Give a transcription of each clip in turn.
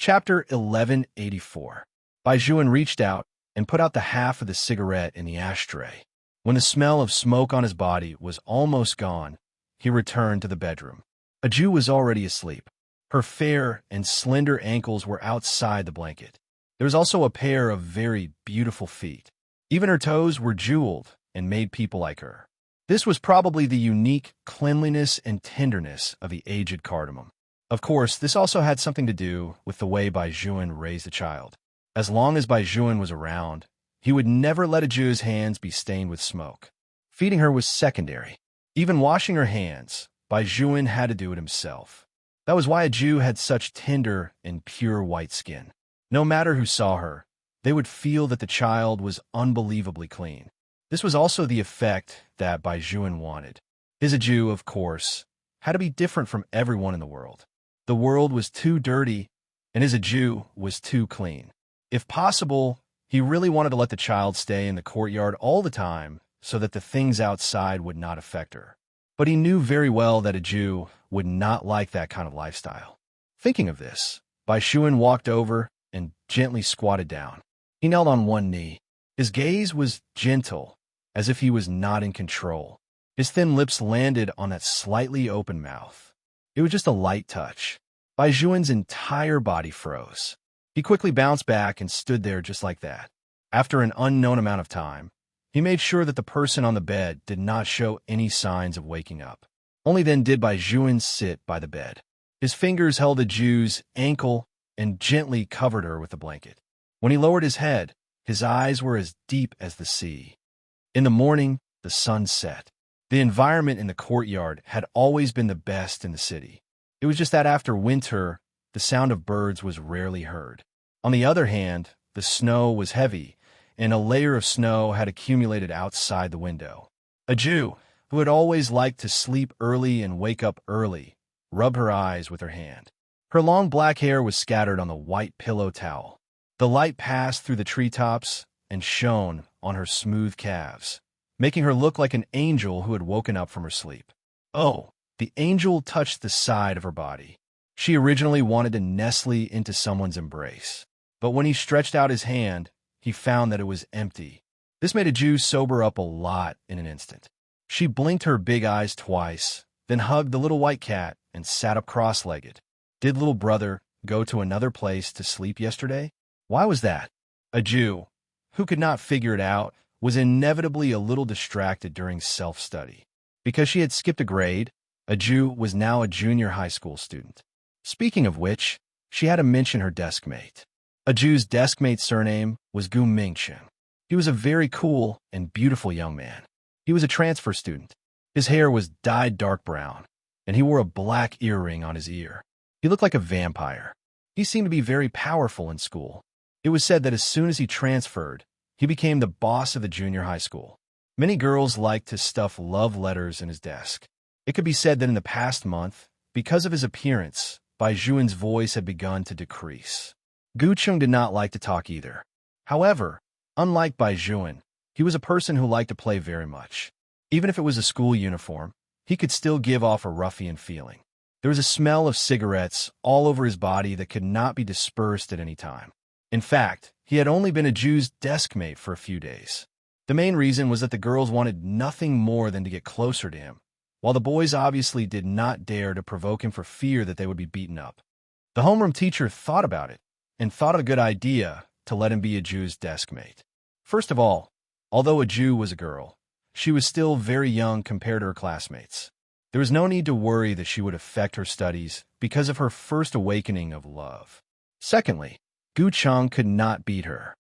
Chapter 1184. Baijuan reached out and put out the half of the cigarette in the ashtray. When the smell of smoke on his body was almost gone, he returned to the bedroom. Aju was already asleep. Her fair and slender ankles were outside the blanket. There was also a pair of very beautiful feet. Even her toes were jeweled and made people like her. This was probably the unique cleanliness and tenderness of the aged cardamom. Of course, this also had something to do with the way Baijuan raised the child. As long as Baijuan was around, he would never let Aju's hands be stained with smoke. Feeding her was secondary. Even washing her hands, Baijuan had to do it himself. That was why Aju had such tender and pure white skin. No matter who saw her, they would feel that the child was unbelievably clean. This was also the effect that Baijuan wanted. His Aju, of course, had to be different from everyone in the world. The world was too dirty, and his Aju was too clean. If possible, he really wanted to let the child stay in the courtyard all the time so that the things outside would not affect her. But he knew very well that Aju would not like that kind of lifestyle. Thinking of this, Baijuan walked over and gently squatted down. He knelt on one knee. His gaze was gentle, as if he was not in control. His thin lips landed on that slightly open mouth. It was just a light touch. Baijuan's entire body froze. He quickly bounced back and stood there just like that. After an unknown amount of time, he made sure that the person on the bed did not show any signs of waking up. Only then did Baijuan sit by the bed. His fingers held Aju's ankle and gently covered her with the blanket. When he lowered his head, his eyes were as deep as the sea. In the morning, the sun set. The environment in the courtyard had always been the best in the city. It was just that after winter, the sound of birds was rarely heard. On the other hand, the snow was heavy, and a layer of snow had accumulated outside the window. Aju, who had always liked to sleep early and wake up early, rubbed her eyes with her hand. Her long black hair was scattered on the white pillow towel. The light passed through the treetops and shone on her smooth calves, making her look like an angel who had woken up from her sleep. Oh, the angel touched the side of her body. She originally wanted to nestle into someone's embrace, but when he stretched out his hand, he found that it was empty. This made Aju sober up a lot in an instant. She blinked her big eyes twice, then hugged the little white cat and sat up cross-legged. Did little brother go to another place to sleep yesterday? Why was that? Aju, who could not figure it out, was inevitably a little distracted during self-study. Because she had skipped a grade, Aju was now a junior high school student. Speaking of which, she had to mention her desk mate. Aju's desk mate's surname was Gu Mingchen. He was a very cool and beautiful young man. He was a transfer student. His hair was dyed dark brown, and he wore a black earring on his ear. He looked like a vampire. He seemed to be very powerful in school. It was said that as soon as he transferred, he became the boss of the junior high school. Many girls liked to stuff love letters in his desk. It could be said that in the past month, because of his appearance, Baijuan's voice had begun to decrease. Gu Chung did not like to talk either. However, unlike Baijuan, he was a person who liked to play very much. Even if it was a school uniform, he could still give off a ruffian feeling. There was a smell of cigarettes all over his body that could not be dispersed at any time. In fact, he had only been Aju's desk mate for a few days. The main reason was that the girls wanted nothing more than to get closer to him, while the boys obviously did not dare to provoke him for fear that they would be beaten up. The homeroom teacher thought about it, and thought it a good idea to let him be Aju's desk mate. First of all, although Aju was a girl, she was still very young compared to her classmates. There was no need to worry that she would affect her studies because of her first awakening of love. Secondly, Gu Chung could not beat her.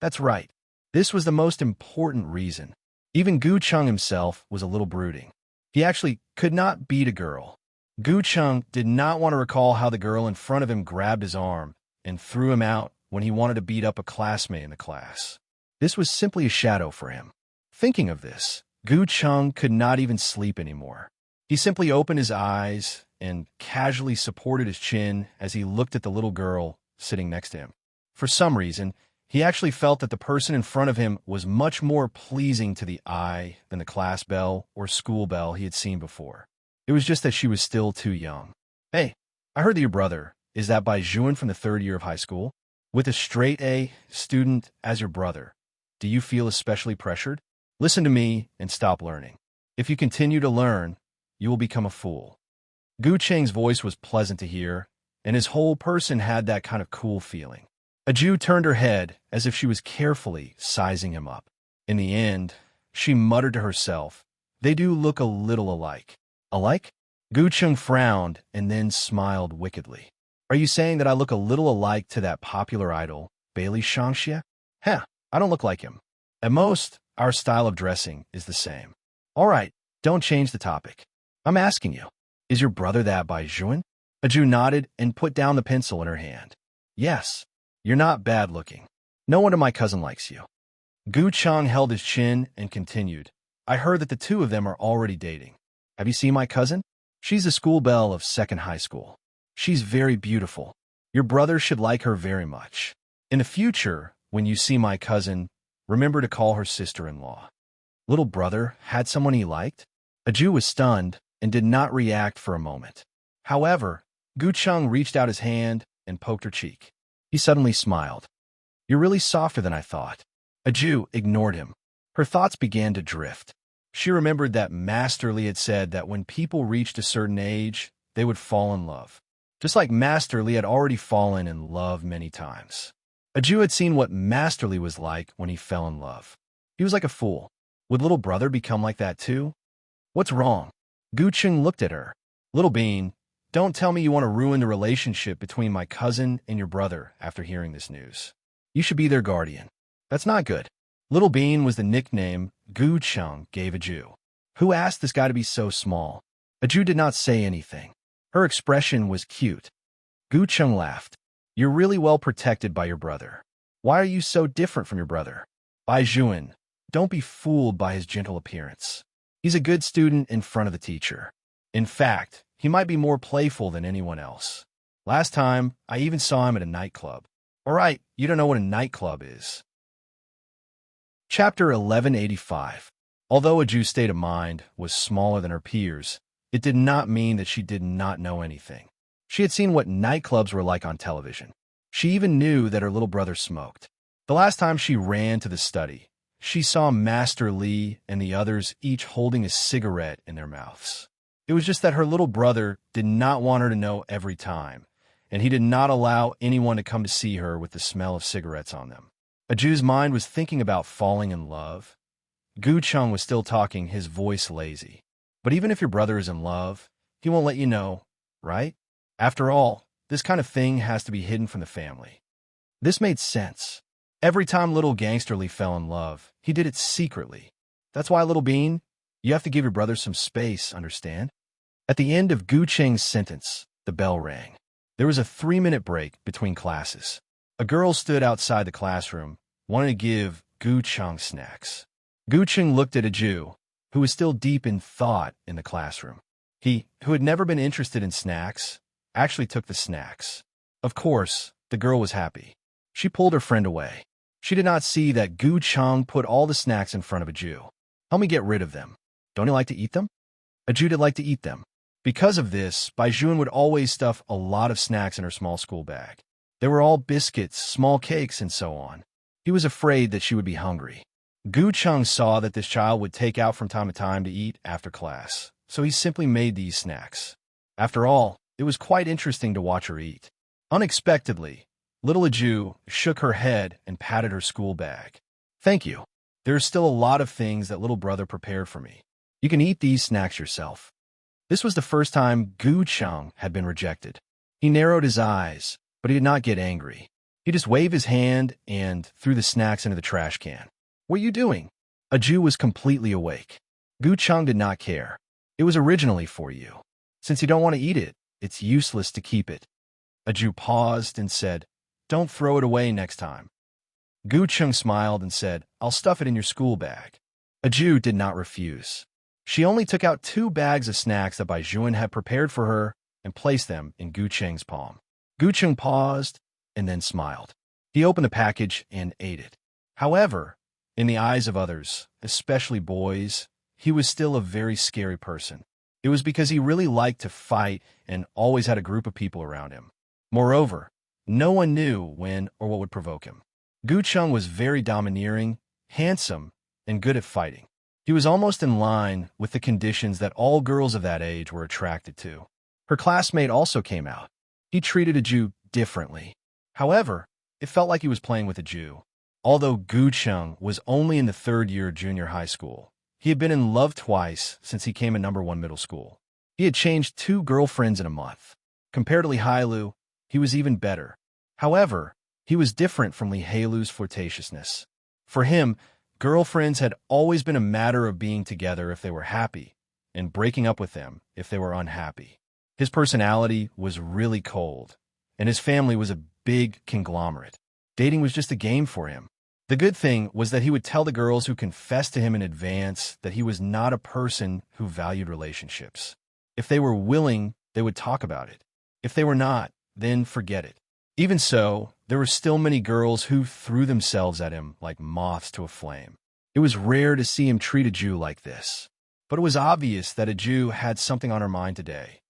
That's right. This was the most important reason. Even Gu Chung himself was a little brooding. He actually could not beat a girl. Gu Chung did not want to recall how the girl in front of him grabbed his arm and threw him out when he wanted to beat up a classmate in the class. This was simply a shadow for him. Thinking of this, Gu Chung could not even sleep anymore. He simply opened his eyes and casually supported his chin as he looked at the little girl sitting next to him. For some reason, he actually felt that the person in front of him was much more pleasing to the eye than the class belle or school belle he had seen before. It was just that she was still too young. "Hey, I heard that your brother is that Bai Juan from the third year of high school. With a straight A student as your brother, do you feel especially pressured? Listen to me and stop learning. If you continue to learn, you will become a fool. Gu Cheng's voice was pleasant to hear, and his whole person had that kind of cool feeling. Aju turned her head as if she was carefully sizing him up. In the end, she muttered to herself, "They do look a little alike." Alike? Gu Cheng frowned and then smiled wickedly. "Are you saying that I look a little alike to that popular idol, Bailey Shangxie? Heh, I don't look like him. At most, our style of dressing is the same." "All right, don't change the topic. I'm asking you, is your brother that Bai Juan?" Aju nodded and put down the pencil in her hand. "Yes, you're not bad looking. No wonder my cousin likes you." Gu Chang held his chin and continued, "I heard that the two of them are already dating. Have you seen my cousin? She's the school belle of second high school. She's very beautiful. Your brother should like her very much. In the future, when you see my cousin, remember to call her sister-in-law." Little brother had someone he liked? Aju was stunned and did not react for a moment. However, Gu Chang reached out his hand and poked her cheek. He suddenly smiled. "You're really softer than I thought." Aju ignored him. Her thoughts began to drift. She remembered that Master Li had said that when people reached a certain age, they would fall in love. Just like Master Li had already fallen in love many times. Aju had seen what Master Li was like when he fell in love. He was like a fool. Would little brother become like that too? What's wrong? Gu Cheng looked at her. "Little Bean, don't tell me you want to ruin the relationship between my cousin and your brother after hearing this news. You should be their guardian. That's not good." Little Bean was the nickname Gu Cheng gave Aju. Who asked this guy to be so small? Aju did not say anything. Her expression was cute. Gu Cheng laughed. "You're really well protected by your brother. Why are you so different from your brother? Bai Juan, don't be fooled by his gentle appearance. He's a good student in front of the teacher. In fact, he might be more playful than anyone else. Last time, I even saw him at a nightclub." All right, you don't know what a nightclub is. Chapter 1185. Although Aju's state of mind was smaller than her peers, it did not mean that she did not know anything. She had seen what nightclubs were like on television. She even knew that her little brother smoked. The last time she ran to the study, she saw Master Li and the others each holding a cigarette in their mouths. It was just that her little brother did not want her to know every time, and he did not allow anyone to come to see her with the smell of cigarettes on them. Aju's mind was thinking about falling in love. Gu Cheng was still talking, his voice lazy. "But even if your brother is in love, he won't let you know, right? After all, this kind of thing has to be hidden from the family." This made sense. Every time little Gangster Lee fell in love, he did it secretly. That's why, little Bean, you have to give your brother some space, understand? At the end of Gu Cheng's sentence, the bell rang. There was a 3-minute break between classes. A girl stood outside the classroom, wanting to give Gu Cheng snacks. Gu Cheng looked at Aju, who was still deep in thought in the classroom. He, who had never been interested in snacks, actually took the snacks. Of course, the girl was happy. She pulled her friend away. She did not see that Gu Cheng put all the snacks in front of Aju. "Help me get rid of them. Don't you like to eat them?" Aju did like to eat them. Because of this, Bai Juan would always stuff a lot of snacks in her small school bag. They were all biscuits, small cakes, and so on. He was afraid that she would be hungry. Gu Cheng saw that this child would take out from time to time to eat after class, so he simply made these snacks. After all, it was quite interesting to watch her eat. Unexpectedly, little Aju shook her head and patted her school bag. "Thank you. There are still a lot of things that little brother prepared for me. You can eat these snacks yourself." This was the first time Gu Cheng had been rejected. He narrowed his eyes, but he did not get angry. He just waved his hand and threw the snacks into the trash can. "What are you doing?" Aju was completely awake. Gu Cheng did not care. "It was originally for you. Since you don't want to eat it, it's useless to keep it." Aju paused and said, "Don't throw it away next time." Gu Cheng smiled and said, "I'll stuff it in your school bag." Aju did not refuse. She only took out 2 bags of snacks that Bai Juan had prepared for her and placed them in Gu Cheng's palm. Gu Cheng paused and then smiled. He opened the package and ate it. However, in the eyes of others, especially boys, he was still a very scary person. It was because he really liked to fight and always had a group of people around him. Moreover, no one knew when or what would provoke him. Gu Chung was very domineering, handsome, and good at fighting. He was almost in line with the conditions that all girls of that age were attracted to. Her classmate also came out. He treated a Jew differently. However, it felt like he was playing with a Jew. Although Gu Chung was only in the third year of junior high school, he had been in love twice since he came in #1 middle school. He had changed 2 girlfriends in a month. Compared to Li Hailu, he was even better. However, he was different from Li Hailu's flirtatiousness. For him, girlfriends had always been a matter of being together if they were happy, and breaking up with them if they were unhappy. His personality was really cold, and his family was a big conglomerate. Dating was just a game for him. The good thing was that he would tell the girls who confessed to him in advance that he was not a person who valued relationships. If they were willing, they would talk about it. If they were not, then forget it. Even so, there were still many girls who threw themselves at him like moths to a flame. It was rare to see him treat a Jew like this, but it was obvious that a Jew had something on her mind today.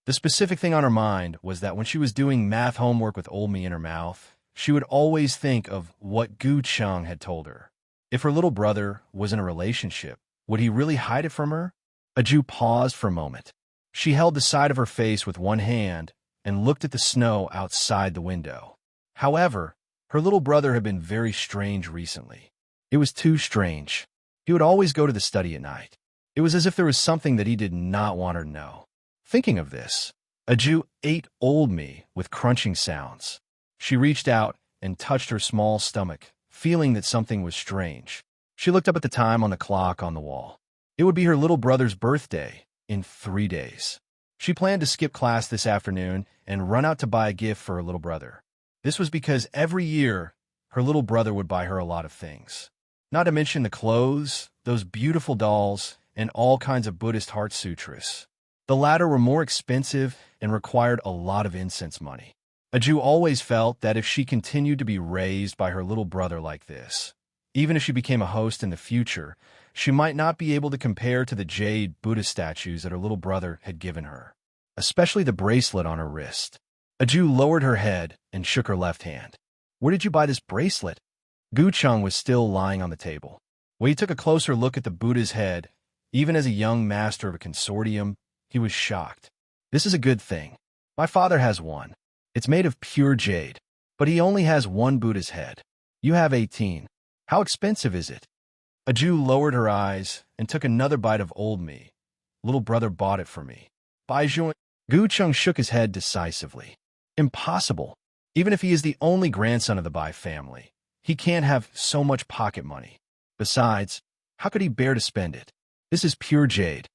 The specific thing on her mind was that when she was doing math homework with Old Me in her mouth, she would always think of what Gu Chung had told her. If her little brother was in a relationship, would he really hide it from her? A Jew paused for a moment. She held the side of her face with one hand and looked at the snow outside the window. However, her little brother had been very strange recently. It was too strange. He would always go to the study at night. It was as if there was something that he did not want her to know. Thinking of this, a Jew ate Old Me with crunching sounds. She reached out and touched her small stomach, feeling that something was strange. She looked up at the time on the clock on the wall. It would be her little brother's birthday in 3 days. She planned to skip class this afternoon and run out to buy a gift for her little brother. This was because every year, her little brother would buy her a lot of things. Not to mention the clothes, those beautiful dolls, and all kinds of Buddhist heart sutras. The latter were more expensive and required a lot of incense money. A Jew always felt that if she continued to be raised by her little brother like this, even if she became a host in the future, she might not be able to compare to the jade Buddha statues that her little brother had given her, especially the bracelet on her wrist. A Jew lowered her head and shook her left hand. "Where did you buy this bracelet?" Gu Chung was still lying on the table. When he took a closer look at the Buddha's head, even as a young master of a consortium, he was shocked. "This is a good thing. My father has one. It's made of pure jade, but he only has one Buddha's head. You have 18. How expensive is it?" A Jew lowered her eyes and took another bite of Old Me. "Little brother bought it for me." Bai Zhuan. Gu Chung shook his head decisively. "Impossible. Even if he is the only grandson of the Bai family, he can't have so much pocket money. Besides, how could he bear to spend it? This is pure jade."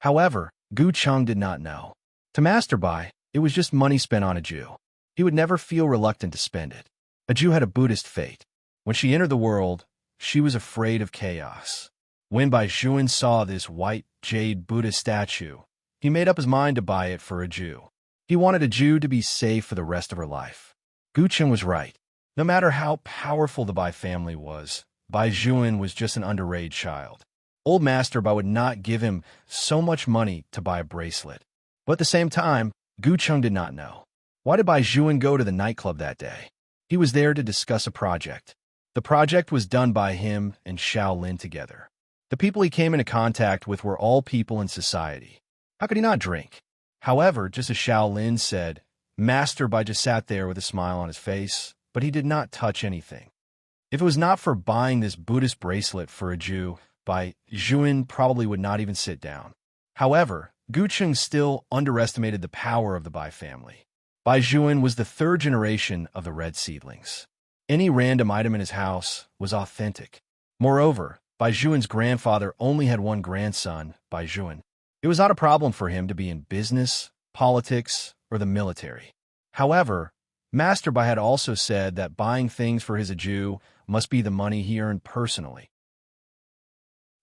However, Gu Chung did not know. To Master Bai, it was just money spent on a Jew. He would never feel reluctant to spend it. A Jew had a Buddhist fate. When she entered the world, she was afraid of chaos. When Bai Zhuan saw this white jade Buddha statue, he made up his mind to buy it for a Jew. He wanted a Jew to be safe for the rest of her life. Gu Chung was right. No matter how powerful the Bai family was, Bai Zhuan was just an underage child. Old Master Bai would not give him so much money to buy a bracelet. But at the same time, Gu Chung did not know. Why did Bai Zhuan go to the nightclub that day? He was there to discuss a project. The project was done by him and Xiao Lin together. The people he came into contact with were all people in society. How could he not drink? However, just as Xiao Lin said, Master Bai just sat there with a smile on his face, but he did not touch anything. If it was not for buying this Buddhist bracelet for a Jew, Bai Zhuan probably would not even sit down. However, Gu Chung still underestimated the power of the Bai family. Bai Zhuan was the 3rd generation of the Red Seedlings. Any random item in his house was authentic. Moreover, Bai Zhuan's grandfather only had one grandson, Bai Zhuan. It was not a problem for him to be in business, politics, or the military. However, Master Bai had also said that buying things for his Jew must be the money he earned personally.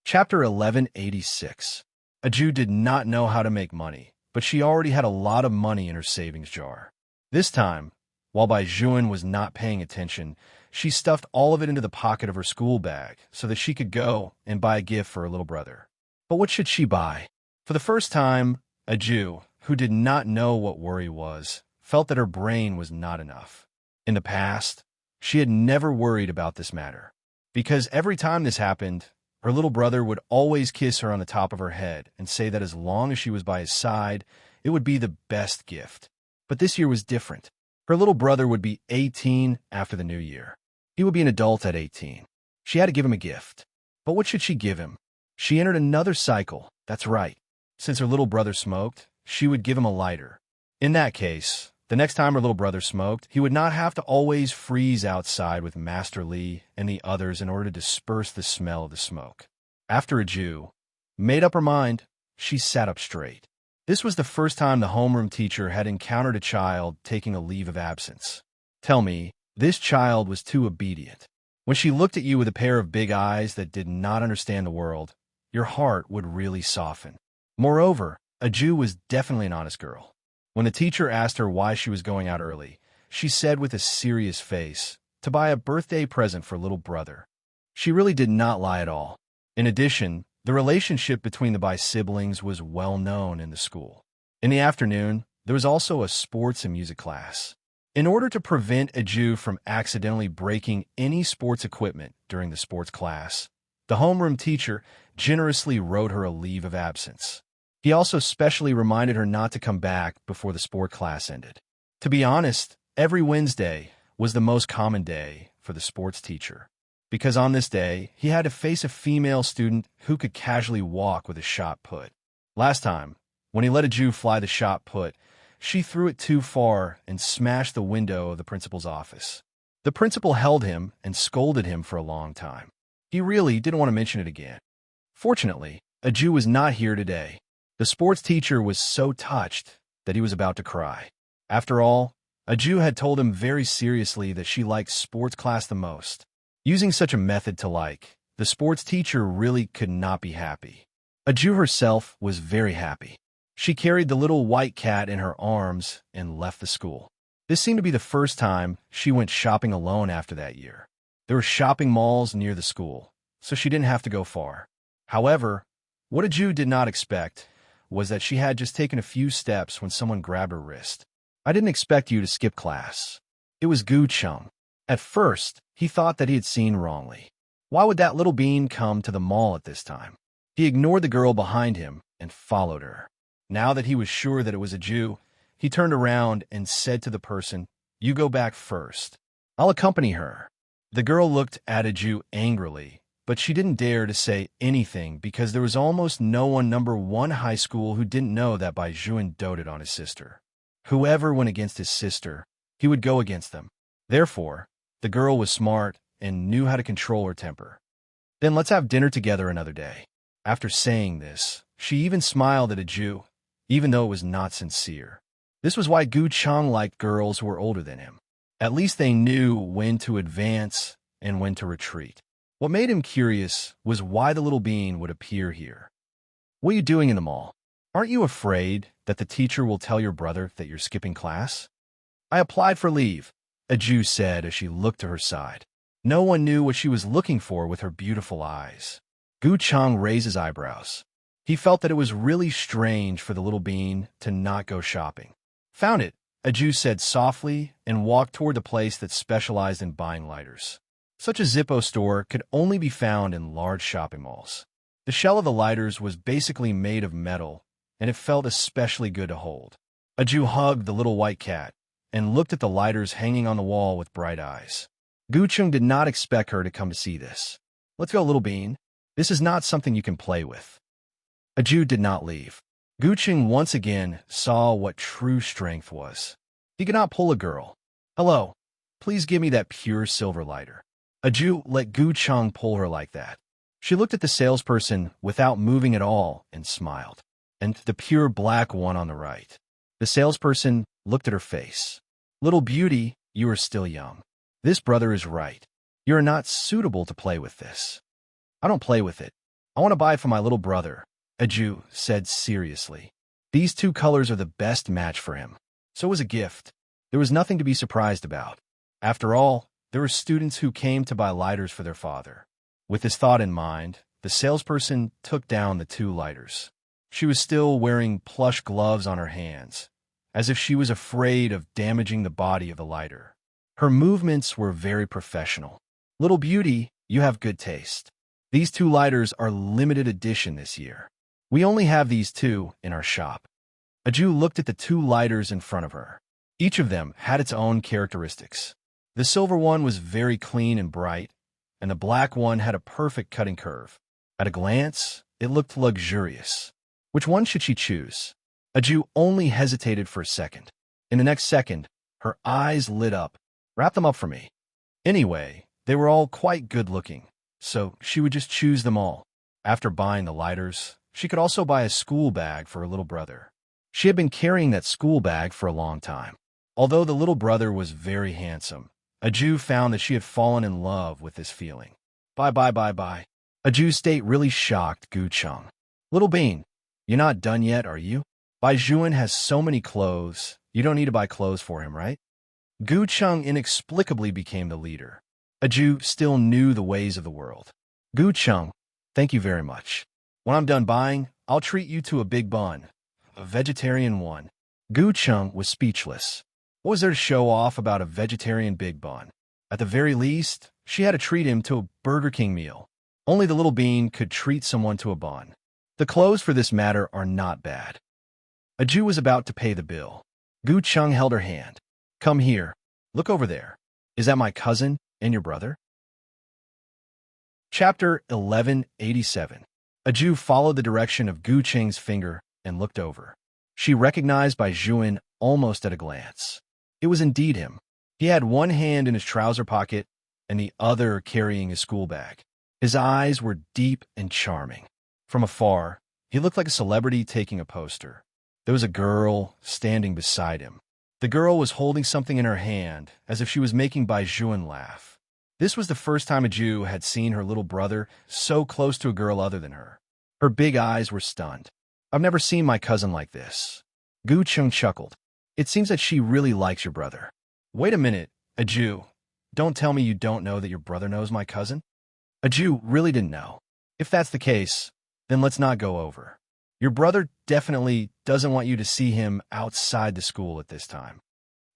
Chapter 1186. A Jew did not know how to make money, but she already had a lot of money in her savings jar. This time, while Bai Zhuan was not paying attention, she stuffed all of it into the pocket of her school bag so that she could go and buy a gift for her little brother. But what should she buy? For the first time, a Jew, who did not know what worry was, felt that her brain was not enough. In the past, she had never worried about this matter, because every time this happened, her little brother would always kiss her on the top of her head and say that as long as she was by his side, it would be the best gift. But this year was different. Her little brother would be 18 after the new year. He would be an adult at 18. She had to give him a gift. But what should she give him? She entered another cycle. That's right. Since her little brother smoked, she would give him a lighter. In that case, the next time her little brother smoked, he would not have to always freeze outside with Master Lee and the others in order to disperse the smell of the smoke. After a Jew made up her mind, she sat up straight. This was the first time the homeroom teacher had encountered a child taking a leave of absence. Tell me, this child was too obedient. When she looked at you with a pair of big eyes that did not understand the world, your heart would really soften. Moreover, a Jew was definitely an honest girl. When the teacher asked her why she was going out early, she said with a serious face, to buy a birthday present for little brother. She really did not lie at all. In addition, the relationship between the bi-siblings was well known in the school. In the afternoon, there was also a sports and music class. In order to prevent a Jew from accidentally breaking any sports equipment during the sports class, the homeroom teacher generously wrote her a leave of absence. He also specially reminded her not to come back before the sport class ended. To be honest, every Wednesday was the most common day for the sports teacher, because on this day, he had to face a female student who could casually walk with a shot put. Last time, when he let a Jew fly the shot put, she threw it too far and smashed the window of the principal's office. The principal held him and scolded him for a long time. He really didn't want to mention it again. Fortunately, a Jew was not here today. The sports teacher was so touched that he was about to cry. After all, a Jew had told him very seriously that she liked sports class the most. Using such a method to like, the sports teacher really could not be happy. A Jew herself was very happy. She carried the little white cat in her arms and left the school. This seemed to be the first time she went shopping alone after that year. There were shopping malls near the school, so she didn't have to go far. However, what a Jew did not expect was that she had just taken a few steps when someone grabbed her wrist. "I didn't expect you to skip class." It was Gu Chung. At first, he thought that he had seen wrongly. Why would that little bean come to the mall at this time? He ignored the girl behind him and followed her. Now that he was sure that it was a Jew, he turned around and said to the person, "You go back first. I'll accompany her." The girl looked at a Jew angrily, but she didn't dare to say anything because there was almost no one number 1 high school who didn't know that Bai Juan doted on his sister. Whoever went against his sister, he would go against them. Therefore, the girl was smart and knew how to control her temper. "Then let's have dinner together another day." After saying this, she even smiled at a Jew, even though it was not sincere. This was why Gu Chung liked girls who were older than him. At least they knew when to advance and when to retreat. What made him curious was why the little bean would appear here. "What are you doing in the mall? Aren't you afraid that the teacher will tell your brother that you're skipping class?" "I applied for leave," a Jew said as she looked to her side. No one knew what she was looking for with her beautiful eyes. Gu Chung raised his eyebrows. He felt that it was really strange for the little bean to not go shopping. "Found it," a Jew said softly and walked toward the place that specialized in buying lighters. Such a Zippo store could only be found in large shopping malls. The shell of the lighters was basically made of metal, and it felt especially good to hold. A Jew hugged the little white cat and looked at the lighters hanging on the wall with bright eyes. Gu Chung did not expect her to come to see this. "Let's go, little bean. This is not something you can play with." A Jew did not leave. Gu Chung once again saw what true strength was. He could not pull a girl. "Hello, please give me that pure silver lighter." A Jew let Gu Chung pull her like that. She looked at the salesperson without moving at all and smiled. "And the pure black one on the right." The salesperson looked at her face. "Little beauty, you are still young. This brother is right. You are not suitable to play with this." "I don't play with it. I want to buy it for my little brother," a Jew said seriously. These 2 colors are the best match for him. So it was a gift. There was nothing to be surprised about. After all, there were students who came to buy lighters for their father. With this thought in mind, the salesperson took down the 2 lighters. She was still wearing plush gloves on her hands, as if she was afraid of damaging the body of the lighter. Her movements were very professional. "Little beauty, you have good taste. These 2 lighters are limited edition this year. We only have these 2 in our shop." Aju looked at the 2 lighters in front of her. Each of them had its own characteristics. The silver one was very clean and bright, and the black one had a perfect cutting curve. At a glance, it looked luxurious. Which one should she choose? Aju only hesitated for a second. In the next second, her eyes lit up. "Wrap them up for me." Anyway, they were all quite good-looking, so she would just choose them all. After buying the lighters, she could also buy a school bag for her little brother. She had been carrying that school bag for a long time. Although the little brother was very handsome, Aju found that she had fallen in love with this feeling. Bye. Aju's state really shocked Gu Cheng. "Little Bean, you're not done yet, are you? Bai Juan has so many clothes, you don't need to buy clothes for him, right?" Gu Cheng inexplicably became the leader. Aju still knew the ways of the world. "Gu Cheng, thank you very much. When I'm done buying, I'll treat you to a big bun. A vegetarian one." Gu Cheng was speechless. What was there to show off about a vegetarian big bun? At the very least, she had to treat him to a Burger King meal. Only the little bean could treat someone to a bun. The clothes for this matter are not bad. Aju was about to pay the bill. Gu Cheng held her hand. "Come here. Look over there. Is that my cousin and your brother?" Chapter 1187. Aju followed the direction of Gu Cheng's finger and looked over. She recognized Bai Juan almost at a glance. It was indeed him. He had one hand in his trouser pocket and the other carrying his school bag. His eyes were deep and charming. From afar, he looked like a celebrity taking a poster. There was a girl standing beside him. The girl was holding something in her hand, as if she was making Bai Juan laugh. This was the first time Aju had seen her little brother so close to a girl other than her. Her big eyes were stunned. "I've never seen my cousin like this." Gu Cheng chuckled. "It seems that she really likes your brother." "Wait a minute, Aju. Don't tell me you don't know that your brother knows my cousin?" Aju really didn't know. "If that's the case, then let's not go over. Your brother definitely doesn't want you to see him outside the school at this time."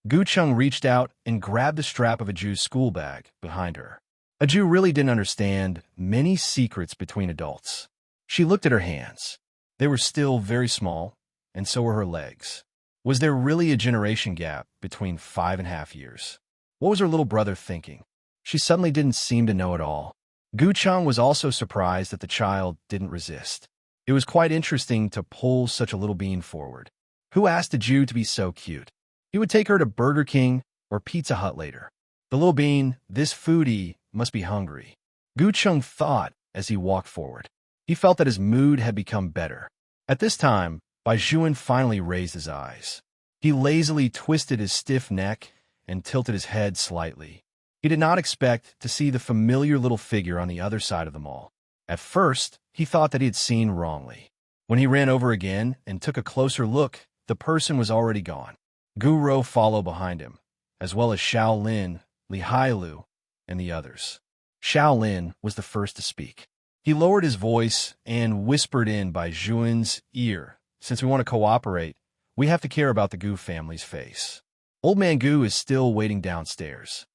Gu Cheng reached out and grabbed the strap of Aju's school bag behind her. Aju really didn't understand many secrets between adults. She looked at her hands. They were still very small, and so were her legs. Was there really a generation gap between 5.5 years? What was her little brother thinking? She suddenly didn't seem to know at all. Gu Cheng was also surprised that the child didn't resist. It was quite interesting to pull such a little bean forward. Who asked a Jew to be so cute? He would take her to Burger King or Pizza Hut later. The little bean, this foodie, must be hungry. Gu Cheng thought as he walked forward. He felt that his mood had become better. At this time, Bai Juan finally raised his eyes. He lazily twisted his stiff neck and tilted his head slightly. He did not expect to see the familiar little figure on the other side of the mall. At first, he thought that he had seen wrongly. When he ran over again and took a closer look, the person was already gone. Gu Rou followed behind him, as well as Xiao Lin, Li Hailu, and the others. Xiao Lin was the first to speak. He lowered his voice and whispered in Bai Juan's ear, "Since we want to cooperate, we have to care about the Gu family's face. Old Man Gu is still waiting downstairs.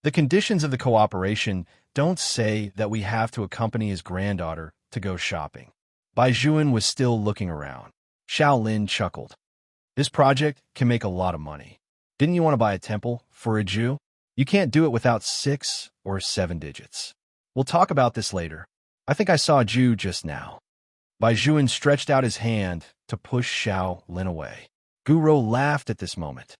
The conditions of the cooperation don't say that we have to accompany his granddaughter to go shopping." Bai Juan was still looking around. Xiao Lin chuckled. "This project can make a lot of money. Didn't you want to buy a temple for a Jew? You can't do it without 6 or 7 digits. We'll talk about this later. I think I saw a Jew just now." Bai Juan stretched out his hand to push Xiao Lin away. Gu Rou laughed at this moment.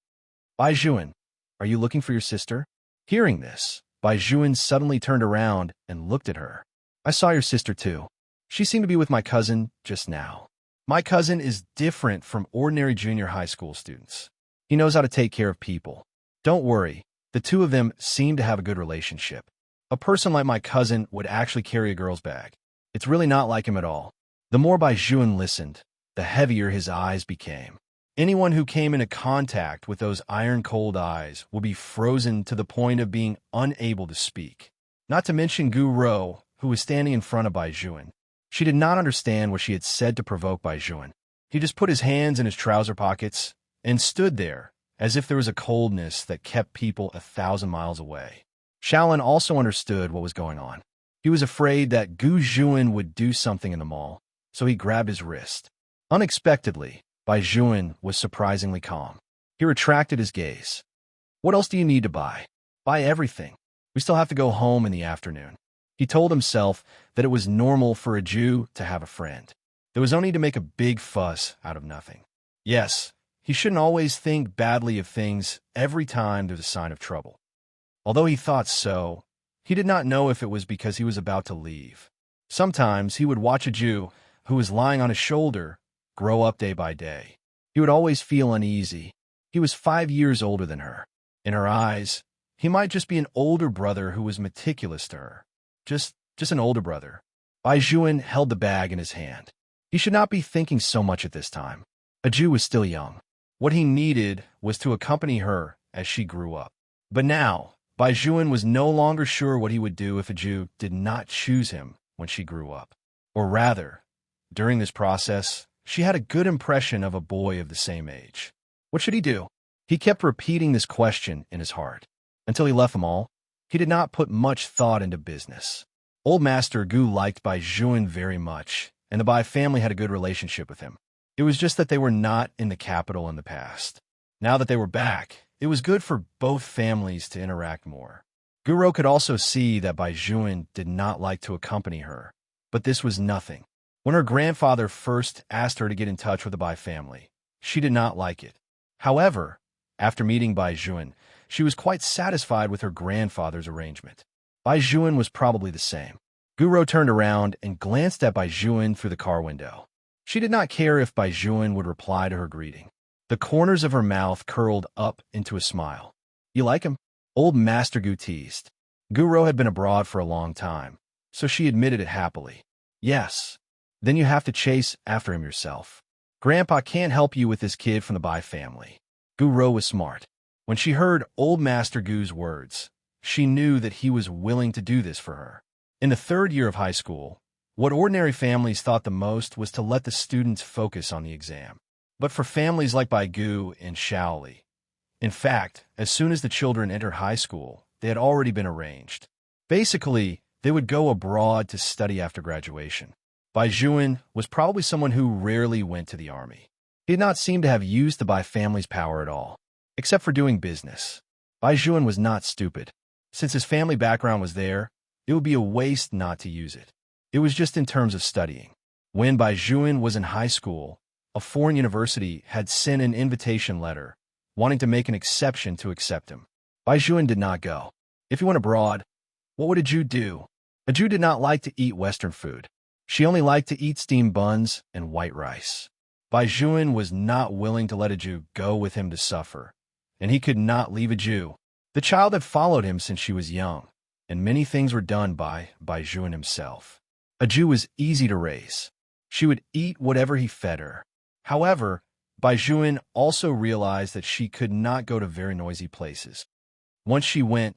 "Bai Juan, are you looking for your sister?" Hearing this, Bai Juan suddenly turned around and looked at her. "I saw your sister too. She seemed to be with my cousin just now. My cousin is different from ordinary junior high school students. He knows how to take care of people. Don't worry, the two of them seem to have a good relationship. A person like my cousin would actually carry a girl's bag. It's really not like him at all." The more Bai Juan listened, the heavier his eyes became. Anyone who came into contact with those iron-cold eyes would be frozen to the point of being unable to speak. Not to mention Gu Rou, who was standing in front of Bai Juan. She did not understand what she had said to provoke Bai Juan. He just put his hands in his trouser pockets and stood there, as if there was a coldness that kept people 1,000 miles away. Shaolin also understood what was going on. He was afraid that Gu Zhuan would do something in the mall, so he grabbed his wrist. Unexpectedly, Bai Zhuan was surprisingly calm. He retracted his gaze. "What else do you need to buy?" "Buy everything. We still have to go home in the afternoon." He told himself that it was normal for a Jew to have a friend. There was only to make a big fuss out of nothing. Yes, he shouldn't always think badly of things every time there's a sign of trouble. Although he thought so, he did not know if it was because he was about to leave. Sometimes he would watch a Jew who was lying on his shoulder grow up day by day. He would always feel uneasy. He was 5 years older than her. In her eyes, he might just be an older brother who was meticulous to her. Just an older brother. Bai Zhuan held the bag in his hand. He should not be thinking so much at this time. A Jew was still young. What he needed was to accompany her as she grew up. But now, Bai Zhuan was no longer sure what he would do if a Jew did not choose him when she grew up. Or rather, during this process, she had a good impression of a boy of the same age. What should he do? He kept repeating this question in his heart. Until he left them all, he did not put much thought into business. Old Master Gu liked Bai Zhuan very much, and the Bai family had a good relationship with him. It was just that they were not in the capital in the past. Now that they were back, it was good for both families to interact more. Guro could also see that Bai Zhuan did not like to accompany her, but this was nothing. When her grandfather first asked her to get in touch with the Bai family, she did not like it. However, after meeting Bai Zhuan, she was quite satisfied with her grandfather's arrangement. Bai Zhuan was probably the same. Guro turned around and glanced at Bai Zhuan through the car window. She did not care if Bai Zhuan would reply to her greeting. The corners of her mouth curled up into a smile. "You like him?" Old Master Gu teased. Guro had been abroad for a long time, so she admitted it happily. "Yes." "Then you have to chase after him yourself. Grandpa can't help you with this kid from the Bai family." Guro was smart. When she heard Old Master Gu's words, she knew that he was willing to do this for her. In the 3rd year of high school, what ordinary families thought the most was to let the students focus on the exam. But for families like Bai Gu and Shaoli, in fact, as soon as the children entered high school, they had already been arranged. Basically, they would go abroad to study after graduation. Bai Zhuan was probably someone who rarely went to the army. He did not seem to have used the Bai family's power at all, except for doing business. Bai Zhuan was not stupid. Since his family background was there, it would be a waste not to use it. It was just in terms of studying. When Bai Zhuan was in high school, a foreign university had sent an invitation letter, wanting to make an exception to accept him. Bai Zhuan did not go. If he went abroad, what would a Jew do? A Jew did not like to eat Western food. She only liked to eat steamed buns and white rice. Bai Zhuan was not willing to let a Jew go with him to suffer, and he could not leave a Jew. The child had followed him since she was young, and many things were done by Bai Zhuan himself. A Jew was easy to raise. She would eat whatever he fed her. However, Bai Zhuan also realized that she could not go to very noisy places. Once she went,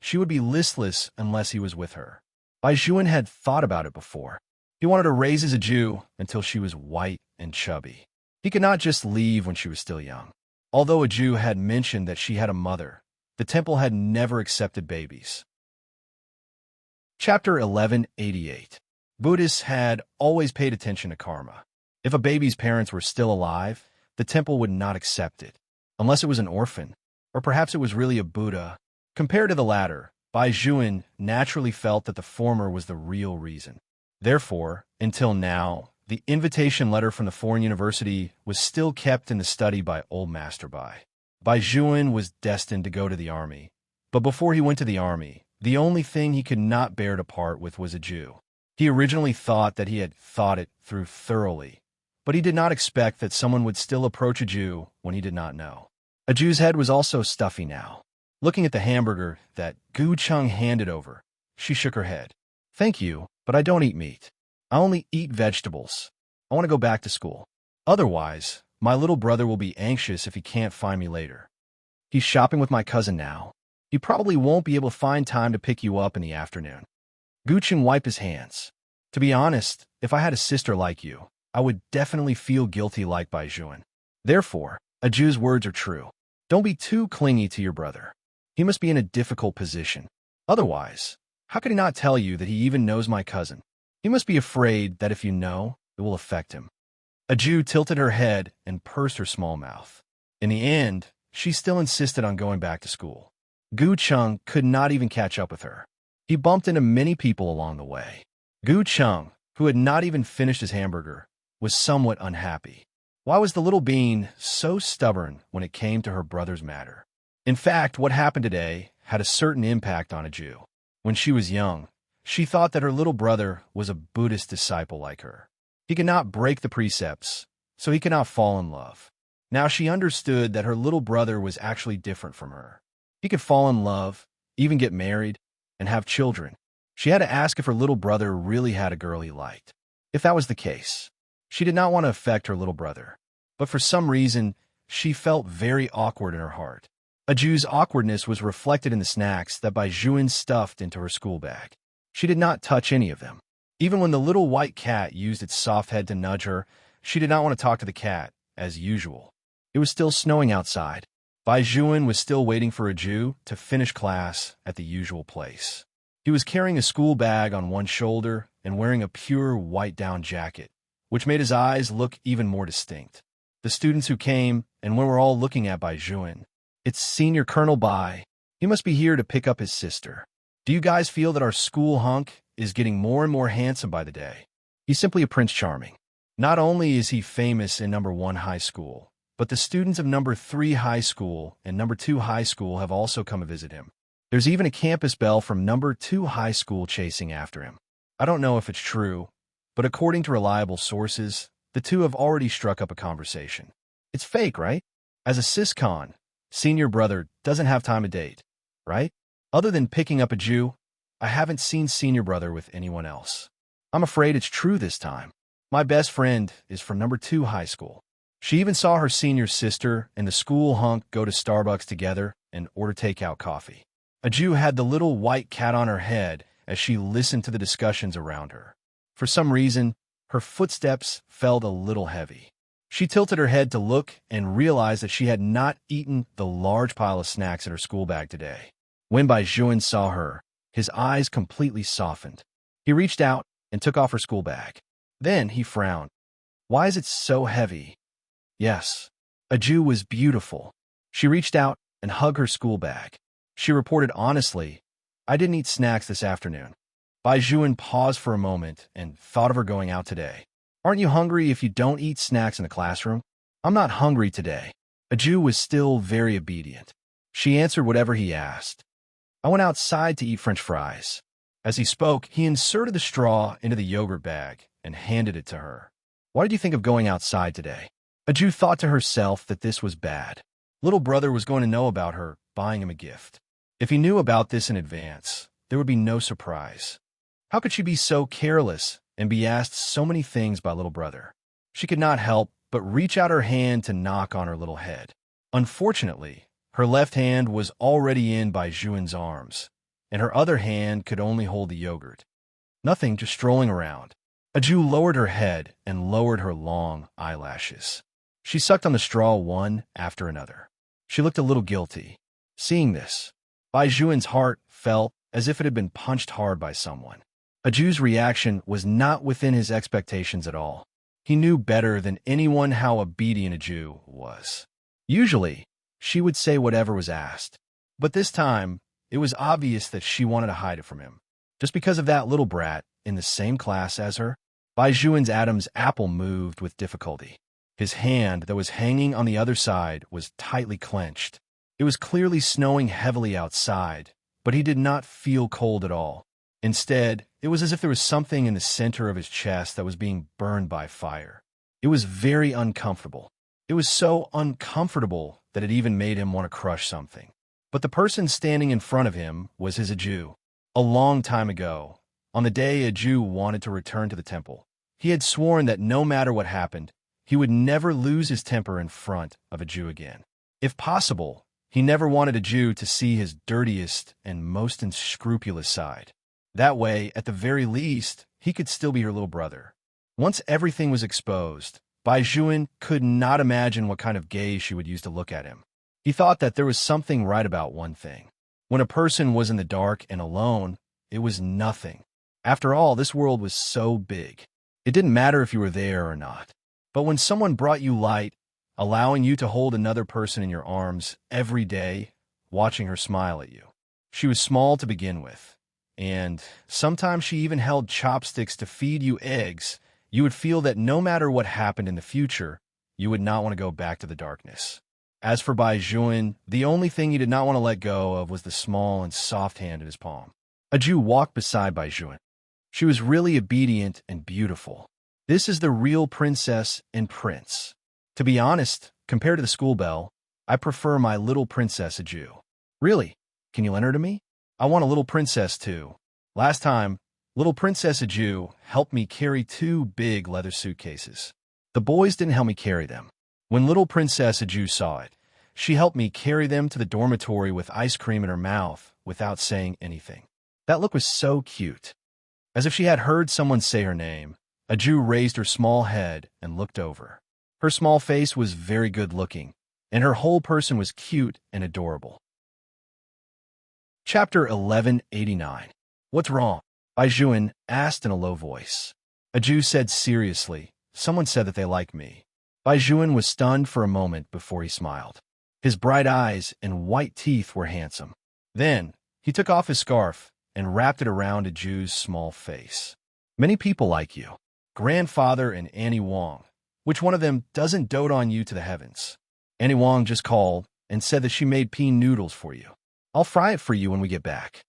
she would be listless unless he was with her. Bai Zhuan had thought about it before. He wanted to raise as a Jew until she was white and chubby. He could not just leave when she was still young. Although a Jew had mentioned that she had a mother, the temple had never accepted babies. Chapter 1188. Buddhists had always paid attention to karma. If a baby's parents were still alive, the temple would not accept it, unless it was an orphan, or perhaps it was really a Buddha. Compared to the latter, Bai Zhuan naturally felt that the former was the real reason. Therefore, until now, the invitation letter from the foreign university was still kept in the study by Old Master Bai. Bai Zhuan was destined to go to the army, but before he went to the army, the only thing he could not bear to part with was a Jew. He originally thought that he had thought it through thoroughly, but he did not expect that someone would still approach a Jew when he did not know. A Jew's head was also stuffy now. Looking at the hamburger that Gu Chung handed over, she shook her head. "Thank you, but I don't eat meat. I only eat vegetables. I want to go back to school. Otherwise, my little brother will be anxious if he can't find me later. He's shopping with my cousin now. He probably won't be able to find time to pick you up in the afternoon." Gu Chung wiped his hands. "To be honest, if I had a sister like you, I would definitely feel guilty like Bai Zhuan. Therefore, Aju's words are true. Don't be too clingy to your brother. He must be in a difficult position. Otherwise, how could he not tell you that he even knows my cousin? He must be afraid that if you know, it will affect him. Aju tilted her head and pursed her small mouth. In the end, she still insisted on going back to school. Gu Chung could not even catch up with her. He bumped into many people along the way. Gu Chung, who had not even finished his hamburger, was somewhat unhappy. Why was the little bean so stubborn when it came to her brother's matter? In fact, what happened today had a certain impact on Aju. When she was young, she thought that her little brother was a Buddhist disciple like her. He could not break the precepts, so he could not fall in love. Now she understood that her little brother was actually different from her. He could fall in love, even get married, and have children. She had to ask if her little brother really had a girl he liked. If that was the case, she did not want to affect her little brother. But for some reason, she felt very awkward in her heart. Aju's awkwardness was reflected in the snacks that Bai Juan stuffed into her school bag. She did not touch any of them. Even when the little white cat used its soft head to nudge her, she did not want to talk to the cat, as usual. It was still snowing outside. Bai Juan was still waiting for Aju to finish class at the usual place. He was carrying a school bag on one shoulder and wearing a pure white down jacket, which made his eyes look even more distinct. The students who came and when were all looking at Bai Juan. It's Senior Colonel Bai. He must be here to pick up his sister. Do you guys feel that our school hunk is getting more and more handsome by the day? He's simply a Prince Charming. Not only is he famous in number 1 high school, but the students of number 3 high school and number 2 high school have also come to visit him. There's even a campus belle from number 2 high school chasing after him. I don't know if it's true, but according to reliable sources, the two have already struck up a conversation. It's fake, right? As a cis-con, senior brother doesn't have time to date, right? Other than picking up a Jew, I haven't seen senior brother with anyone else. I'm afraid it's true this time. My best friend is from number 2 high school. She even saw her senior sister and the school hunk go to Starbucks together and order takeout coffee. A Jew had the little white cat on her head as she listened to the discussions around her. For some reason, her footsteps felt a little heavy. She tilted her head to look and realized that she had not eaten the large pile of snacks in her school bag today. When Bai Juan saw her, his eyes completely softened. He reached out and took off her school bag. Then he frowned. Why is it so heavy? Yes, a Jew was beautiful. She reached out and hugged her school bag. She reported honestly, I didn't eat snacks this afternoon. Bai Juan paused for a moment and thought of her going out today. Aren't you hungry if you don't eat snacks in the classroom? I'm not hungry today. A Jew was still very obedient. She answered whatever he asked. I went outside to eat French fries. As he spoke, he inserted the straw into the yogurt bag and handed it to her. Why did you think of going outside today? A Jew thought to herself that this was bad. Little brother was going to know about her buying him a gift. If he knew about this in advance, there would be no surprise. How could she be so careless and be asked so many things by little brother? She could not help but reach out her hand to knock on her little head. Unfortunately, her left hand was already in Bai Juan's arms, and her other hand could only hold the yogurt. Nothing, just strolling around. A Jew lowered her head and lowered her long eyelashes. She sucked on the straw one after another. She looked a little guilty. Seeing this, Bai Juan's heart felt as if it had been punched hard by someone. A Jew's reaction was not within his expectations at all. He knew better than anyone how obedient a Jew was. Usually, she would say whatever was asked. But this time, it was obvious that she wanted to hide it from him. Just because of that little brat in the same class as her, Bai Juan's Adam's apple moved with difficulty. His hand that was hanging on the other side was tightly clenched. It was clearly snowing heavily outside, but he did not feel cold at all. Instead, it was as if there was something in the center of his chest that was being burned by fire. It was very uncomfortable. It was so uncomfortable that it even made him want to crush something. But the person standing in front of him was his Jew. A long time ago, on the day a Jew wanted to return to the temple, he had sworn that no matter what happened, he would never lose his temper in front of a Jew again. If possible, he never wanted a Jew to see his dirtiest and most unscrupulous side. That way, at the very least, he could still be her little brother. Once everything was exposed, Bai Juan could not imagine what kind of gaze she would use to look at him. He thought that there was something right about one thing. When a person was in the dark and alone, it was nothing. After all, this world was so big. It didn't matter if you were there or not. But when someone brought you light, allowing you to hold another person in your arms every day, watching her smile at you. She was small to begin with, and sometimes she even held chopsticks to feed you eggs. You would feel that no matter what happened in the future, you would not want to go back to the darkness. As for Bai Juan, the only thing he did not want to let go of was the small and soft hand in his palm. A Jew walked beside Bai Juan. She was really obedient and beautiful. This is the real princess and prince. To be honest, compared to the school belle, I prefer my little princess a Jew. Really? Can you lend her to me? I want a little princess too. Last time, little princess a Jew helped me carry 2 big leather suitcases. The boys didn't help me carry them. When little princess a Jew saw it, she helped me carry them to the dormitory with ice cream in her mouth without saying anything. That look was so cute. As if she had heard someone say her name, a Jew raised her small head and looked over. Her small face was very good-looking, and her whole person was cute and adorable. Chapter 1189. What's wrong? Bai Juan asked in a low voice. A Jew said seriously, someone said that they like me. Bai Juan was stunned for a moment before he smiled. His bright eyes and white teeth were handsome. Then, he took off his scarf and wrapped it around a Jew's small face. Many people like you. Grandfather and Annie Wong. Which one of them doesn't dote on you to the heavens? Annie Wong just called and said that she made pea noodles for you. I'll fry it for you when we get back.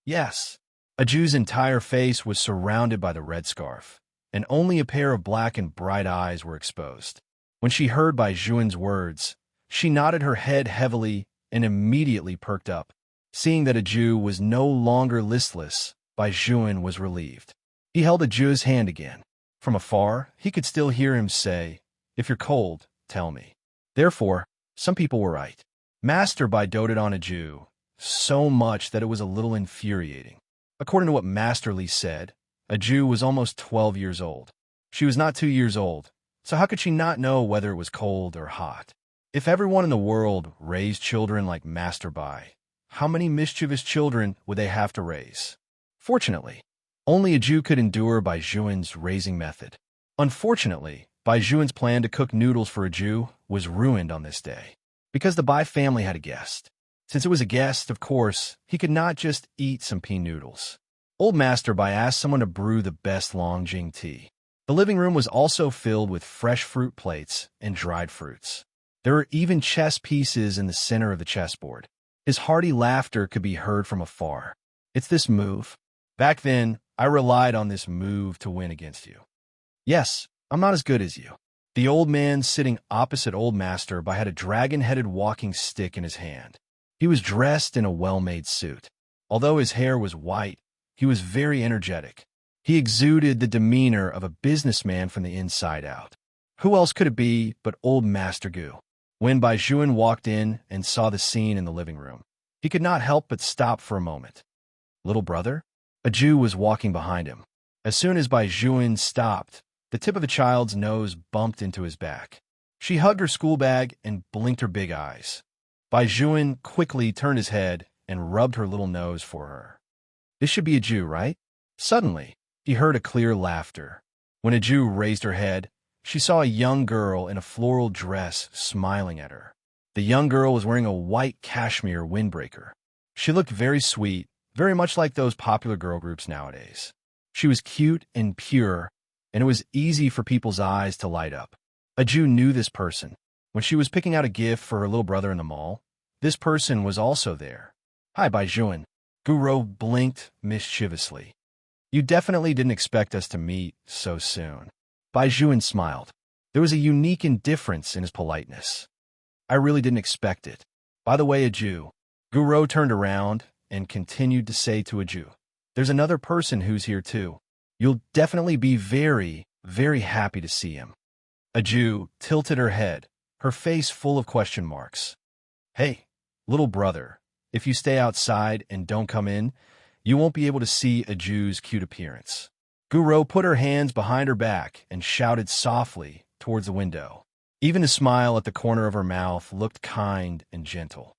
Yes. A Jew's entire face was surrounded by the red scarf, and only a pair of black and bright eyes were exposed. When she heard Bai Juan's words, she nodded her head heavily and immediately perked up. Seeing that a Jew was no longer listless, Bai Juan was relieved. He held a Jew's hand again. From afar, he could still hear him say, "If you're cold, tell me." Therefore, some people were right. Master Bai doted on a Jew so much that it was a little infuriating. According to what Master Li said, a Jew was almost 12 years old. She was not 2 years old, so how could she not know whether it was cold or hot? If everyone in the world raised children like Master Bai, how many mischievous children would they have to raise? Fortunately, only a Jew could endure Bai Juan's raising method. Unfortunately, Bai Juan's plan to cook noodles for a Jew was ruined on this day, because the Bai family had a guest. Since it was a guest, of course, he could not just eat some pea noodles. Old Master Bai asked someone to brew the best Longjing tea. The living room was also filled with fresh fruit plates and dried fruits. There were even chess pieces in the center of the chessboard. His hearty laughter could be heard from afar. It's this move. Back then, I relied on this move to win against you. Yes, I'm not as good as you. The old man sitting opposite Old Master Bai had a dragon-headed walking stick in his hand. He was dressed in a well-made suit. Although his hair was white, he was very energetic. He exuded the demeanor of a businessman from the inside out. Who else could it be but Old Master Gu? When Bai Juan walked in and saw the scene in the living room, he could not help but stop for a moment. Little brother? A Jew was walking behind him. As soon as Bai Juan stopped, the tip of the child's nose bumped into his back. She hugged her school bag and blinked her big eyes. Bai Juan quickly turned his head and rubbed her little nose for her. This should be a Jew, right? Suddenly, he heard a clear laughter. When a Jew raised her head, she saw a young girl in a floral dress smiling at her. The young girl was wearing a white cashmere windbreaker. She looked very sweet, very much like those popular girl groups nowadays. She was cute and pure, and it was easy for people's eyes to light up. A Jew knew this person. When she was picking out a gift for her little brother in the mall, this person was also there. Hi, Bai Juan. Guro blinked mischievously. You definitely didn't expect us to meet so soon. Bai Juan smiled. There was a unique indifference in his politeness. I really didn't expect it. By the way, a Jew. Guro turned around and continued to say to a Jew, there's another person who's here too. You'll definitely be very, very happy to see him. A Jew tilted her head, her face full of question marks. Hey, little brother, if you stay outside and don't come in, you won't be able to see a Jew's cute appearance. Guro put her hands behind her back and shouted softly towards the window. Even a smile at the corner of her mouth looked kind and gentle.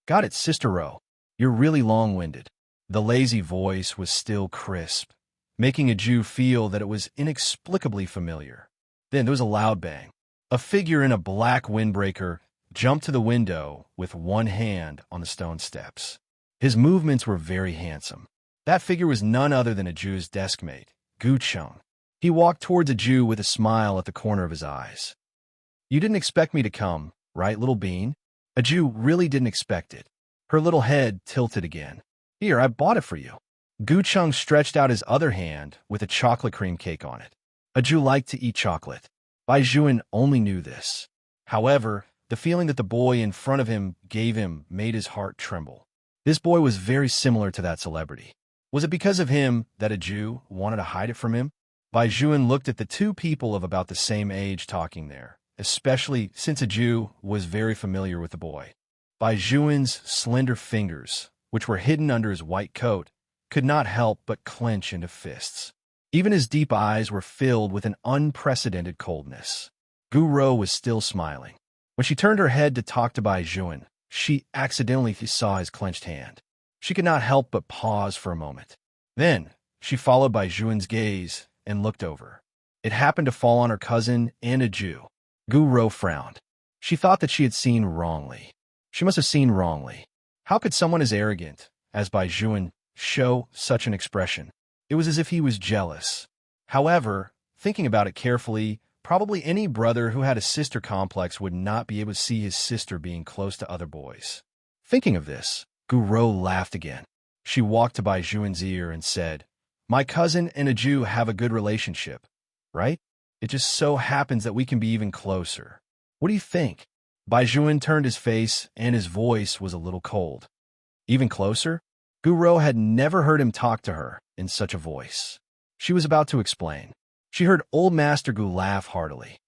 "Got it, Sister Ro. You're really long-winded." The lazy voice was still crisp, making a Jew feel that it was inexplicably familiar. Then there was a loud bang. A figure in a black windbreaker jumped to the window with one hand on the stone steps. His movements were very handsome. That figure was none other than a Jew's desk mate, Gu Chung. He walked towards a Jew with a smile at the corner of his eyes. "You didn't expect me to come, right, little bean?" A Jew really didn't expect it. Her little head tilted again. "Here, I bought it for you." Gu Chung stretched out his other hand with a chocolate cream cake on it. A Jew liked to eat chocolate. Bai Juan only knew this. However, the feeling that the boy in front of him gave him made his heart tremble. This boy was very similar to that celebrity. Was it because of him that a Jew wanted to hide it from him? Bai Juan looked at the two people of about the same age talking there, especially since a Jew was very familiar with the boy. Bai Juan's slender fingers, which were hidden under his white coat, could not help but clench into fists. Even his deep eyes were filled with an unprecedented coldness. Gu Ro was still smiling. When she turned her head to talk to Bai Juan, she accidentally saw his clenched hand. She could not help but pause for a moment. Then, she followed Bai Juan's gaze and looked over. It happened to fall on her cousin and a Jew. Gu Ro frowned. She thought that she had seen wrongly. She must have seen wrongly. How could someone as arrogant as Bai Juan show such an expression? It was as if he was jealous. However, thinking about it carefully, probably any brother who had a sister complex would not be able to see his sister being close to other boys. Thinking of this, Gu Ro laughed again. She walked to Bai Juan's ear and said, "My cousin and a Jew have a good relationship, right? It just so happens that we can be even closer. What do you think?" Bai Juan turned his face and his voice was a little cold. Even closer? Gu Ro had never heard him talk to her in such a voice. She was about to explain. She heard old Master Gu laugh heartily.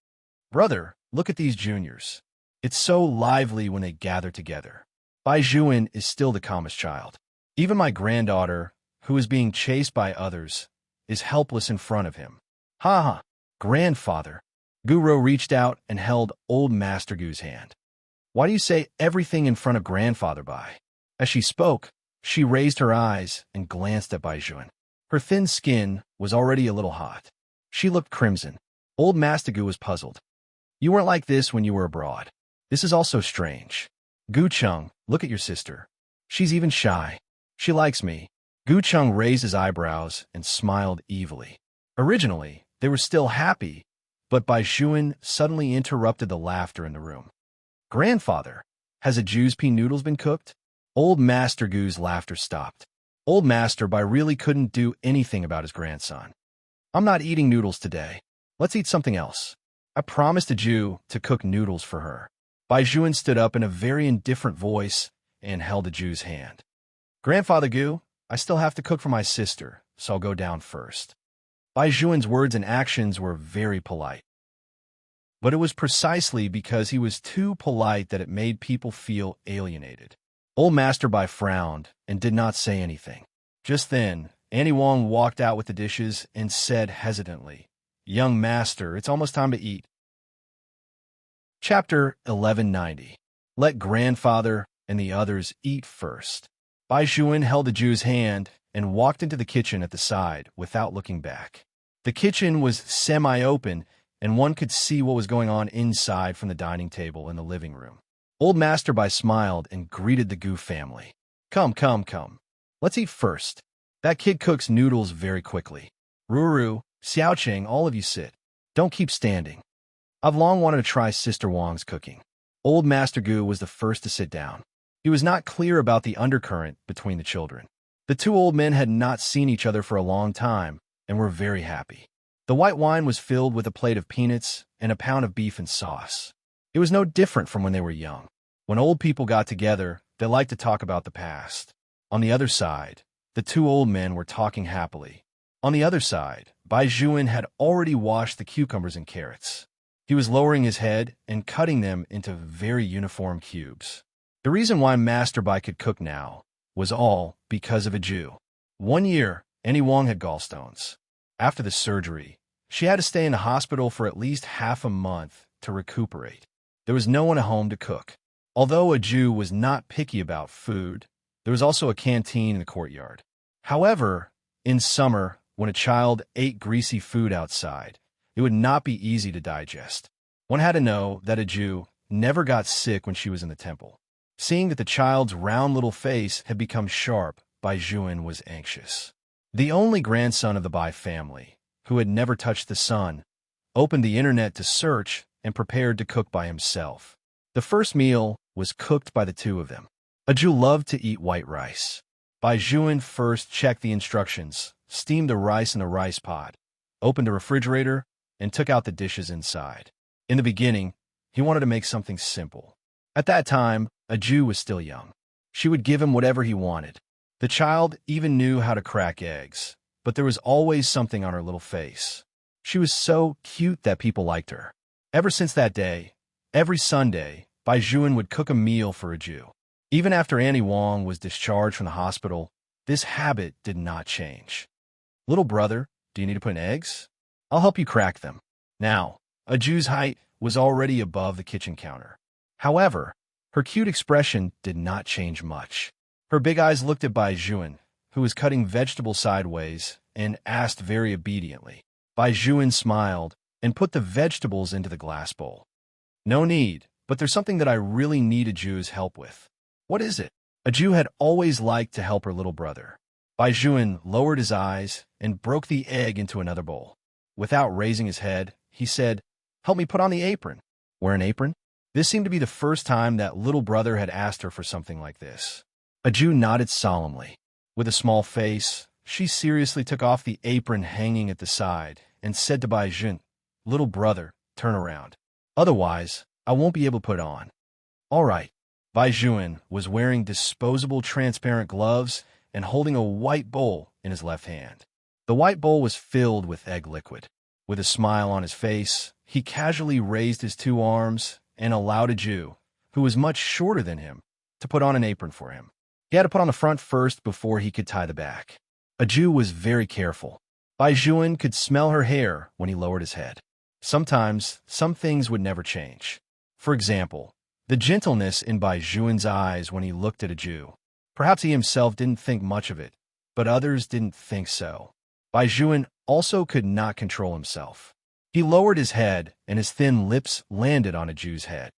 "Brother, look at these juniors. It's so lively when they gather together. Bai Juan is still the calmest child. Even my granddaughter, who is being chased by others, is helpless in front of him. Ha ha, grandfather." Gu Ro reached out and held old Master Gu's hand. "Why do you say everything in front of grandfather, Bai?" As she spoke, she raised her eyes and glanced at Bai Juan. Her thin skin was already a little hot. She looked crimson. Old Master Gu was puzzled. "You weren't like this when you were abroad. This is also strange. Gu Chung, look at your sister. She's even shy. She likes me." Gu Chung raised his eyebrows and smiled evilly. Originally, they were still happy, but Bai Juan suddenly interrupted the laughter in the room. "Grandfather, has a Jew's pea noodles been cooked?" Old Master Gu's laughter stopped. Old Master Bai really couldn't do anything about his grandson. "I'm not eating noodles today. Let's eat something else. I promised a Jew to cook noodles for her." Bai Juan stood up in a very indifferent voice and held the Jew's hand. "Grandfather Gu, I still have to cook for my sister, so I'll go down first." Bai Juan's words and actions were very polite. But it was precisely because he was too polite that it made people feel alienated. Old Master Bai frowned and did not say anything. Just then, Annie Wong walked out with the dishes and said hesitantly, "Young master, it's almost time to eat." Chapter 1190. Let grandfather and the others eat first. Bai Juan held the Jew's hand and walked into the kitchen at the side without looking back. The kitchen was semi-open, and one could see what was going on inside from the dining table in the living room. Old Master Bai smiled and greeted the Gu family. Come. Let's eat first. That kid cooks noodles very quickly. Ruru, Xiaoqing, all of you sit. Don't keep standing. I've long wanted to try Sister Wang's cooking." Old Master Gu was the first to sit down. He was not clear about the undercurrent between the children. The two old men had not seen each other for a long time and were very happy. The white wine was filled with a plate of peanuts and a pound of beef and sauce. It was no different from when they were young. When old people got together, they liked to talk about the past. On the other side, the two old men were talking happily. On the other side, Bai Juan had already washed the cucumbers and carrots. He was lowering his head and cutting them into very uniform cubes. The reason why Master Bai could cook now was all because of a Jew. 1 year, Annie Wong had gallstones. After the surgery, She had to stay in the hospital for at least half a month to recuperate. There was no one at home to cook. Although a Jew was not picky about food, there was also a canteen in the courtyard. However, in summer, when a child ate greasy food outside, it would not be easy to digest. One had to know that a Jew never got sick when she was in the temple. Seeing that the child's round little face had become sharp, Bai Juan was anxious. The only grandson of the Bai family, who had never touched the sun, opened the internet to search and prepared to cook by himself. The first meal was cooked by the two of them. A Jew loved to eat white rice. Bai Juan first checked the instructions, steamed the rice in a rice pot, opened a refrigerator, and took out the dishes inside. In the beginning, he wanted to make something simple. At that time, a Jew was still young. She would give him whatever he wanted. The child even knew how to crack eggs, but there was always something on her little face. She was so cute that people liked her. Ever since that day, every Sunday, Bai Juan would cook a meal for a Jew. Even after Annie Wong was discharged from the hospital, this habit did not change. Little brother, do you need to put in eggs? I'll help you crack them. Now, a Jew's height was already above the kitchen counter. However, her cute expression did not change much. Her big eyes looked at Bai Juan, who was cutting vegetables sideways, and asked very obediently. Bai Juan smiled and put the vegetables into the glass bowl. No need, but there's something that I really need a Jew's help with. What is it? A Jew had always liked to help her little brother. Bai Juan lowered his eyes and broke the egg into another bowl. Without raising his head, he said, "Help me put on the apron." Wear an apron? This seemed to be the first time that little brother had asked her for something like this. A Jew nodded solemnly. With a small face, she seriously took off the apron hanging at the side and said to Bai Juan, "Little brother, turn around. Otherwise, I won't be able to put it on." All right. Bai Juan was wearing disposable transparent gloves and holding a white bowl in his left hand. The white bowl was filled with egg liquid. With a smile on his face, he casually raised his two arms and allowed a Jew, who was much shorter than him, to put on an apron for him. He had to put on the front first before he could tie the back. A Jew was very careful. Bai Juan could smell her hair when he lowered his head. Sometimes, some things would never change. For example, the gentleness in Bai Juan's eyes when he looked at a Jew. Perhaps he himself didn't think much of it, but others didn't think so. Bai Juan also could not control himself. He lowered his head, and his thin lips landed on a Jew's head.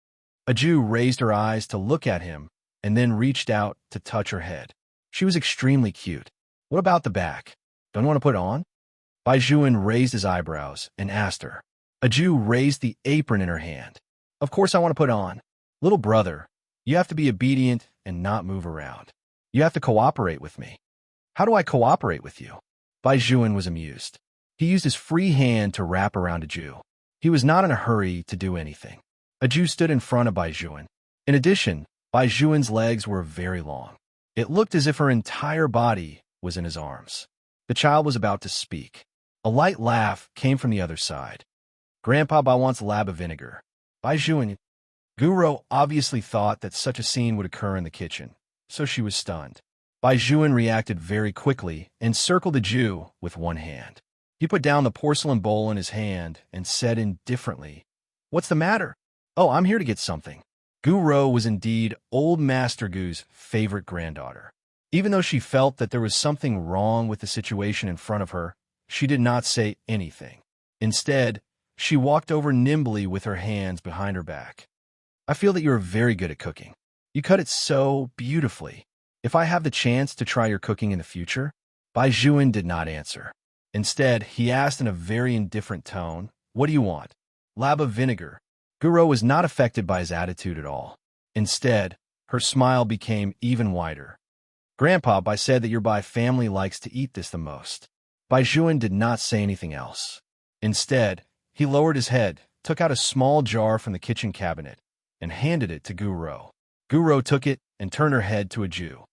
A Jew raised her eyes to look at him, and then reached out to touch her head. She was extremely cute. What about the back? Don't you want to put it on? Bai Juan raised his eyebrows and asked her. A Jew raised the apron in her hand. Of course I want to put on. Little brother, you have to be obedient and not move around. You have to cooperate with me. How do I cooperate with you? Bai Juan was amused. He used his free hand to wrap around a Jew. He was not in a hurry to do anything. A Jew stood in front of Bai Juan. In addition, Bai Juan's legs were very long. It looked as if her entire body was in his arms. The child was about to speak. A light laugh came from the other side. Grandpa wants a lab of vinegar. Bai Juan. Guro obviously thought that such a scene would occur in the kitchen, so she was stunned. Bai Juan reacted very quickly and circled the Jew with one hand. He put down the porcelain bowl in his hand and said indifferently, "What's the matter?" "Oh, I'm here to get something." Guro was indeed old Master Gu's favorite granddaughter. Even though she felt that there was something wrong with the situation in front of her, she did not say anything. Instead, she walked over nimbly with her hands behind her back. "I feel that you are very good at cooking. You cut it so beautifully. If I have the chance to try your cooking in the future?" Bai Juan did not answer. Instead, he asked in a very indifferent tone, "What do you want?" "Lab of vinegar." Guro was not affected by his attitude at all. Instead, her smile became even wider. "Grandpa, Bai said that your Bai family likes to eat this the most." Bai Juan did not say anything else. Instead, he lowered his head, took out a small jar from the kitchen cabinet, and handed it to Guro. Guro took it and turned her head to a Jew.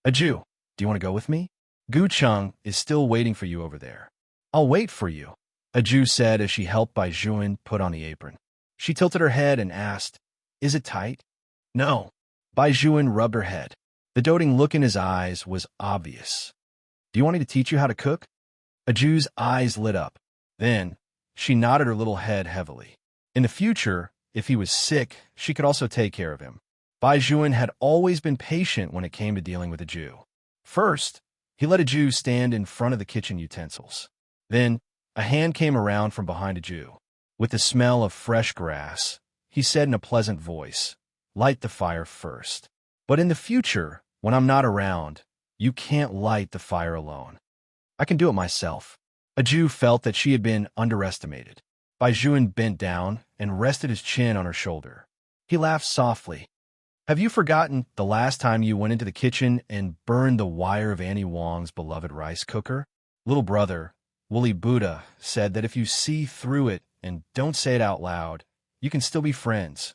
"A Jew, do you want to go with me? Gu Chung is still waiting for you over there." "I'll wait for you," a Jew said as she helped Bai Juan put on the apron. She tilted her head and asked, "Is it tight?" "No." Bai Juan rubbed her head. The doting look in his eyes was obvious. "Do you want me to teach you how to cook?" A Jew's eyes lit up. Then, She nodded her little head heavily. In the future, if he was sick, she could also take care of him. Bai Juan had always been patient when it came to dealing with a Jew. First, he let a Jew stand in front of the kitchen utensils. Then, a hand came around from behind a Jew. With the smell of fresh grass, he said in a pleasant voice, "Light the fire first. But in the future, when I'm not around, you can't light the fire alone. I can do it myself." A Jew felt that she had been underestimated. Bai Juan bent down and rested his chin on her shoulder. He laughed softly. "Have you forgotten the last time you went into the kitchen and burned the wire of Annie Wong's beloved rice cooker? Little brother, Woolly Buddha, said that if you see through it and don't say it out loud, you can still be friends."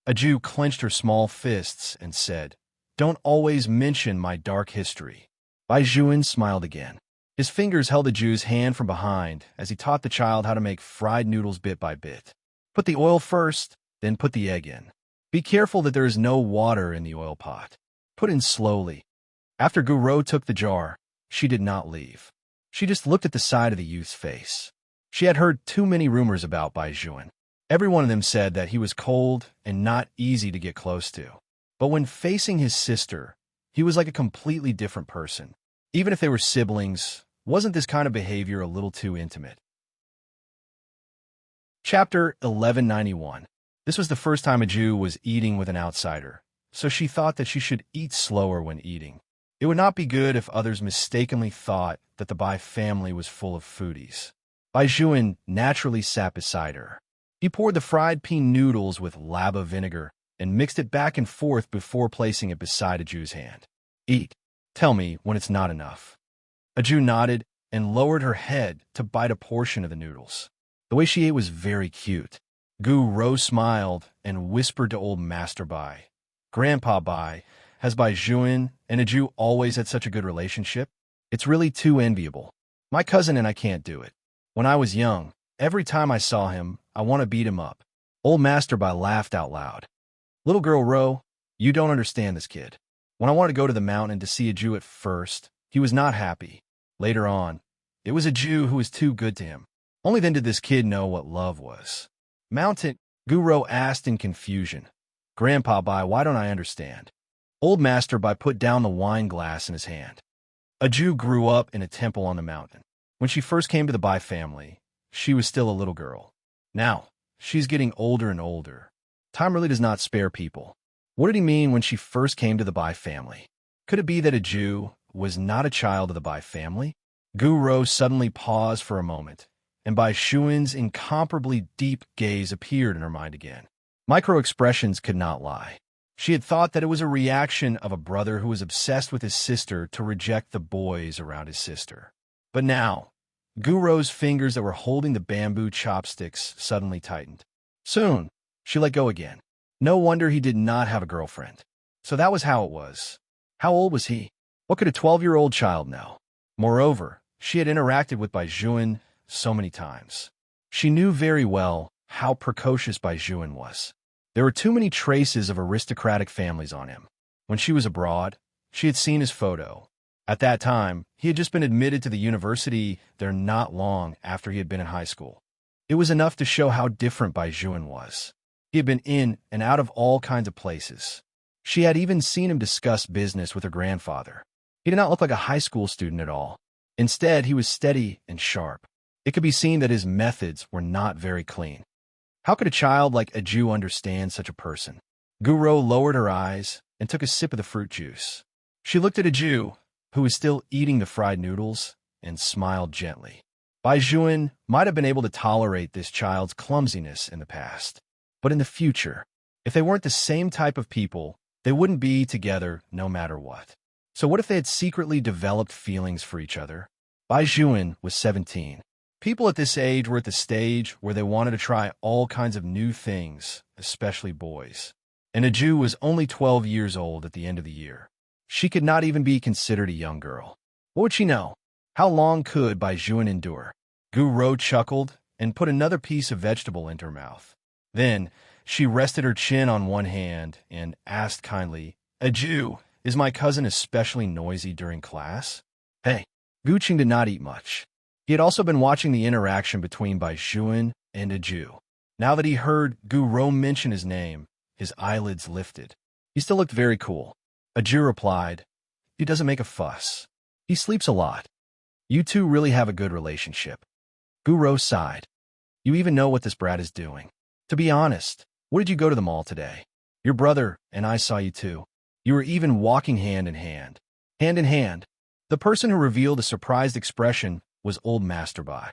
A Jew clenched her small fists and said, "Don't always mention my dark history." Bai Juan smiled again. His fingers held the Jew's hand from behind as he taught the child how to make fried noodles bit by bit. Put the oil first, then put the egg in. Be careful that there is no water in the oil pot. Put in slowly. After Guro took the jar, she did not leave. She just looked at the side of the youth's face. She had heard too many rumors about Bai Juan. Every one of them said that he was cold and not easy to get close to. But when facing his sister, he was like a completely different person. Even if they were siblings, wasn't this kind of behavior a little too intimate? Chapter 1191. This was the first time a Jew was eating with an outsider, so she thought that she should eat slower when eating. It would not be good if others mistakenly thought that the Bai family was full of foodies. Bai Juan naturally sat beside her. He poured the fried pea noodles with lava vinegar and mixed it back and forth before placing it beside a Jew's hand. "Eat. Tell me when it's not enough." A Jew nodded and lowered her head to bite a portion of the noodles. The way she ate was very cute. Guro smiled and whispered to old Master Bai, "Grandpa Bai, has Bai Juan and a Jew always had such a good relationship? It's really too enviable. My cousin and I can't do it. When I was young, every time I saw him, I want to beat him up." Old Master Bai laughed out loud. "Little girl Ro, you don't understand this kid. When I wanted to go to the mountain to see a Jew at first, he was not happy. Later on, it was a Jew who was too good to him. Only then did this kid know what love was." "Mountain?" Guro asked in confusion. "Grandpa Bai, why don't I understand?" Old Master Bai put down the wine glass in his hand. A Jew grew up in a temple on the mountain. When she first came to the Bai family, she was still a little girl. Now, she's getting older and older. Time really does not spare people. What did he mean when she first came to the Bai family? Could it be that a Jew was not a child of the Bai family? Guro suddenly paused for a moment, and Bai Juan's incomparably deep gaze appeared in her mind again. Micro-expressions could not lie. She had thought that it was a reaction of a brother who was obsessed with his sister to reject the boys around his sister. But now, Guro's fingers that were holding the bamboo chopsticks suddenly tightened. Soon, she let go again. No wonder he did not have a girlfriend. So that was how it was. How old was he? What could a 12-year-old child know? Moreover, she had interacted with Bai Juan so many times. She knew very well how precocious Bai Juan was. There were too many traces of aristocratic families on him. When she was abroad, she had seen his photo. At that time, he had just been admitted to the university there not long after he had been in high school. It was enough to show how different Bai Juan was. He had been in and out of all kinds of places. She had even seen him discuss business with her grandfather. He did not look like a high school student at all. Instead, he was steady and sharp. It could be seen that his methods were not very clean. How could a child like a Jew understand such a person? Guro lowered her eyes and took a sip of the fruit juice. She looked at a Jew, who was still eating the fried noodles, and smiled gently. Bai Juan might have been able to tolerate this child's clumsiness in the past. But in the future, if they weren't the same type of people, they wouldn't be together no matter what. So what if they had secretly developed feelings for each other? Bai Juan was 17. People at this age were at the stage where they wanted to try all kinds of new things, especially boys. And a Jew was only 12 years old at the end of the year. She could not even be considered a young girl. What would she know? How long could Bai Juan endure? Guro chuckled and put another piece of vegetable into her mouth. Then she rested her chin on one hand and asked kindly, "A Jew, is my cousin especially noisy during class?" Hey, Guqing did not eat much. He had also been watching the interaction between Bai Juan and Aju. Now that he heard Gu Rou mention his name, his eyelids lifted. He still looked very cool. Aju replied, "He doesn't make a fuss. He sleeps a lot. You two really have a good relationship." Gu Rou sighed. "You even know what this brat is doing. To be honest, what did you go to the mall today? Your brother and I saw you too. You were even walking hand in hand." Hand in hand. The person who revealed a surprised expression was old Master Bai.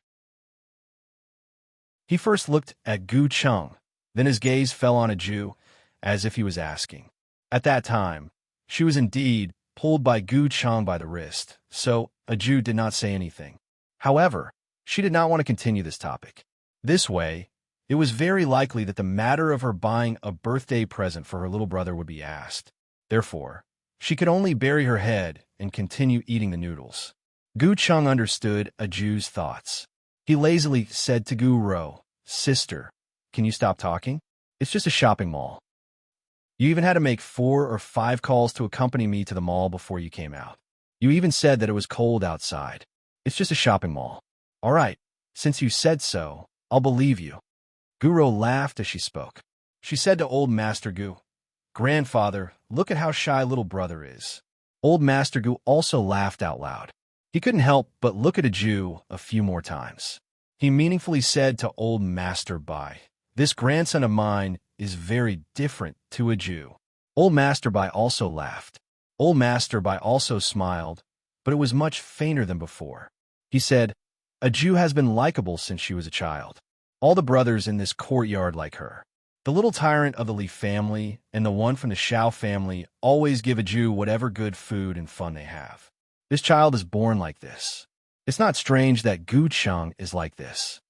He first looked at Gu Cheng, then his gaze fell on Aju, as if he was asking. At that time, she was indeed pulled by Gu Cheng by the wrist, so Aju did not say anything. However, she did not want to continue this topic. This way, it was very likely that the matter of her buying a birthday present for her little brother would be asked. Therefore, she could only bury her head and continue eating the noodles. Gu Cheng understood Aju's thoughts. He lazily said to Gu Rou, "Sister, can you stop talking? It's just a shopping mall. You even had to make 4 or 5 calls to accompany me to the mall before you came out. You even said that it was cold outside. It's just a shopping mall. All right, since you said so, I'll believe you." Gu Rou laughed as she spoke. She said to old Master Gu, "Grandfather, look at how shy little brother is." Old Master Gu also laughed out loud. He couldn't help but look at Aju a few more times. He meaningfully said to old Master Bai, "This grandson of mine is very different to Aju." Old Master Bai also laughed. Old Master Bai also smiled, but it was much fainter than before. He said, "Aju has been likable since she was a child. All the brothers in this courtyard like her. The little tyrant of the Li family and the one from the Xiao family always give Aju whatever good food and fun they have. This child is born like this. It's not strange that Gu Cheng is like this."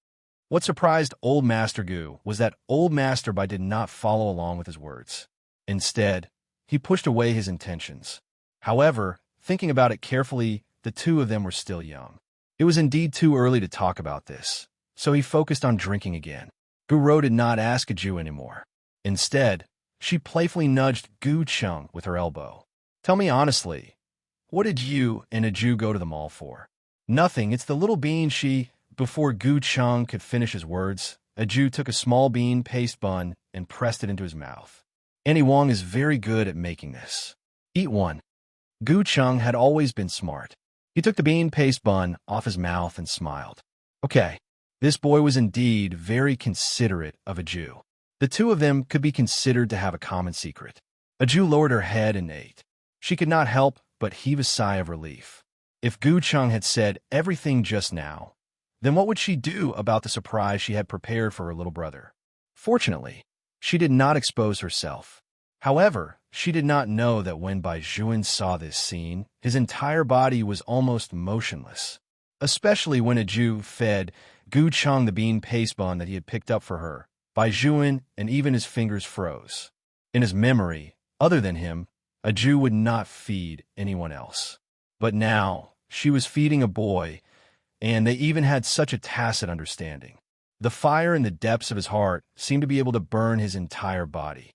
What surprised old Master Gu was that old Master Bai did not follow along with his words. Instead, he pushed away his intentions. However, thinking about it carefully, the two of them were still young. It was indeed too early to talk about this, so he focused on drinking again. Gu Rou did not ask Aju anymore. Instead, she playfully nudged Gu Cheng with her elbow. "Tell me honestly, what did you and Aju go to the mall for?" "Nothing, it's the little bean she—" Before Gu Cheng could finish his words, Aju took a small bean paste bun and pressed it into his mouth. "Annie Wong is very good at making this. Eat one." Gu Cheng had always been smart. He took the bean paste bun off his mouth and smiled. Okay, this boy was indeed very considerate of Aju. The two of them could be considered to have a common secret. Aju lowered her head and ate. She could not help but heave a sigh of relief. If Gu Cheng had said everything just now, then what would she do about the surprise she had prepared for her little brother? Fortunately, she did not expose herself. However, she did not know that when Bai Juan saw this scene, his entire body was almost motionless. Especially when Aju fed Gu Cheng the bean paste bun that he had picked up for her, Bai Juan and even his fingers froze. In his memory, other than him, Aju would not feed anyone else. But now, she was feeding a boy, and they even had such a tacit understanding. The fire in the depths of his heart seemed to be able to burn his entire body.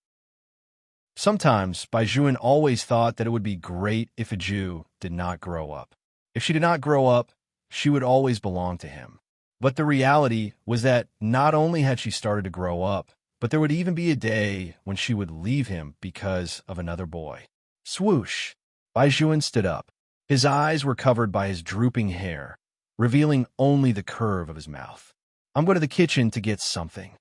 Sometimes, Bai Juan always thought that it would be great if Aju did not grow up. If she did not grow up, she would always belong to him. But the reality was that not only had she started to grow up, but there would even be a day when she would leave him because of another boy. Swoosh! Bai Juan stood up. His eyes were covered by his drooping hair, revealing only the curve of his mouth. "I'm going to the kitchen to get something."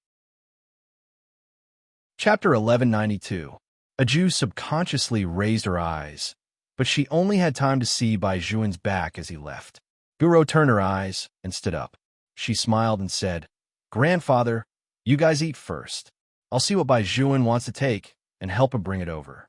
Chapter 1192. Aju subconsciously raised her eyes, but she only had time to see Bai Juan's back as he left. Gu Rou turned her eyes and stood up. She smiled and said, "Grandfather, you guys eat first. I'll see what Bai Juan wants to take and help him bring it over."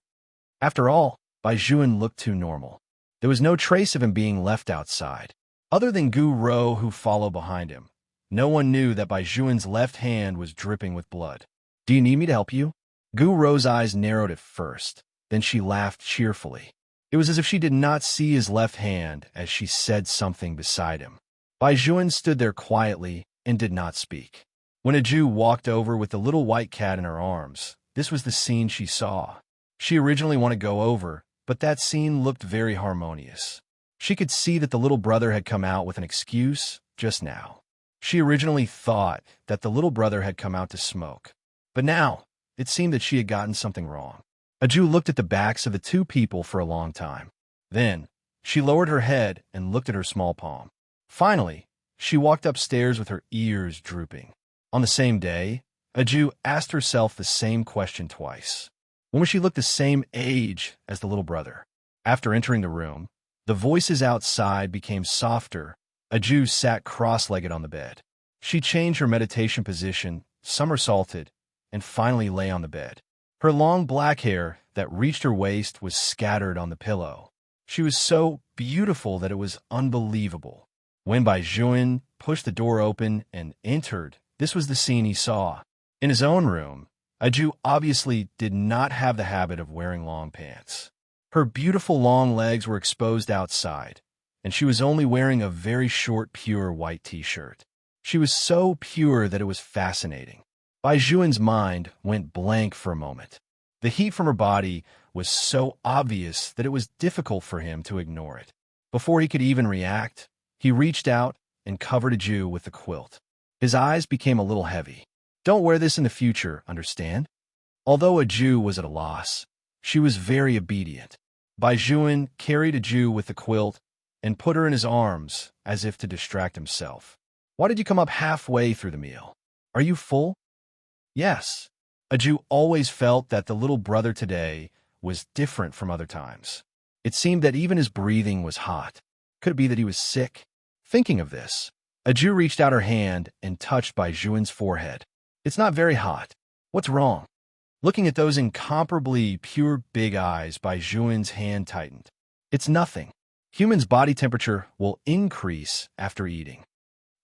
After all, Bai Juan looked too normal. There was no trace of him being left outside. Other than Gu Rou, who followed behind him, no one knew that Bai Juan's left hand was dripping with blood. "Do you need me to help you?" Gu Rou's eyes narrowed at first, then she laughed cheerfully. It was as if she did not see his left hand as she said something beside him. Bai Juan stood there quietly and did not speak. When Aju walked over with the little white cat in her arms, this was the scene she saw. She originally wanted to go over, but that scene looked very harmonious. She could see that the little brother had come out with an excuse just now. She originally thought that the little brother had come out to smoke, but now it seemed that she had gotten something wrong. Aju looked at the backs of the two people for a long time. Then, she lowered her head and looked at her small palm. Finally, she walked upstairs with her ears drooping. On the same day, Aju asked herself the same question twice. When would she look the same age as the little brother? After entering the room, the voices outside became softer. Aju sat cross-legged on the bed. She changed her meditation position, somersaulted, and finally lay on the bed. Her long black hair that reached her waist was scattered on the pillow. She was so beautiful that it was unbelievable. When Bai Juan pushed the door open and entered, this was the scene he saw. In his own room, Aju obviously did not have the habit of wearing long pants. Her beautiful long legs were exposed outside, and she was only wearing a very short, pure white t-shirt. She was so pure that it was fascinating. Bai Juan's mind went blank for a moment. The heat from her body was so obvious that it was difficult for him to ignore it. Before he could even react, he reached out and covered Aju with the quilt. His eyes became a little heavy. Don't wear this in the future, understand? Although Aju was at a loss, she was very obedient. Bai Juan carried Aju with the quilt and put her in his arms as if to distract himself. Why did you come up halfway through the meal? Are you full? Yes. Aju always felt that the little brother today was different from other times. It seemed that even his breathing was hot. Could it be that he was sick? Thinking of this, Aju reached out her hand and touched Bai Juan's forehead. It's not very hot. What's wrong? Looking at those incomparably pure big eyes, Bai Juan's hand tightened. It's nothing. Humans' body temperature will increase after eating.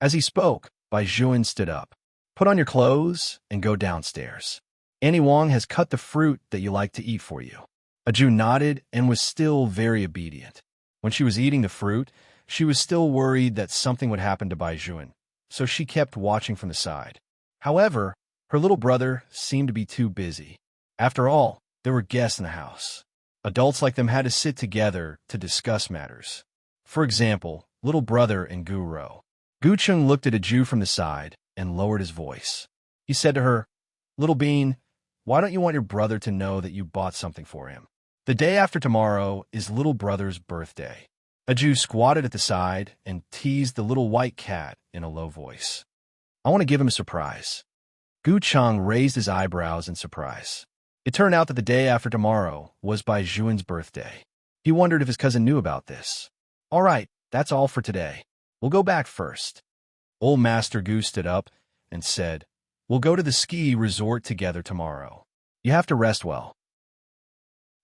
As he spoke, Bai Juan stood up. Put on your clothes and go downstairs. Annie Wong has cut the fruit that you like to eat for you. Aju nodded and was still very obedient. When she was eating the fruit, she was still worried that something would happen to Bai Juan, so she kept watching from the side. However, her little brother seemed to be too busy. After all, there were guests in the house. Adults like them had to sit together to discuss matters. For example, little brother and Gu Ro. Gu Chung looked at Aju from the side and lowered his voice. He said to her, "Little Bean, why don't you want your brother to know that you bought something for him? The day after tomorrow is little brother's birthday." Aju squatted at the side and teased the little white cat in a low voice. "I want to give him a surprise." Gu Chang raised his eyebrows in surprise. It turned out that the day after tomorrow was Bai Juan's birthday. He wondered if his cousin knew about this. "All right, that's all for today. We'll go back first." Old Master Gu stood up and said, "We'll go to the ski resort together tomorrow. You have to rest well."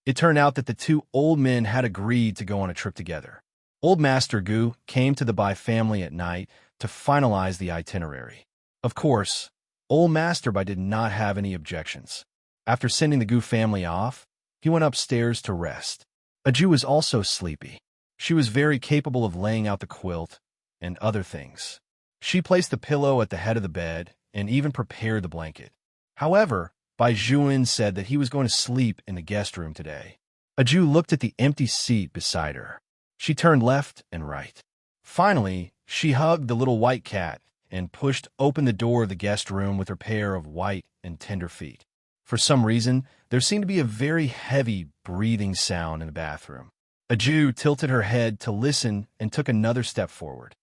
It turned out that the two old men had agreed to go on a trip together. Old Master Gu came to the Bai family at night to finalize the itinerary. Of course, Old Master Bai did not have any objections. After sending the Gu family off, he went upstairs to rest. Aju was also sleepy. She was very capable of laying out the quilt and other things. She placed the pillow at the head of the bed and even prepared the blanket. However, Bai Juan said that he was going to sleep in the guest room today. Aju looked at the empty seat beside her. She turned left and right. Finally, she hugged the little white cat and pushed open the door of the guest room with her pair of white and tender feet. For some reason, there seemed to be a very heavy breathing sound in the bathroom. Aju tilted her head to listen and took another step forward.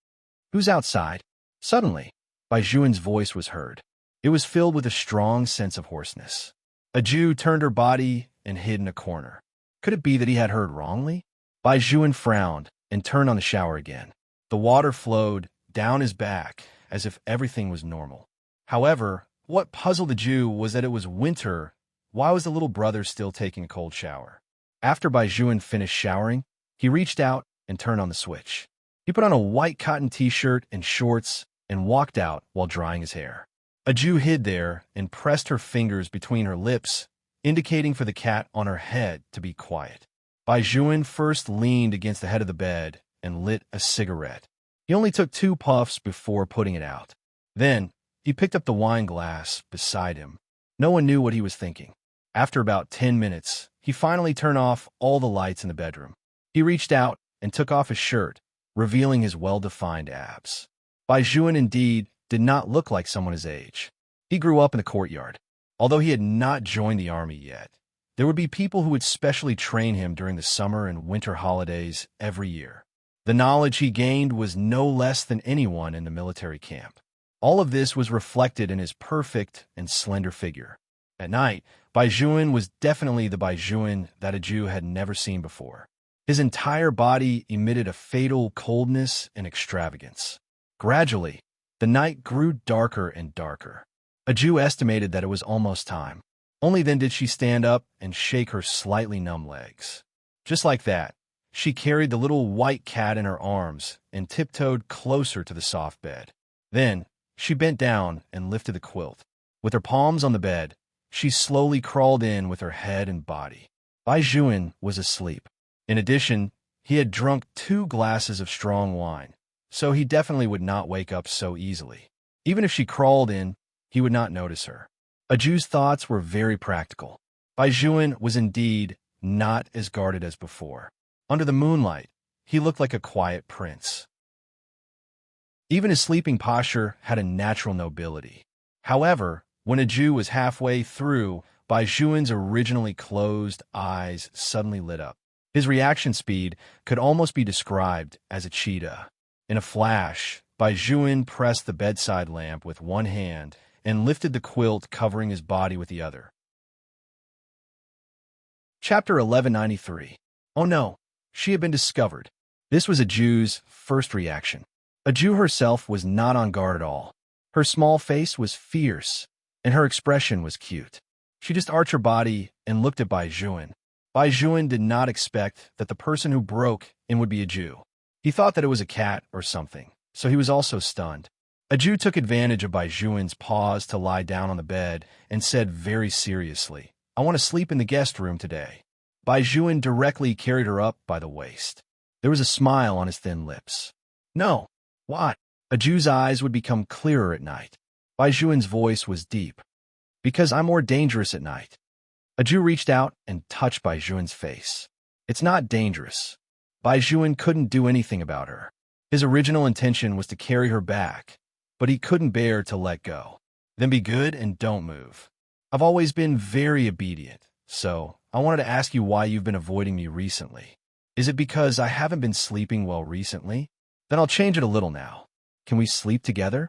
"Who's outside?" Suddenly, Bai Juan's voice was heard. It was filled with a strong sense of hoarseness. Aju turned her body and hid in a corner. Could it be that he had heard wrongly? Bai Juan frowned and turned on the shower again. The water flowed down his back as if everything was normal. However, what puzzled Aju was that it was winter. Why was the little brother still taking a cold shower? After Bai Juan finished showering, he reached out and turned on the switch. He put on a white cotton t-shirt and shorts and walked out while drying his hair. Aju hid there and pressed her fingers between her lips, indicating for the cat on her head to be quiet. Bai Juan first leaned against the head of the bed and lit a cigarette. He only took 2 puffs before putting it out. Then, he picked up the wine glass beside him. No one knew what he was thinking. After about 10 minutes, he finally turned off all the lights in the bedroom. He reached out and took off his shirt, revealing his well-defined abs. Bai Juan indeed did not look like someone his age. He grew up in the courtyard. Although he had not joined the army yet, there would be people who would specially train him during the summer and winter holidays every year. The knowledge he gained was no less than anyone in the military camp. All of this was reflected in his perfect and slender figure. At night, Bai Juan was definitely the Bai Juan that a Jew had never seen before. His entire body emitted a fatal coldness and extravagance. Gradually, the night grew darker and darker. A Jew estimated that it was almost time. Only then did she stand up and shake her slightly numb legs. Just like that, she carried the little white cat in her arms and tiptoed closer to the soft bed. Then, she bent down and lifted the quilt. With her palms on the bed, she slowly crawled in with her head and body. Bai Juan was asleep. In addition, he had drunk 2 glasses of strong wine, so he definitely would not wake up so easily. Even if she crawled in, he would not notice her. A Jew's thoughts were very practical. Bai Juan was indeed not as guarded as before. Under the moonlight, he looked like a quiet prince. Even his sleeping posture had a natural nobility. However, when a Jew was halfway through, Bai Juan's originally closed eyes suddenly lit up. His reaction speed could almost be described as a cheetah. In a flash, Bai Juan pressed the bedside lamp with one hand and lifted the quilt covering his body with the other. Chapter 1193. Oh no, she had been discovered. This was a Jew's first reaction. A Jew herself was not on guard at all. Her small face was fierce, and her expression was cute. She just arched her body and looked at Bai Juan. Bai Juan did not expect that the person who broke in would be a Jew. He thought that it was a cat or something, so he was also stunned. A Jew took advantage of Bai Juan's pause to lie down on the bed and said very seriously, "I want to sleep in the guest room today." Bai Juan directly carried her up by the waist. There was a smile on his thin lips. "No, why?" A Jew's eyes would become clearer at night. Bai Juan's voice was deep. "Because I'm more dangerous at night." A Jew reached out and touched Bai Juan's face. "It's not dangerous." Bai Juan couldn't do anything about her. His original intention was to carry her back, but he couldn't bear to let go. "Then be good and don't move. I've always been very obedient, so I wanted to ask you why you've been avoiding me recently. Is it because I haven't been sleeping well recently? Then I'll change it a little now. Can we sleep together?"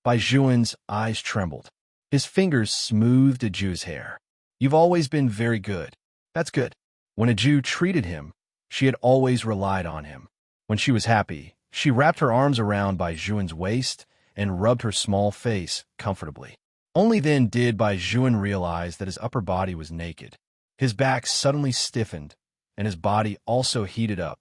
Bai Juan's eyes trembled. His fingers smoothed a Jew's hair. "You've always been very good." "That's good." When a Jew treated him, she had always relied on him. When she was happy, she wrapped her arms around Bai Juan's waist and rubbed her small face comfortably. Only then did Bai Juan realize that his upper body was naked. His back suddenly stiffened, and his body also heated up.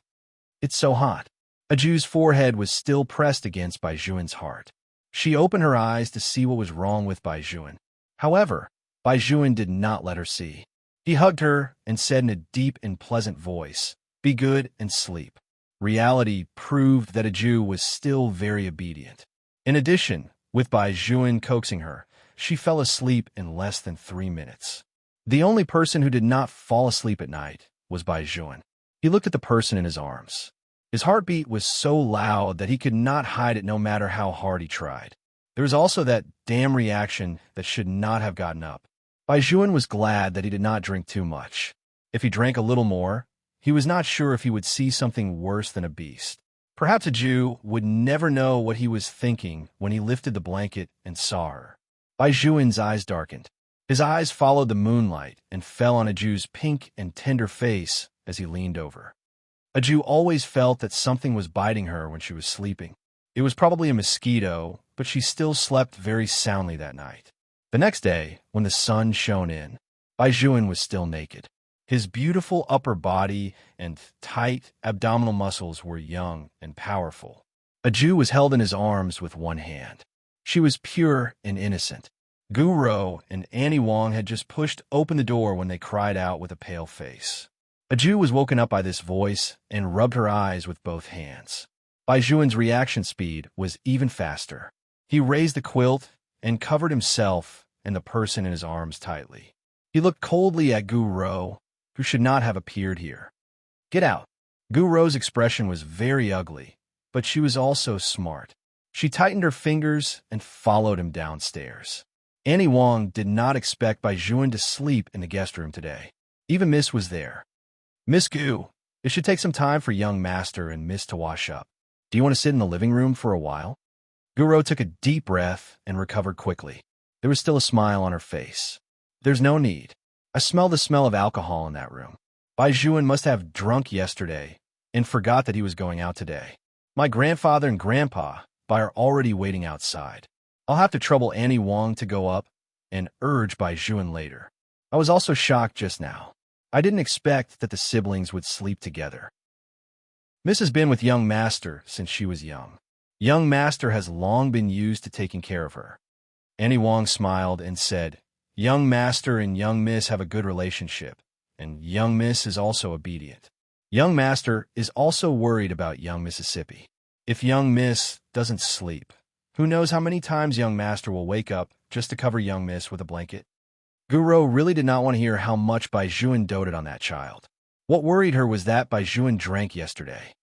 "It's so hot." A Jew's forehead was still pressed against Bai Juan's heart. She opened her eyes to see what was wrong with Bai Juan. However, Bai Juan did not let her see. He hugged her and said in a deep and pleasant voice, "Be good and sleep." Reality proved that a Jew was still very obedient. In addition, with Bai Juan coaxing her, she fell asleep in less than 3 minutes. The only person who did not fall asleep at night was Bai Juan. He looked at the person in his arms. His heartbeat was so loud that he could not hide it no matter how hard he tried. There was also that damn reaction that should not have gotten up. Bai Juan was glad that he did not drink too much. If he drank a little more, he was not sure if he would see something worse than a beast. Perhaps a Jew would never know what he was thinking when he lifted the blanket and saw her. Bai Juan's eyes darkened. His eyes followed the moonlight and fell on a Jew's pink and tender face as he leaned over. A Jew always felt that something was biting her when she was sleeping. It was probably a mosquito, but she still slept very soundly that night. The next day, when the sun shone in, Bai Juan was still naked. His beautiful upper body and tight abdominal muscles were young and powerful. A Jew was held in his arms with one hand. She was pure and innocent. Gu Rou and Annie Wong had just pushed open the door when they cried out with a pale face. A Jew was woken up by this voice and rubbed her eyes with both hands. Bai Juan's reaction speed was even faster. He raised the quilt and covered himself and the person in his arms tightly. He looked coldly at Gu Rou, who should not have appeared here. "Get out." Gu Rou's expression was very ugly, but she was also smart. She tightened her fingers and followed him downstairs. Annie Wong did not expect Bai Juan to sleep in the guest room today. Even Miss was there. "Miss Gu, it should take some time for young master and Miss to wash up. Do you want to sit in the living room for a while?" Guro took a deep breath and recovered quickly. There was still a smile on her face. "There's no need. I smell the smell of alcohol in that room. Bai Juan must have drunk yesterday and forgot that he was going out today. My grandfather and grandpa Bai are already waiting outside. I'll have to trouble Annie Wong to go up and urge Bai Juan later." I was also shocked just now. I didn't expect that the siblings would sleep together. Miss has been with young master since she was young. Young master has long been used to taking care of her. Annie Wong smiled and said, "Young master and young miss have a good relationship, and young miss is also obedient. Young master is also worried about young Mississippi. If young miss doesn't sleep, who knows how many times young master will wake up just to cover young miss with a blanket?" Guro really did not want to hear how much Bai Juan doted on that child. What worried her was that Bai Juan drank yesterday.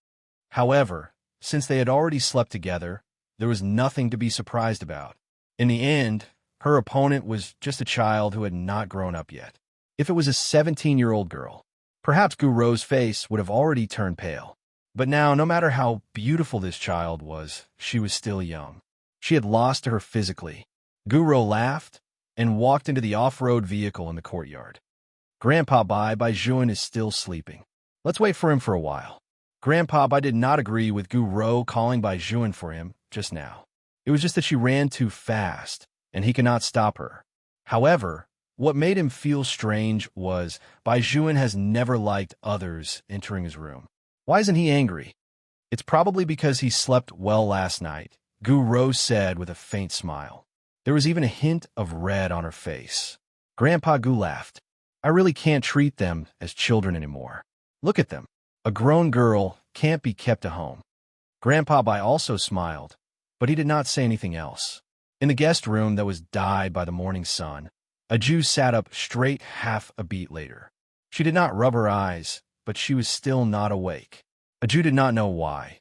However, since they had already slept together, there was nothing to be surprised about. In the end, her opponent was just a child who had not grown up yet. If it was a 17-year-old girl, perhaps Guro's face would have already turned pale. But now, no matter how beautiful this child was, she was still young. She had lost to her physically. Guro laughed and walked into the off-road vehicle in the courtyard. "Grandpa Bai Juan is still sleeping. Let's wait for him for a while." Grandpa Bai did not agree with Guro calling Bai Juan for him just now. It was just that she ran too fast, and he could not stop her. However, what made him feel strange was Bai Juan has never liked others entering his room. Why isn't he angry? "It's probably because he slept well last night," Guro said with a faint smile. There was even a hint of red on her face. Grandpa Gu laughed. "I really can't treat them as children anymore. Look at them. A grown girl can't be kept at home." Grandpa Bai also smiled, but he did not say anything else. In the guest room that was dyed by the morning sun, a Jew sat up straight half a beat later. She did not rub her eyes, but she was still not awake. A Jew did not know why,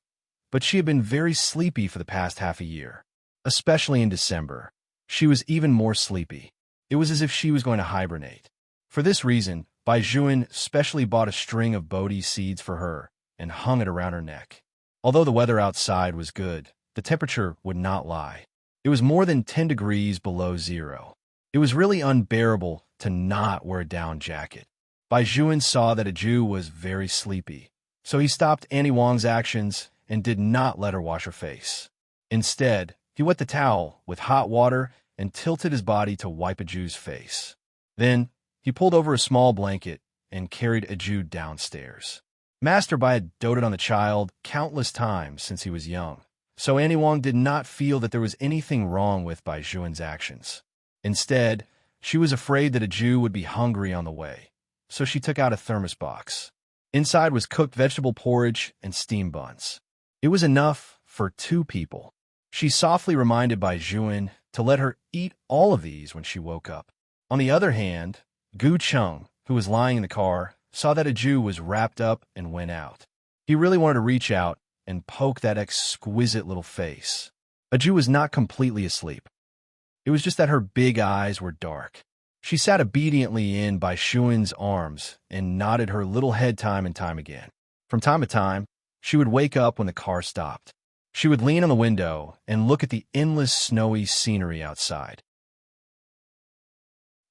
but she had been very sleepy for the past half a year. Especially in December, she was even more sleepy. It was as if she was going to hibernate. For this reason, Bai Juan specially bought a string of Bodhi seeds for her and hung it around her neck. Although the weather outside was good, the temperature would not lie. It was more than 10 degrees below zero. It was really unbearable to not wear a down jacket. Bai Juan saw that a Jew was very sleepy, so he stopped Annie Wong's actions and did not let her wash her face. Instead, he wet the towel with hot water and tilted his body to wipe a Jew's face. Then, he pulled over a small blanket and carried a Jew downstairs. Master Bai had doted on the child countless times since he was young, so Annie Wong did not feel that there was anything wrong with Bai Juan's actions. Instead, she was afraid that a Jew would be hungry on the way, so she took out a thermos box. Inside was cooked vegetable porridge and steamed buns. It was enough for 2 people. She softly reminded Bai Juan to let her eat all of these when she woke up. On the other hand, Gu Chung, who was lying in the car, saw that a Jew was wrapped up and went out. He really wanted to reach out and poke that exquisite little face. A Jew was not completely asleep. It was just that her big eyes were dark. She sat obediently in Bai Juan's arms and nodded her little head time and time again. From time to time, she would wake up when the car stopped. She would lean on the window and look at the endless snowy scenery outside.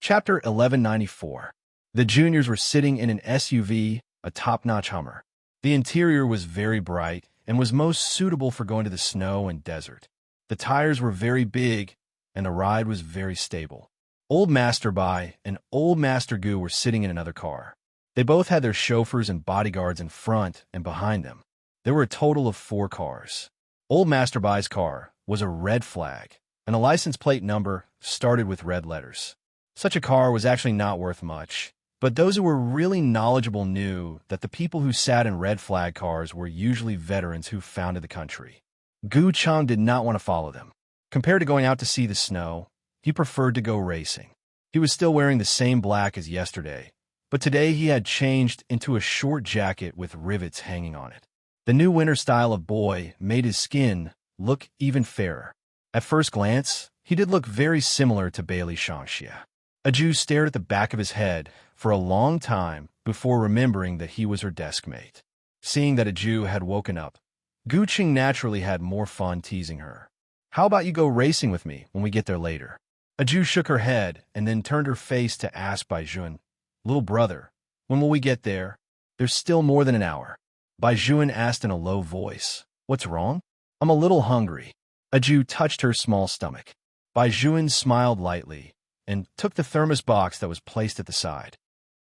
Chapter 1194. The juniors were sitting in an SUV, a top-notch Hummer. The interior was very bright and was most suitable for going to the snow and desert. The tires were very big, and the ride was very stable. Old Master Bai and Old Master Gu were sitting in another car. They both had their chauffeurs and bodyguards in front and behind them. There were a total of 4 cars. Old Master Bai's car was a red flag, and the license plate number started with red letters. Such a car was actually not worth much, but those who were really knowledgeable knew that the people who sat in red flag cars were usually veterans who founded the country. Gu Chang did not want to follow them. Compared to going out to see the snow, he preferred to go racing. He was still wearing the same black as yesterday, but today he had changed into a short jacket with rivets hanging on it. The new winter style of boy made his skin look even fairer. At first glance, he did look very similar to Bailey Shangxia. Aju stared at the back of his head for a long time before remembering that he was her desk mate. Seeing that Aju had woken up, Gu Qing naturally had more fun teasing her. How about you go racing with me when we get there later? Aju shook her head and then turned her face to ask Bai Jun, Little brother, when will we get there? There's still more than an hour. Bai Jun asked in a low voice. What's wrong? I'm a little hungry. Aju touched her small stomach. Bai Jun smiled lightly and took the thermos box that was placed at the side.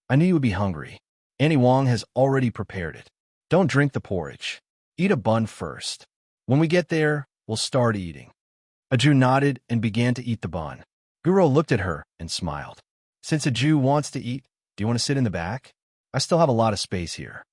I knew you would be hungry. Annie Wong has already prepared it. Don't drink the porridge. Eat a bun first. When we get there, we'll start eating. Aju nodded and began to eat the bun. Guro looked at her and smiled. Since Aju wants to eat, do you want to sit in the back? I still have a lot of space here.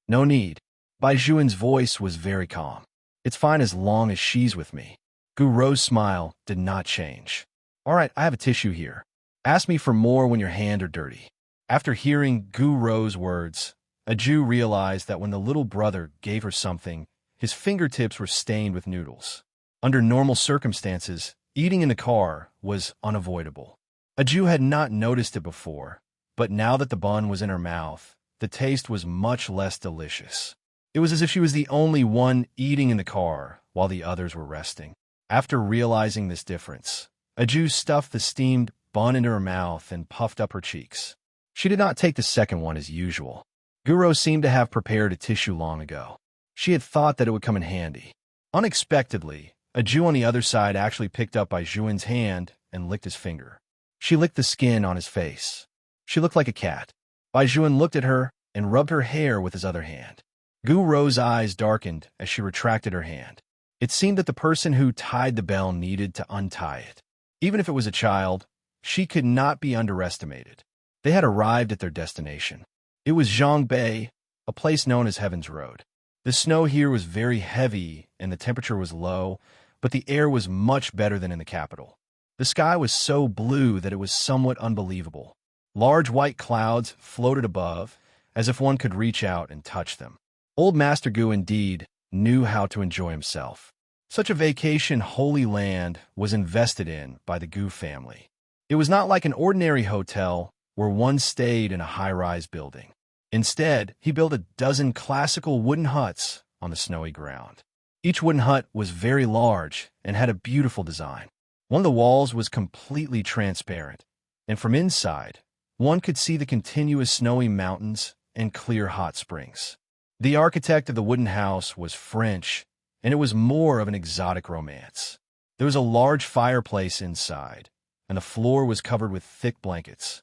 No need. Bai Juan's voice was very calm. It's fine as long as she's with me. Guro's smile did not change. All right, I have a tissue here. Ask me for more when your hands are dirty. After hearing Guro's words, Aju realized that when the little brother gave her something, his fingertips were stained with noodles. Under normal circumstances, eating in the car was unavoidable. Aju had not noticed it before, but now that the bun was in her mouth, the taste was much less delicious. It was as if she was the only one eating in the car while the others were resting. After realizing this difference, Aju stuffed the steamed bun into her mouth and puffed up her cheeks. She did not take the second one as usual. Guro seemed to have prepared a tissue long ago. She had thought that it would come in handy. Unexpectedly, Aju on the other side actually picked up Bai Juan's hand and licked his finger. She licked the skin on his face. She looked like a cat. Bai Juan looked at her and rubbed her hair with his other hand. Guro's eyes darkened as she retracted her hand. It seemed that the person who tied the bell needed to untie it. Even if it was a child, she could not be underestimated. They had arrived at their destination. It was Zhongbei, a place known as Heaven's Road. The snow here was very heavy and the temperature was low, but the air was much better than in the capital. The sky was so blue that it was somewhat unbelievable. Large white clouds floated above, as if one could reach out and touch them. Old Master Gu indeed knew how to enjoy himself. Such a vacation holy land was invested in by the Gu family. It was not like an ordinary hotel where one stayed in a high-rise building. Instead, he built a dozen classical wooden huts on the snowy ground. Each wooden hut was very large and had a beautiful design. One of the walls was completely transparent, and from inside, one could see the continuous snowy mountains and clear hot springs. The architect of the wooden house was French, and it was more of an exotic romance. There was a large fireplace inside, and the floor was covered with thick blankets.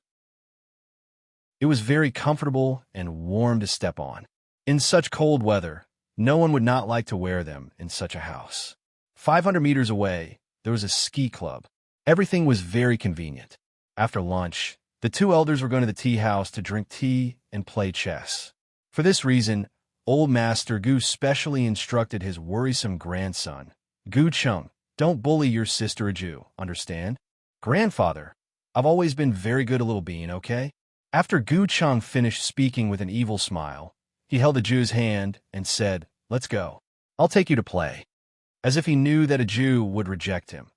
It was very comfortable and warm to step on. In such cold weather, no one would not like to wear them in such a house. 500 meters away, there was a ski club. Everything was very convenient. After lunch, the two elders were going to the tea house to drink tea and play chess. For this reason, Old Master Gu specially instructed his worrisome grandson, Gu Cheng, don't bully your sister Aju, understand? Grandfather, I've always been very good, a little bean, okay? After Gu Cheng finished speaking with an evil smile, he held Aju's hand and said, let's go. I'll take you to play. As if he knew that Aju would reject him.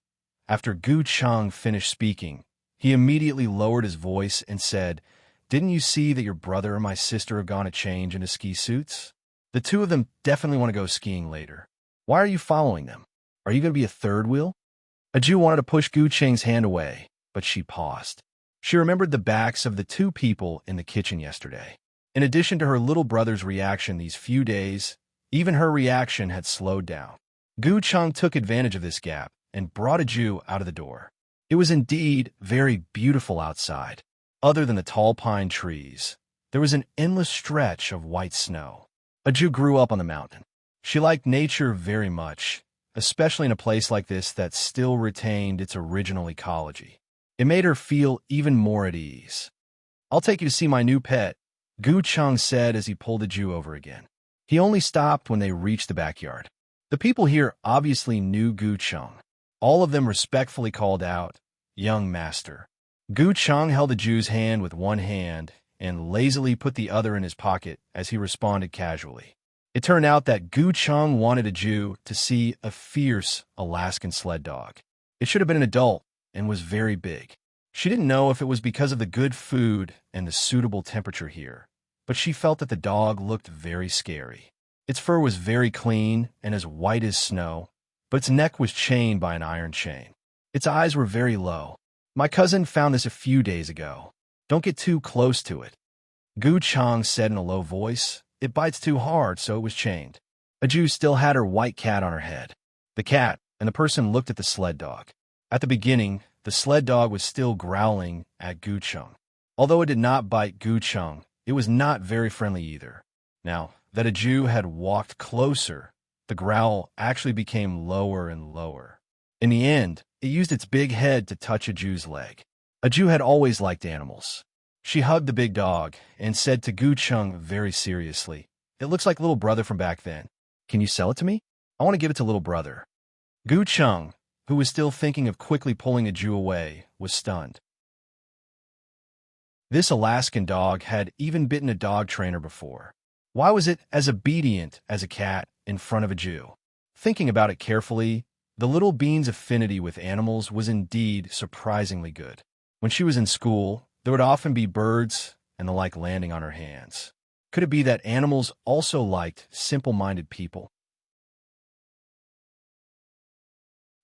After Gu Cheng finished speaking, he immediately lowered his voice and said, didn't you see that your brother and my sister have gone to change into ski suits? The two of them definitely want to go skiing later. Why are you following them? Are you going to be a third wheel? Aju wanted to push Gu Cheng's hand away, but she paused. She remembered the backs of the two people in the kitchen yesterday. In addition to her little brother's reaction these few days, even her reaction had slowed down. Gu Cheng took advantage of this gap and brought Aju out of the door. It was indeed very beautiful outside. Other than the tall pine trees, there was an endless stretch of white snow. Aju grew up on the mountain. She liked nature very much, especially in a place like this that still retained its original ecology. It made her feel even more at ease. I'll take you to see my new pet, Gu Cheng said as he pulled Aju over again. He only stopped when they reached the backyard. The people here obviously knew Gu Cheng. All of them respectfully called out, young master. Gu Cheng held Aju's hand with one hand and lazily put the other in his pocket as he responded casually. It turned out that Gu Chung wanted a Jew to see a fierce Alaskan sled dog. It should have been an adult and was very big. She didn't know if it was because of the good food and the suitable temperature here, but she felt that the dog looked very scary. Its fur was very clean and as white as snow, but its neck was chained by an iron chain. Its eyes were very low. My cousin found this a few days ago. Don't get too close to it. Gu Chang said in a low voice. It bites too hard, so it was chained. A Jew still had her white cat on her head. The cat and the person looked at the sled dog. At the beginning, the sled dog was still growling at Gu Chung. Although it did not bite Gu Chung, it was not very friendly either. Now that a Jew had walked closer, the growl actually became lower and lower. In the end, it used its big head to touch a Jew's leg. A Jew had always liked animals. She hugged the big dog and said to Gu Chung very seriously, "It looks like little brother from back then. Can you sell it to me? I want to give it to little brother." Gu Chung, who was still thinking of quickly pulling a Jew away, was stunned. This Alaskan dog had even bitten a dog trainer before. Why was it as obedient as a cat in front of a Jew? Thinking about it carefully, the little bean's affinity with animals was indeed surprisingly good. When she was in school, there would often be birds and the like landing on her hands. Could it be that animals also liked simple-minded people?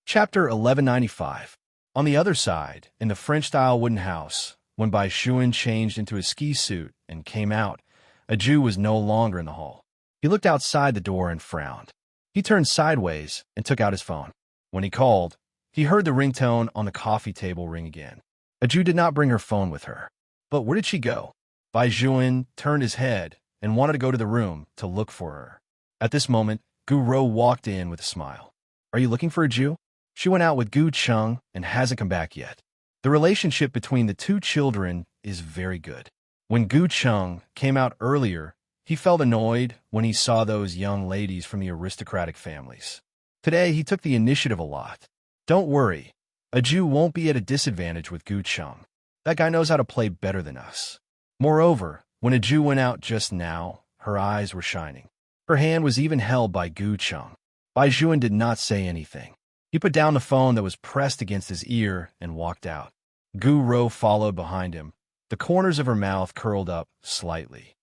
Chapter 1195. On the other side, in the French-style wooden house, when Bai Shuan changed into a ski suit and came out, a Jew was no longer in the hall. He looked outside the door and frowned. He turned sideways and took out his phone. When he called, he heard the ringtone on the coffee table ring again. A Jew did not bring her phone with her. But where did she go? Bai Zhuan turned his head and wanted to go to the room to look for her. At this moment, Gu Rou walked in with a smile. "Are you looking for a Jew?" She went out with Gu Chung and hasn't come back yet. The relationship between the two children is very good. When Gu Chung came out earlier, he felt annoyed when he saw those young ladies from the aristocratic families. Today, he took the initiative a lot. Don't worry. A Jew won't be at a disadvantage with Gu Chung. That guy knows how to play better than us. Moreover, when a Jew went out just now, her eyes were shining. Her hand was even held by Gu Chung. Bai Zhuan did not say anything. He put down the phone that was pressed against his ear and walked out. Gu Rou followed behind him. The corners of her mouth curled up slightly.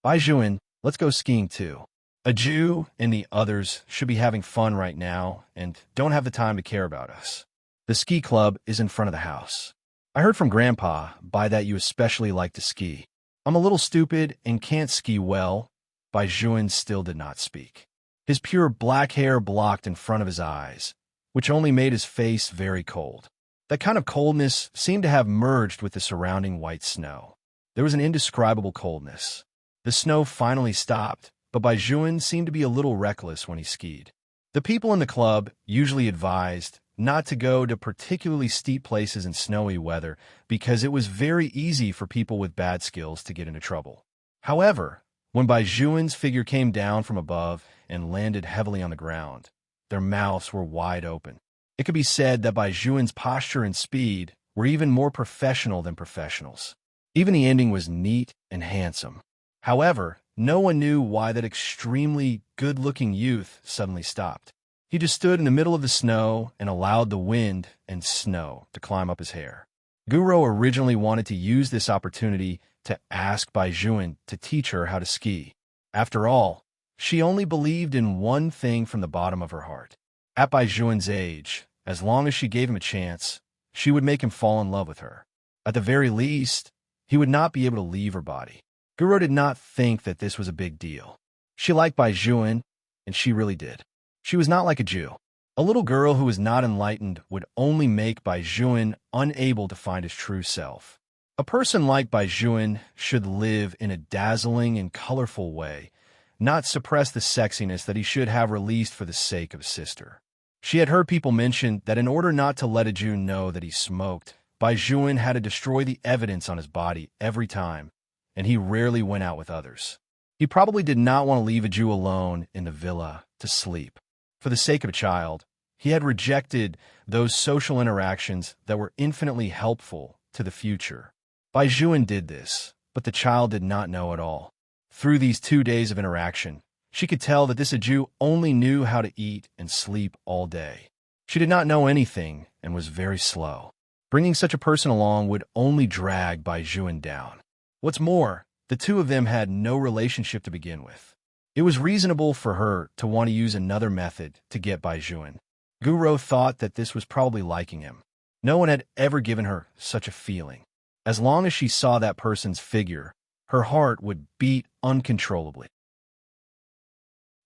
"Bai Zhuan, let's go skiing too. A Jew and the others should be having fun right now and don't have the time to care about us. The ski club is in front of the house. I heard from Grandpa that you especially like to ski. I'm a little stupid and can't ski well." Bai Zhuan still did not speak. His pure black hair blocked in front of his eyes, which only made his face very cold. That kind of coldness seemed to have merged with the surrounding white snow. There was an indescribable coldness. The snow finally stopped, but Bai Zhuan seemed to be a little reckless when he skied. The people in the club usually advised not to go to particularly steep places in snowy weather because it was very easy for people with bad skills to get into trouble. However, when Bai Zhuan's figure came down from above and landed heavily on the ground, their mouths were wide open. It could be said that Bai Zhuan's posture and speed were even more professional than professionals. Even the ending was neat and handsome. However, no one knew why that extremely good-looking youth suddenly stopped. He just stood in the middle of the snow and allowed the wind and snow to climb up his hair. Gu Rou originally wanted to use this opportunity to ask Bai Zhuan to teach her how to ski. After all, she only believed in one thing from the bottom of her heart. At Bai Zhuan's age, as long as she gave him a chance, she would make him fall in love with her. At the very least, he would not be able to leave her body. Gu Rou did not think that this was a big deal. She liked Bai Zhuan, and she really did. She was not like a Jew. A little girl who was not enlightened would only make Bai Zhuan unable to find his true self. A person like Bai Zhuan should live in a dazzling and colorful way, not suppress the sexiness that he should have released for the sake of his sister. She had heard people mention that in order not to let a Jew know that he smoked, Bai Zhuan had to destroy the evidence on his body every time, and he rarely went out with others. He probably did not want to leave a Jew alone in the villa to sleep. For the sake of a child, he had rejected those social interactions that were infinitely helpful to the future. Bai Zhuan did this, but the child did not know at all. Through these 2 days of interaction, She could tell that this Jew only knew how to eat and sleep all day. She did not know anything and was very slow. Bringing such a person along would only drag Bai Juan down. What's more, the two of them had no relationship to begin with. It was reasonable for her to want to use another method to get Bai Juan. Guro thought that this was probably liking him. No one had ever given her such a feeling. As long as she saw that person's figure, her heart would beat uncontrollably.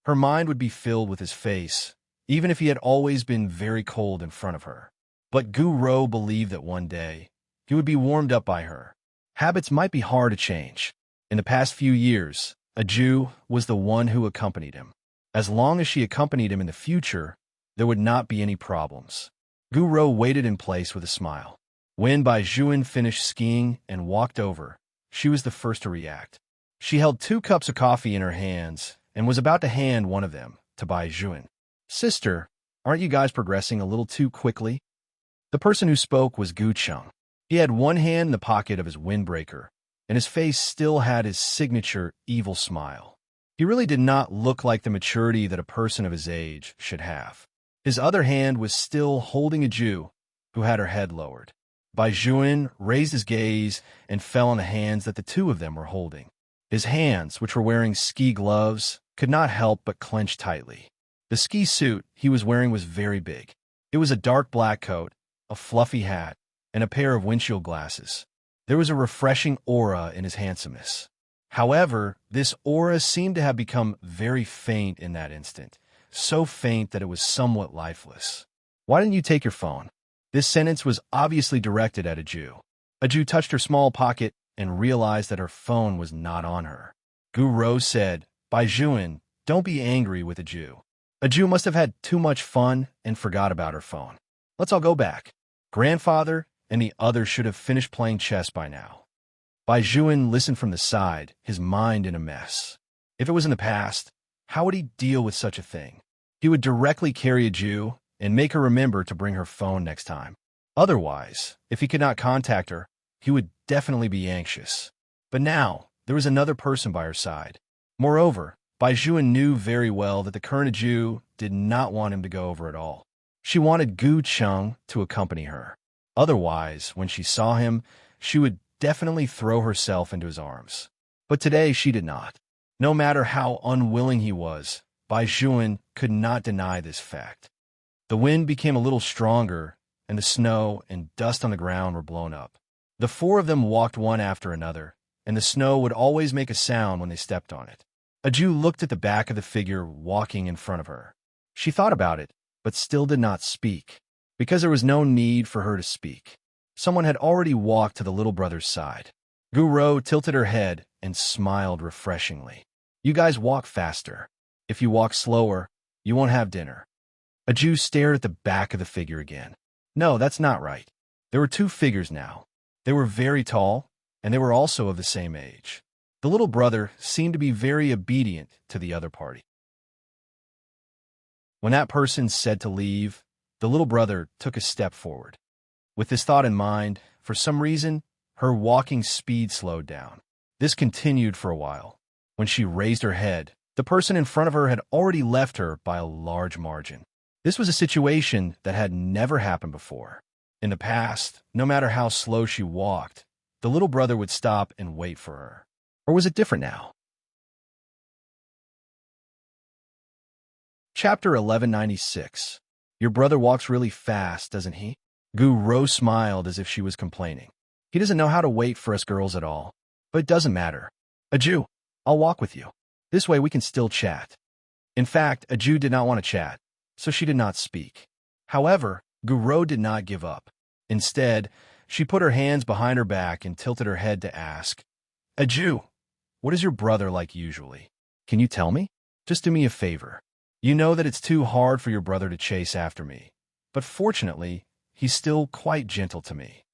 Her mind would be filled with his face, even if he had always been very cold in front of her. But Guro believed that one day, he would be warmed up by her. Habits might be hard to change. In the past few years, a Jew was the one who accompanied him. As long as she accompanied him in the future, there would not be any problems. Guro waited in place with a smile. When Bai Juan finished skiing and walked over, she was the first to react. She held 2 cups of coffee in her hands and was about to hand one of them to Bai Juan. "Sister, aren't you guys progressing a little too quickly?" The person who spoke was Gu Chung. He had one hand in the pocket of his windbreaker, and his face still had his signature evil smile. He really did not look like the maturity that a person of his age should have. His other hand was still holding a Jew who had her head lowered. Bai Juan raised his gaze and fell on the hands that the two of them were holding. His hands, which were wearing ski gloves, could not help but clench tightly. The ski suit he was wearing was very big. It was a dark black coat, a fluffy hat, and a pair of windshield glasses. There was a refreshing aura in his handsomeness. However, this aura seemed to have become very faint in that instant, so faint that it was somewhat lifeless. "Why didn't you take your phone?" This sentence was obviously directed at a Jew. A Jew touched her small pocket and realized that her phone was not on her. Guro said, "Bai Juan, don't be angry with a Jew. A Jew must have had too much fun and forgot about her phone. Let's all go back. Grandfather and the others should have finished playing chess by now." Bai Juan listened from the side, his mind in a mess. If it was in the past, how would he deal with such a thing? He would directly carry a Jew and make her remember to bring her phone next time. Otherwise, if he could not contact her, he would definitely be anxious. But now, there was another person by her side. Moreover, Bai Juan knew very well that the current Jew did not want him to go over at all. She wanted Gu Chung to accompany her. Otherwise, when she saw him, she would definitely throw herself into his arms. But today she did not. No matter how unwilling he was, Bai Juan could not deny this fact. The wind became a little stronger, and the snow and dust on the ground were blown up. The 4 of them walked one after another, and the snow would always make a sound when they stepped on it. A Jew looked at the back of the figure walking in front of her. She thought about it, but still did not speak, because there was no need for her to speak. Someone had already walked to the little brother's side. Guro tilted her head and smiled refreshingly. "You guys walk faster. If you walk slower, you won't have dinner." A Jew stared at the back of the figure again. No, that's not right. There were 2 figures now. They were very tall, and they were also of the same age. The little brother seemed to be very obedient to the other party. When that person said to leave, the little brother took a step forward. With this thought in mind, for some reason, her walking speed slowed down. This continued for a while. When she raised her head, the person in front of her had already left her by a large margin. This was a situation that had never happened before. In the past, no matter how slow she walked, the little brother would stop and wait for her. Or was it different now? Chapter 1196. Your brother walks really fast, doesn't he? Guro smiled as if she was complaining. He doesn't know how to wait for us girls at all. But it doesn't matter. A Jew, I'll walk with you. This way we can still chat. In fact, a Jew did not want to chat, so she did not speak. However, Guro did not give up. Instead, she put her hands behind her back and tilted her head to ask, "A Jew, what is your brother like usually? Can you tell me? Just do me a favor. You know that it's too hard for your brother to chase after me, but fortunately, he's still quite gentle to me."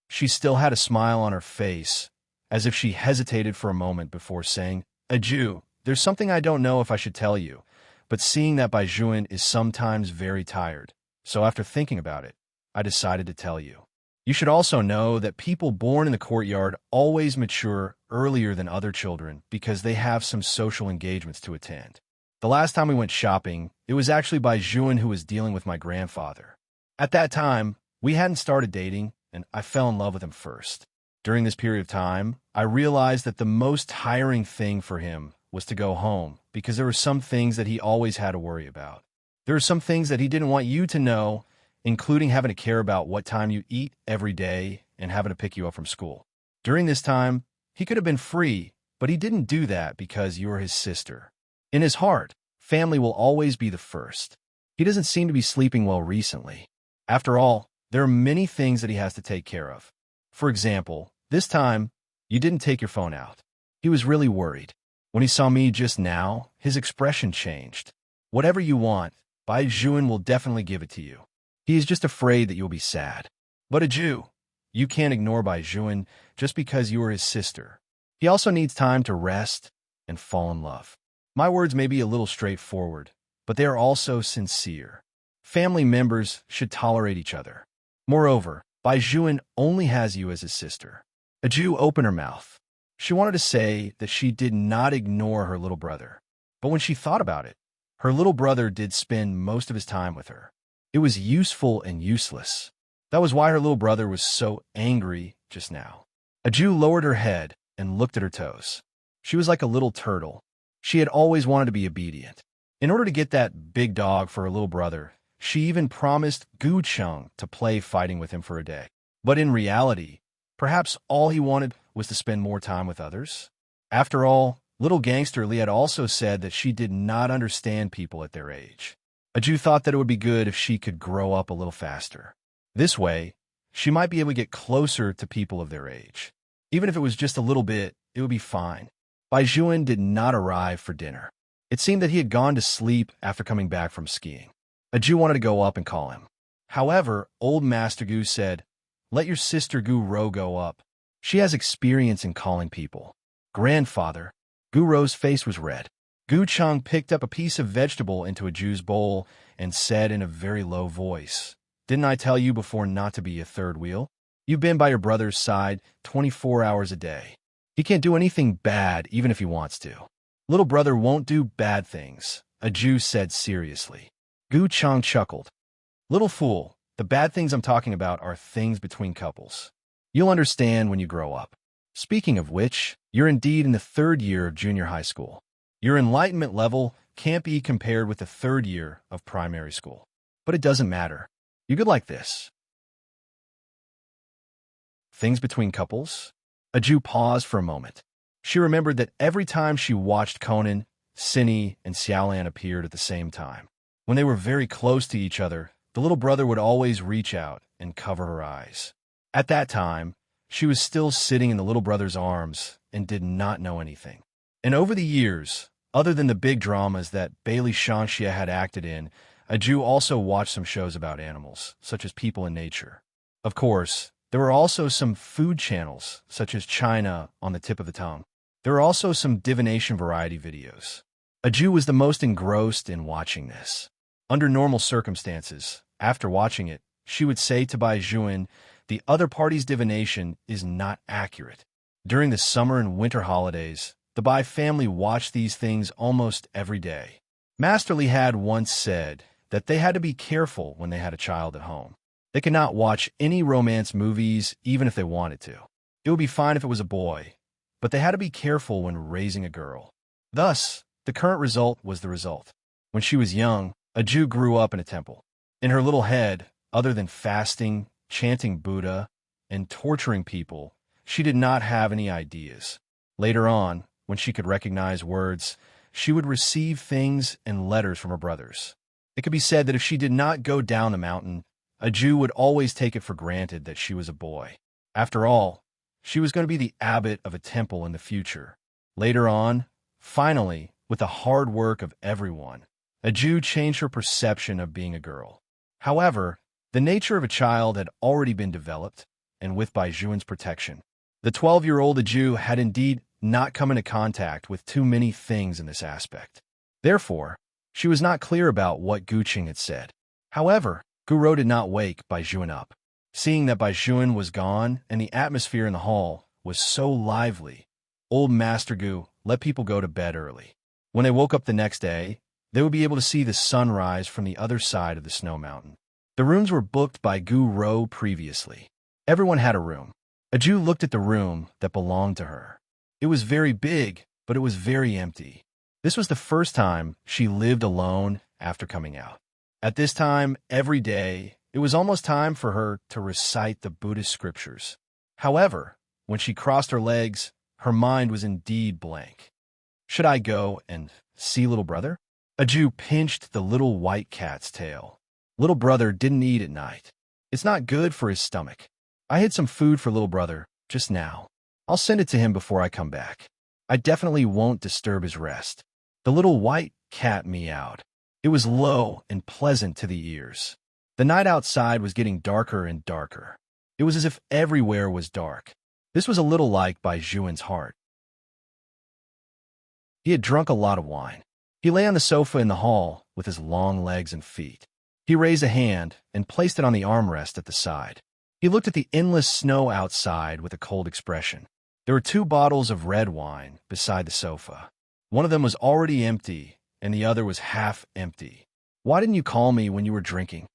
She still had a smile on her face, as if she hesitated for a moment before saying, "A Jew, there's something I don't know if I should tell you, but seeing that Bai Juan is sometimes very tired, so after thinking about it, I decided to tell you. You should also know that people born in the courtyard always mature earlier than other children because they have some social engagements to attend. The last time we went shopping, it was actually Bai Juan who was dealing with my grandfather. At that time, we hadn't started dating, and I fell in love with him first. During this period of time, I realized that the most tiring thing for him was to go home, because there were some things that he always had to worry about. There were some things that he didn't want you to know, including having to care about what time you eat every day and having to pick you up from school. During this time, he could have been free, but he didn't do that because you were his sister. In his heart, family will always be the first. He doesn't seem to be sleeping well recently. After all, there are many things that he has to take care of. For example, this time, you didn't take your phone out. He was really worried. When he saw me just now, his expression changed. Whatever you want, Bai Juan will definitely give it to you. He is just afraid that you'll be sad. But a Jew, you can't ignore Bai Juan just because you are his sister. He also needs time to rest and fall in love. My words may be a little straightforward, but they are also sincere. Family members should tolerate each other. Moreover, Bai Juan only has you as his sister. A Jew opened her mouth. She wanted to say that she did not ignore her little brother. But when she thought about it, her little brother did spend most of his time with her. It was useful and useless. That was why her little brother was so angry just now. A Jew lowered her head and looked at her toes. She was like a little turtle. She had always wanted to be obedient. In order to get that big dog for her little brother, she even promised Gu Cheng to play fighting with him for a day. But in reality, perhaps all he wanted was to spend more time with others. After all, little gangster Li had also said that she did not understand people at their age. A Jew thought that it would be good if she could grow up a little faster. This way, she might be able to get closer to people of their age. Even if it was just a little bit, it would be fine. Bai Juan did not arrive for dinner. It seemed that he had gone to sleep after coming back from skiing. A Jew wanted to go up and call him. However, old Master Gu said, "Let your sister Gu Ro go up. She has experience in calling people." Grandfather, Gu Ro's face was red. Gu Cheng picked up a piece of vegetable into a Jew's bowl and said in a very low voice, "Didn't I tell you before not to be a third wheel? You've been by your brother's side 24 hours a day. He can't do anything bad even if he wants to." "Little brother won't do bad things," a Jew said seriously. Gu Cheng chuckled. "Little fool, the bad things I'm talking about are things between couples. You'll understand when you grow up. Speaking of which, you're indeed in the third year of junior high school. Your enlightenment level can't be compared with the third year of primary school. But it doesn't matter. You could like this." Things between couples? A Jew paused for a moment. She remembered that every time she watched Conan, Cindy, and Xiaolan appeared at the same time. When they were very close to each other, the little brother would always reach out and cover her eyes. At that time, she was still sitting in the little brother's arms and did not know anything. And over the years, other than the big dramas that Bailey Shanxia had acted in, a Jew also watched some shows about animals, such as People in Nature. Of course, there were also some food channels, such as China on the tip of the tongue. There were also some divination variety videos. A Jew was the most engrossed in watching this. Under normal circumstances, after watching it, she would say to Bai Juan, "The other party's divination is not accurate." During the summer and winter holidays, the Bai family watched these things almost every day. Master Li had once said that they had to be careful when they had a child at home. They could not watch any romance movies even if they wanted to. It would be fine if it was a boy, but they had to be careful when raising a girl. Thus, the current result was the result. When she was young, a Jew grew up in a temple. In her little head, other than fasting, chanting Buddha, and torturing people, she did not have any ideas. Later on, when she could recognize words, she would receive things and letters from her brothers. It could be said that if she did not go down the mountain, a Jew would always take it for granted that she was a boy. After all, she was going to be the abbot of a temple in the future. Later on, finally, with the hard work of everyone, a Jew changed her perception of being a girl. However, the nature of a child had already been developed, and with Bai Juan's protection, the 12-year-old Jew had indeed not come into contact with too many things in this aspect. Therefore, she was not clear about what Gu Cheng had said. However, Gu Ro did not wake Bai Juan up. Seeing that Bai Juan was gone and the atmosphere in the hall was so lively, old Master Gu let people go to bed early. When they woke up the next day, They would be able to see the sunrise from the other side of the snow mountain. The rooms were booked by Gu Rou previously. Everyone had a room. Aju looked at the room that belonged to her. It was very big, but it was very empty. This was the first time she lived alone after coming out. At this time, every day, it was almost time for her to recite the Buddhist scriptures. However, when she crossed her legs, her mind was indeed blank. Should I go and see little brother? Aju pinched the little white cat's tail. Little brother didn't eat at night. It's not good for his stomach. I hid some food for little brother just now. I'll send it to him before I come back. I definitely won't disturb his rest. The little white cat meowed. It was low and pleasant to the ears. The night outside was getting darker and darker. It was as if everywhere was dark. This was a little like Bai Juan's heart. He had drunk a lot of wine. He lay on the sofa in the hall with his long legs and feet. He raised a hand and placed it on the armrest at the side. He looked at the endless snow outside with a cold expression. There were 2 bottles of red wine beside the sofa. One of them was already empty, and the other was half empty. Why didn't you call me when you were drinking?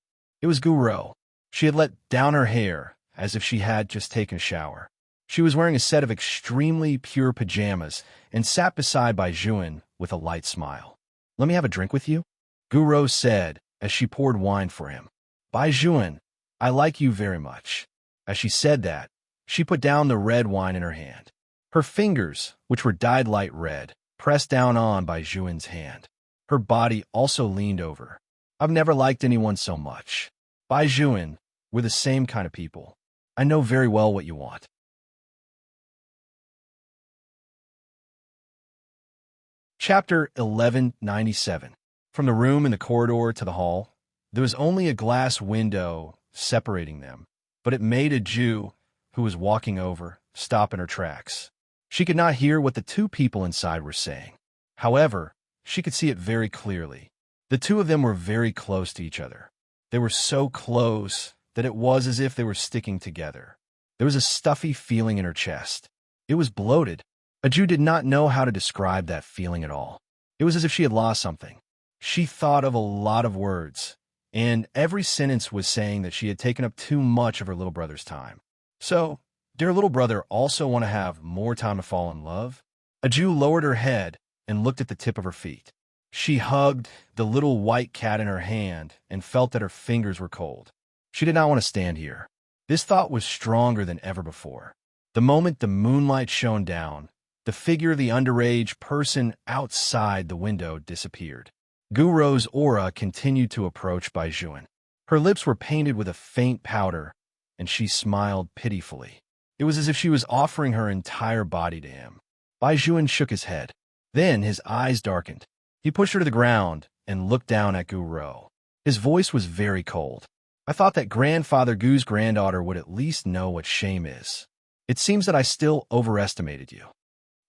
It was Gu Rou. She had let down her hair as if she had just taken a shower. She was wearing a set of extremely pure pajamas and sat beside Bai Juan with a light smile. Let me have a drink with you? Gu Rou said as she poured wine for him. Bai Juan, I like you very much. As she said that, she put down the red wine in her hand. Her fingers, which were dyed light red, pressed down on Bai Juan's hand. Her body also leaned over. I've never liked anyone so much. Bai Juan, we're the same kind of people. I know very well what you want. Chapter 1197. From the room in the corridor to the hall, there was only a glass window separating them, but it made a Jew, who was walking over, stop in her tracks. She could not hear what the 2 people inside were saying. However, she could see it very clearly. The 2 of them were very close to each other. They were so close that it was as if they were sticking together. There was a stuffy feeling in her chest. It was bloated. Aju did not know how to describe that feeling at all. It was as if she had lost something. She thought of a lot of words, and every sentence was saying that she had taken up too much of her little brother's time. So, did her little brother also want to have more time to fall in love? Aju lowered her head and looked at the tip of her feet. She hugged the little white cat in her hand and felt that her fingers were cold. She did not want to stand here. This thought was stronger than ever before. The moment the moonlight shone down, the figure of the underage person outside the window disappeared. Gu Rou's aura continued to approach Bai Juan. Her lips were painted with a faint powder, and she smiled pitifully. It was as if she was offering her entire body to him. Bai Juan shook his head. Then his eyes darkened. He pushed her to the ground and looked down at Gu Rou. His voice was very cold. I thought that Grandfather Gu's granddaughter would at least know what shame is. It seems that I still overestimated you.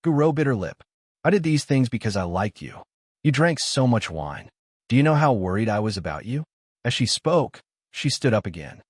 Gu Rou bit her lip. I did these things because I liked you. You drank so much wine. Do you know how worried I was about you? As she spoke, she stood up again.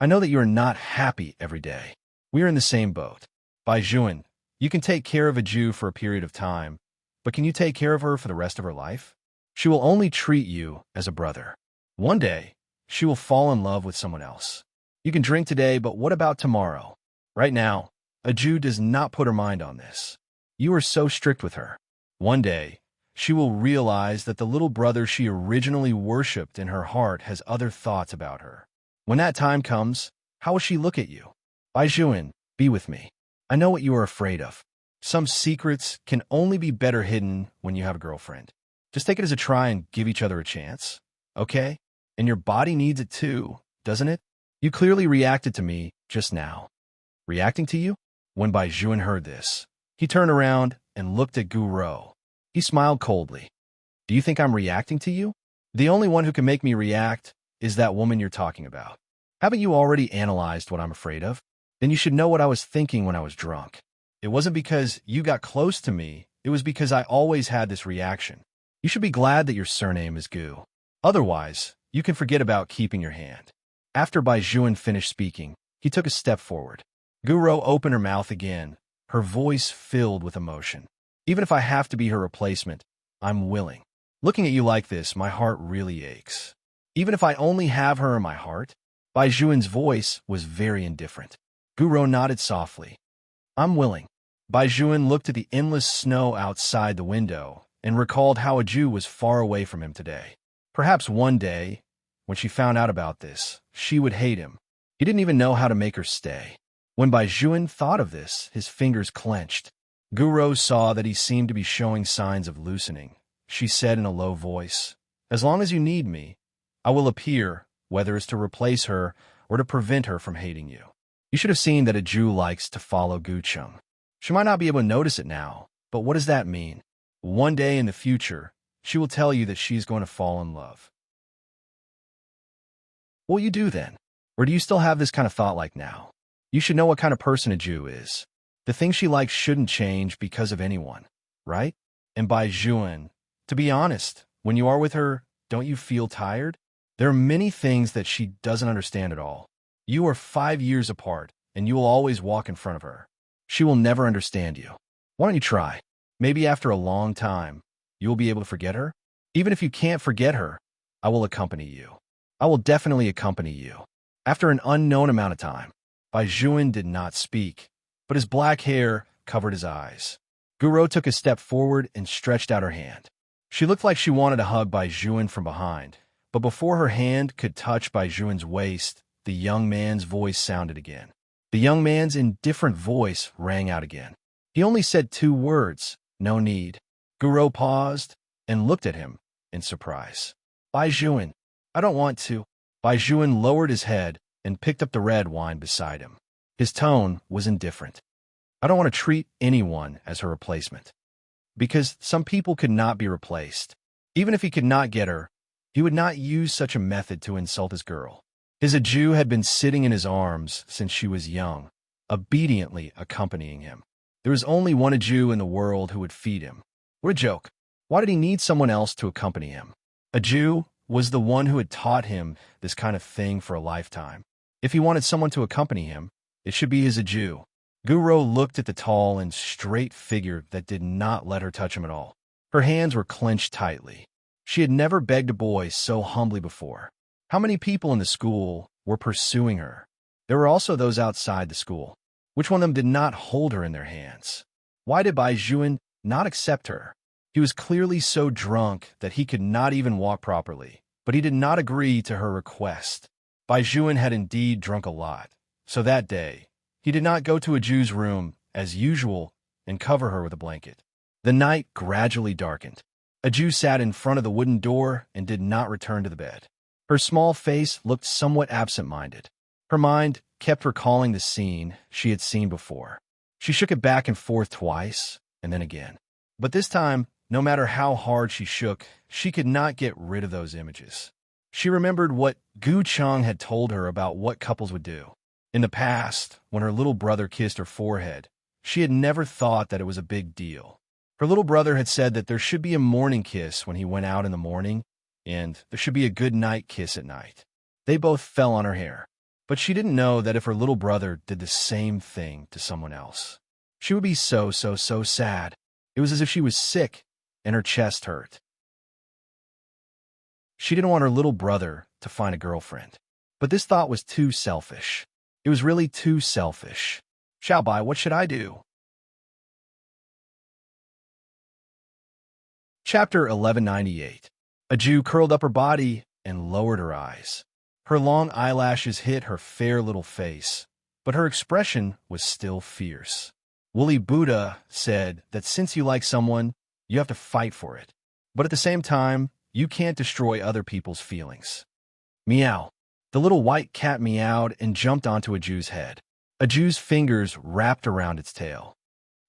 I know that you are not happy every day. We are in the same boat. Bai Juan, you can take care of a Jew for a period of time, but can you take care of her for the rest of her life? She will only treat you as a brother. One day, she will fall in love with someone else. You can drink today, but what about tomorrow? Right now, a Jew does not put her mind on this. You are so strict with her. One day, she will realize that the little brother she originally worshipped in her heart has other thoughts about her. When that time comes, how will she look at you? Bai Juan, be with me. I know what you are afraid of. Some secrets can only be better hidden when you have a girlfriend. Just take it as a try and give each other a chance, okay? And your body needs it too, doesn't it? You clearly reacted to me just now. Reacting to you? When Bai Juan heard this, he turned around and looked at Gu Rou. He smiled coldly. Do you think I'm reacting to you? The only one who can make me react is that woman you're talking about. Haven't you already analyzed what I'm afraid of? Then you should know what I was thinking when I was drunk. It wasn't because you got close to me. It was because I always had this reaction. You should be glad that your surname is Gu. Otherwise, you can forget about keeping your hand. After Bai Juan finished speaking, he took a step forward. Gu Rou opened her mouth again, her voice filled with emotion. Even if I have to be her replacement, I'm willing. Looking at you like this, my heart really aches. Even if I only have her in my heart. Bai Juan's voice was very indifferent. Guro nodded softly. I'm willing. Bai Juan looked at the endless snow outside the window and recalled how a Jew was far away from him today. Perhaps one day, when she found out about this, she would hate him. He didn't even know how to make her stay. When Bai Juan thought of this, his fingers clenched. Guro saw that he seemed to be showing signs of loosening. She said in a low voice, as long as you need me, I will appear, whether it's to replace her or to prevent her from hating you. You should have seen that a Jew likes to follow Gucheng. She might not be able to notice it now, but what does that mean? One day in the future, she will tell you that she's going to fall in love. What will you do then? Or do you still have this kind of thought like now? You should know what kind of person a Jew is. The things she likes shouldn't change because of anyone, right? And Bai Juan, to be honest, when you are with her, don't you feel tired? There are many things that she doesn't understand at all. You are 5 years apart, and you will always walk in front of her. She will never understand you. Why don't you try? Maybe after a long time, you will be able to forget her? Even if you can't forget her, I will accompany you. I will definitely accompany you. After an unknown amount of time, Bai Juan did not speak, but his black hair covered his eyes. Guro took a step forward and stretched out her hand. She looked like she wanted to hug Bai Juan from behind, but before her hand could touch Bai Juan's waist, the young man's voice sounded again. The young man's indifferent voice rang out again. He only said 2 words, no need. Guro paused and looked at him in surprise. Bai Juan, I don't want to. Bai Juan lowered his head and picked up the red wine beside him. His tone was indifferent. I don't want to treat anyone as her replacement. Because some people could not be replaced. Even if he could not get her, he would not use such a method to insult his girl. His Jew had been sitting in his arms since she was young, obediently accompanying him. There was only one Jew in the world who would feed him. What a joke. Why did he need someone else to accompany him? A Jew was the one who had taught him this kind of thing for a lifetime. If he wanted someone to accompany him, it should be his Jew. Guro looked at the tall and straight figure that did not let her touch him at all. Her hands were clenched tightly. She had never begged a boy so humbly before. How many people in the school were pursuing her? There were also those outside the school. Which one of them did not hold her in their hands? Why did Bai Juan not accept her? He was clearly so drunk that he could not even walk properly, but he did not agree to her request. Bai Juan had indeed drunk a lot, so that day, he did not go to a Jew's room, as usual, and cover her with a blanket. The night gradually darkened. A Jew sat in front of the wooden door and did not return to the bed. Her small face looked somewhat absent-minded. Her mind kept recalling the scene she had seen before. She shook it back and forth twice, and then again. But this time, no matter how hard she shook, she could not get rid of those images. She remembered what Gucheng had told her about what couples would do. In the past, when her little brother kissed her forehead, she had never thought that it was a big deal. Her little brother had said that there should be a morning kiss when he went out in the morning, and there should be a good night kiss at night. They both fell on her hair. But she didn't know that if her little brother did the same thing to someone else, she would be so sad. It was as if she was sick and her chest hurt. She didn't want her little brother to find a girlfriend. But this thought was too selfish. It was really too selfish. Xiaobai, what should I do? Chapter 1198. A Jew curled up her body and lowered her eyes. Her long eyelashes hid her fair little face, but her expression was still fierce. Woolly Buddha said that since you like someone, you have to fight for it. But at the same time, you can't destroy other people's feelings. Meow. The little white cat meowed and jumped onto a Jew's head. A Jew's fingers wrapped around its tail.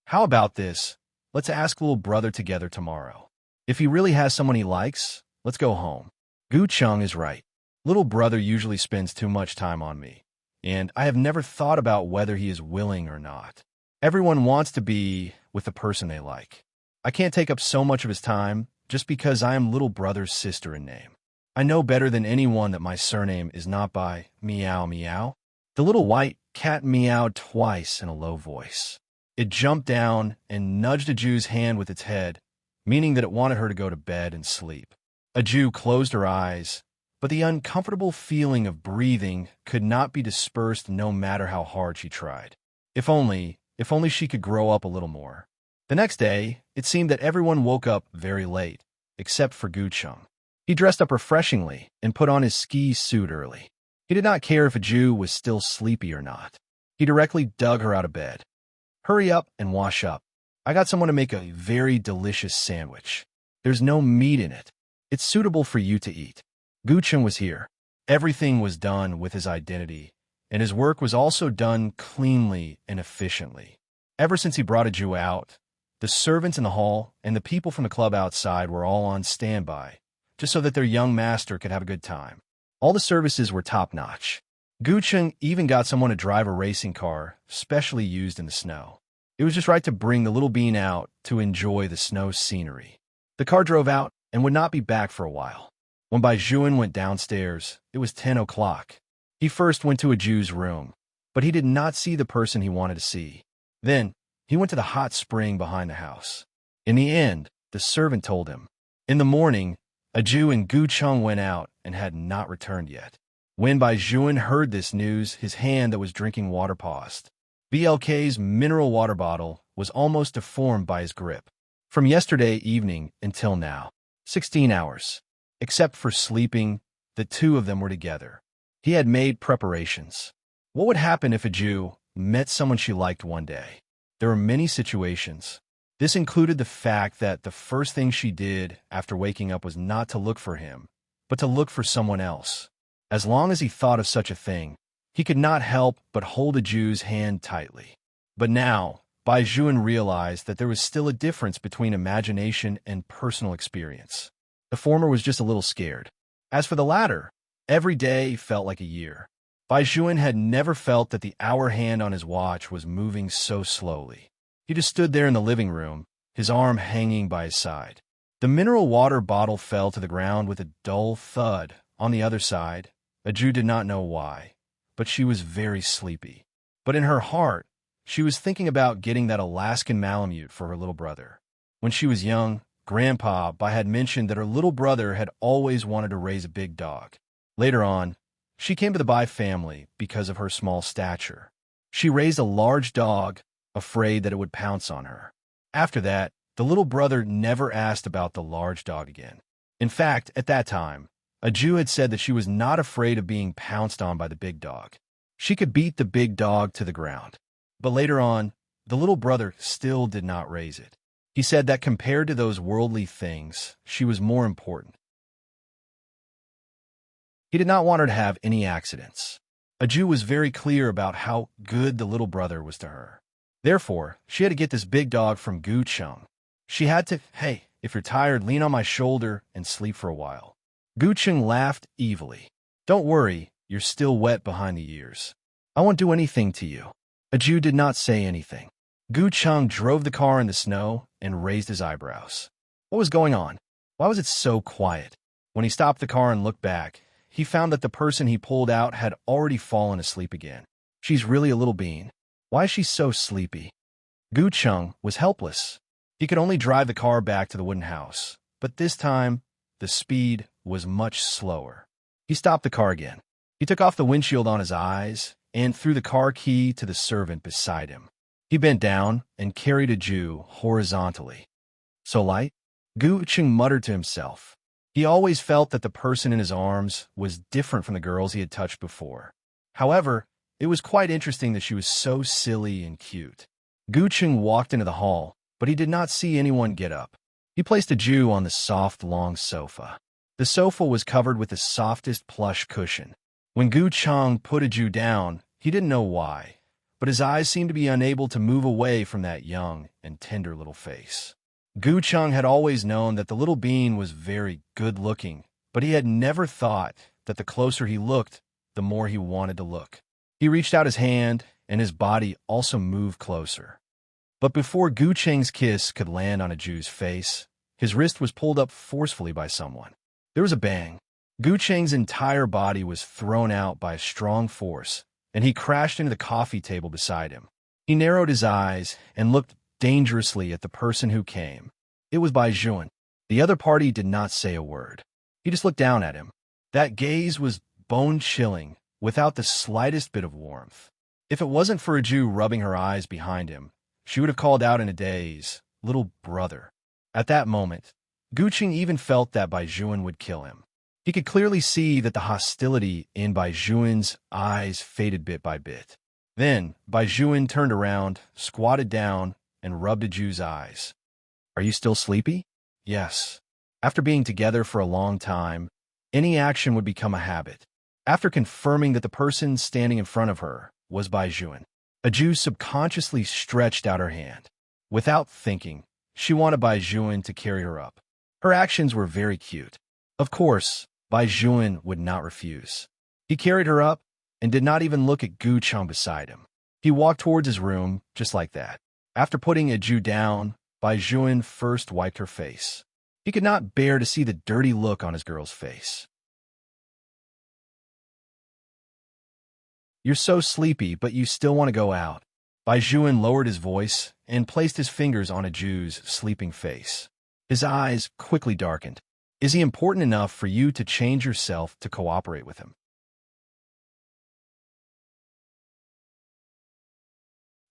How about this? Let's ask little brother together tomorrow. If he really has someone he likes, let's go home. Gucheng is right. Little brother usually spends too much time on me, and I have never thought about whether he is willing or not. Everyone wants to be with the person they like. I can't take up so much of his time just because I am little brother's sister in name. I know better than anyone that my surname is not by meow meow. The little white cat meowed twice in a low voice. It jumped down and nudged a Jew's hand with its head, meaning that it wanted her to go to bed and sleep. Aju closed her eyes, but the uncomfortable feeling of breathing could not be dispersed no matter how hard she tried. If only she could grow up a little more. The next day, it seemed that everyone woke up very late, except for Gucheng. He dressed up refreshingly and put on his ski suit early. He did not care if Aju was still sleepy or not. He directly dug her out of bed. "Hurry up and wash up. I got someone to make a very delicious sandwich. There's no meat in it. It's suitable for you to eat." Gucheng was here. Everything was done with his identity, and his work was also done cleanly and efficiently. Ever since he brought Aju out, the servants in the hall and the people from the club outside were all on standby, just so that their young master could have a good time. All the services were top-notch. Gucheng even got someone to drive a racing car, specially used in the snow. It was just right to bring the little bean out to enjoy the snow scenery. The car drove out and would not be back for a while. When Bai Juan went downstairs, it was 10 o'clock. He first went to Aju's room, but he did not see the person he wanted to see. Then, he went to the hot spring behind the house. In the end, the servant told him. In the morning, Aju and Gucheng went out and had not returned yet. When Bai Juan heard this news, his hand that was drinking water paused. BLK's mineral water bottle was almost deformed by his grip. From yesterday evening until now, 16 hours. Except for sleeping, the two of them were together. He had made preparations. What would happen if Aju met someone she liked one day? There were many situations. This included the fact that the first thing she did after waking up was not to look for him, but to look for someone else. As long as he thought of such a thing, he could not help but hold Aju's hand tightly. But now, Bai Juan realized that there was still a difference between imagination and personal experience. The former was just a little scared. As for the latter, every day felt like a year. Bai Juan had never felt that the hour hand on his watch was moving so slowly. He just stood there in the living room, his arm hanging by his side. The mineral water bottle fell to the ground with a dull thud. On the other side, Aju did not know why, but she was very sleepy. But in her heart, she was thinking about getting that Alaskan Malamute for her little brother. When she was young, Grandpa Bai had mentioned that her little brother had always wanted to raise a big dog. Later on, she came to the Bai family because of her small stature. She raised a large dog, afraid that it would pounce on her. After that, the little brother never asked about the large dog again. In fact, at that time, Aju had said that she was not afraid of being pounced on by the big dog. She could beat the big dog to the ground. But later on, the little brother still did not raise it. He said that compared to those worldly things, she was more important. He did not want her to have any accidents. Aju was very clear about how good the little brother was to her. Therefore, she had to get this big dog from Gucheng. She had to, "Hey, if you're tired, lean on my shoulder and sleep for a while." Gucheng laughed evilly. "Don't worry, you're still wet behind the ears. I won't do anything to you." Aju did not say anything. Gucheng drove the car in the snow and raised his eyebrows. What was going on? Why was it so quiet? When he stopped the car and looked back, he found that the person he pulled out had already fallen asleep again. She's really a little bean. Why is she so sleepy? Gucheng was helpless. He could only drive the car back to the wooden house, but this time, the speed was much slower. He stopped the car again. He took off the windshield on his eyes and threw the car key to the servant beside him. He bent down and carried Aju horizontally. "So light?" Gucheng muttered to himself. He always felt that the person in his arms was different from the girls he had touched before. However, it was quite interesting that she was so silly and cute. Gucheng walked into the hall, but he did not see anyone get up. He placed Aju on the soft, long sofa. The sofa was covered with the softest plush cushion. When Gucheng put Aju down, he didn't know why, but his eyes seemed to be unable to move away from that young and tender little face. Gucheng had always known that the little bean was very good-looking, but he had never thought that the closer he looked, the more he wanted to look. He reached out his hand, and his body also moved closer. But before Gucheng's kiss could land on Aju's face, his wrist was pulled up forcefully by someone. There was a bang. Gucheng's entire body was thrown out by a strong force, and he crashed into the coffee table beside him. He narrowed his eyes and looked dangerously at the person who came. It was Bai Juan. The other party did not say a word. He just looked down at him. That gaze was bone-chilling, without the slightest bit of warmth. If it wasn't for a Jew rubbing her eyes behind him, she would have called out in a daze, "Little brother." At that moment, Guqing even felt that Bai Juan would kill him. He could clearly see that the hostility in Bai Juan's eyes faded bit by bit. Then, Bai Juan turned around, squatted down, and rubbed a Jew's eyes. "Are you still sleepy?" "Yes." After being together for a long time, any action would become a habit. After confirming that the person standing in front of her was Bai Juan, a Jew subconsciously stretched out her hand. Without thinking, she wanted Bai Juan to carry her up. Her actions were very cute. Of course, Bai Juan would not refuse. He carried her up and did not even look at Gu Cheng beside him. He walked towards his room just like that. After putting a Jew down, Bai Juan first wiped her face. He could not bear to see the dirty look on his girl's face. "You're so sleepy, but you still want to go out." Bai Juan lowered his voice and placed his fingers on a Jew's sleeping face. His eyes quickly darkened. "Is he important enough for you to change yourself to cooperate with him?"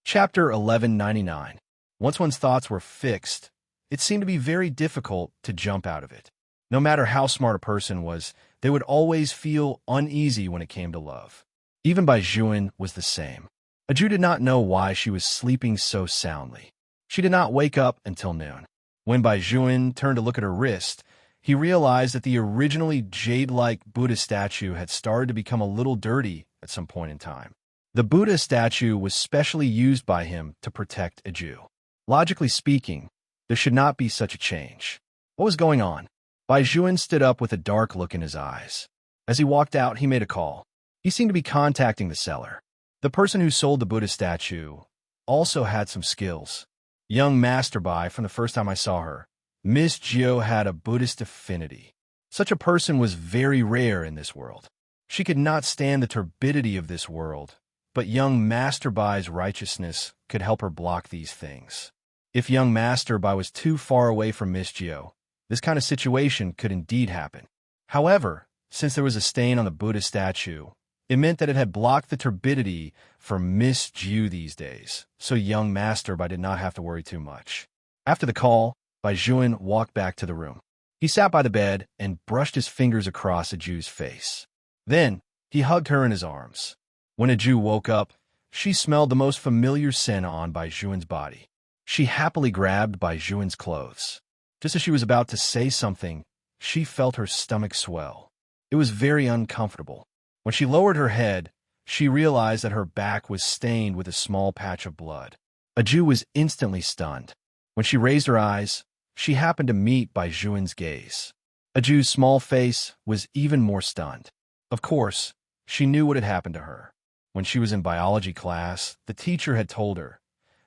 Chapter 1199. Once one's thoughts were fixed, it seemed to be very difficult to jump out of it. No matter how smart a person was, they would always feel uneasy when it came to love. Even Bai Juan was the same. A Jew did not know why she was sleeping so soundly. She did not wake up until noon. When Bai Juan turned to look at her wrist, he realized that the originally jade-like Buddha statue had started to become a little dirty at some point in time. The Buddha statue was specially used by him to protect a Jew. Logically speaking, there should not be such a change. What was going on? Bai Juan stood up with a dark look in his eyes. As he walked out, he made a call. He seemed to be contacting the seller. The person who sold the Buddha statue also had some skills. Young Master Bai, from the first time I saw her, Miss Jio had a Buddhist affinity. Such a person was very rare in this world. She could not stand the turbidity of this world, but young Master Bai's righteousness could help her block these things. If young Master Bai was too far away from Miss Jio, this kind of situation could indeed happen. However, since there was a stain on the Buddha statue, it meant that it had blocked the turbidity for Miss Jiu these days, so young Master Bai did not have to worry too much. After the call, Bai Juan walked back to the room. He sat by the bed and brushed his fingers across a Jew's face. Then, he hugged her in his arms. When a Jew woke up, she smelled the most familiar scent on Bai Juan's body. She happily grabbed Bai Juan's clothes. Just as she was about to say something, she felt her stomach swell. It was very uncomfortable. When she lowered her head, she realized that her back was stained with a small patch of blood. A Jew was instantly stunned. When she raised her eyes, she happened to meet Bai Juan's gaze. A Jew's small face was even more stunned. Of course, she knew what had happened to her. When she was in biology class, the teacher had told her.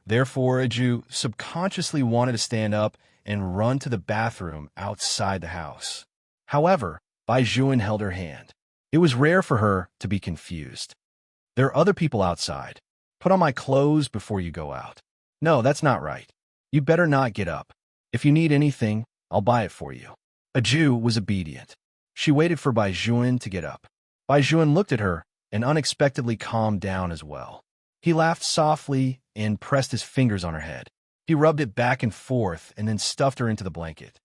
Therefore, a Jew subconsciously wanted to stand up and run to the bathroom outside the house. However, Bai Juan held her hand. It was rare for her to be confused. "There are other people outside. Put on my clothes before you go out." "No, that's not right. You better not get up. If you need anything, I'll buy it for you." A Jew was obedient. She waited for Bai Juan to get up. Bai Juan looked at her and unexpectedly calmed down as well. He laughed softly and pressed his fingers on her head. He rubbed it back and forth and then stuffed her into the blanket.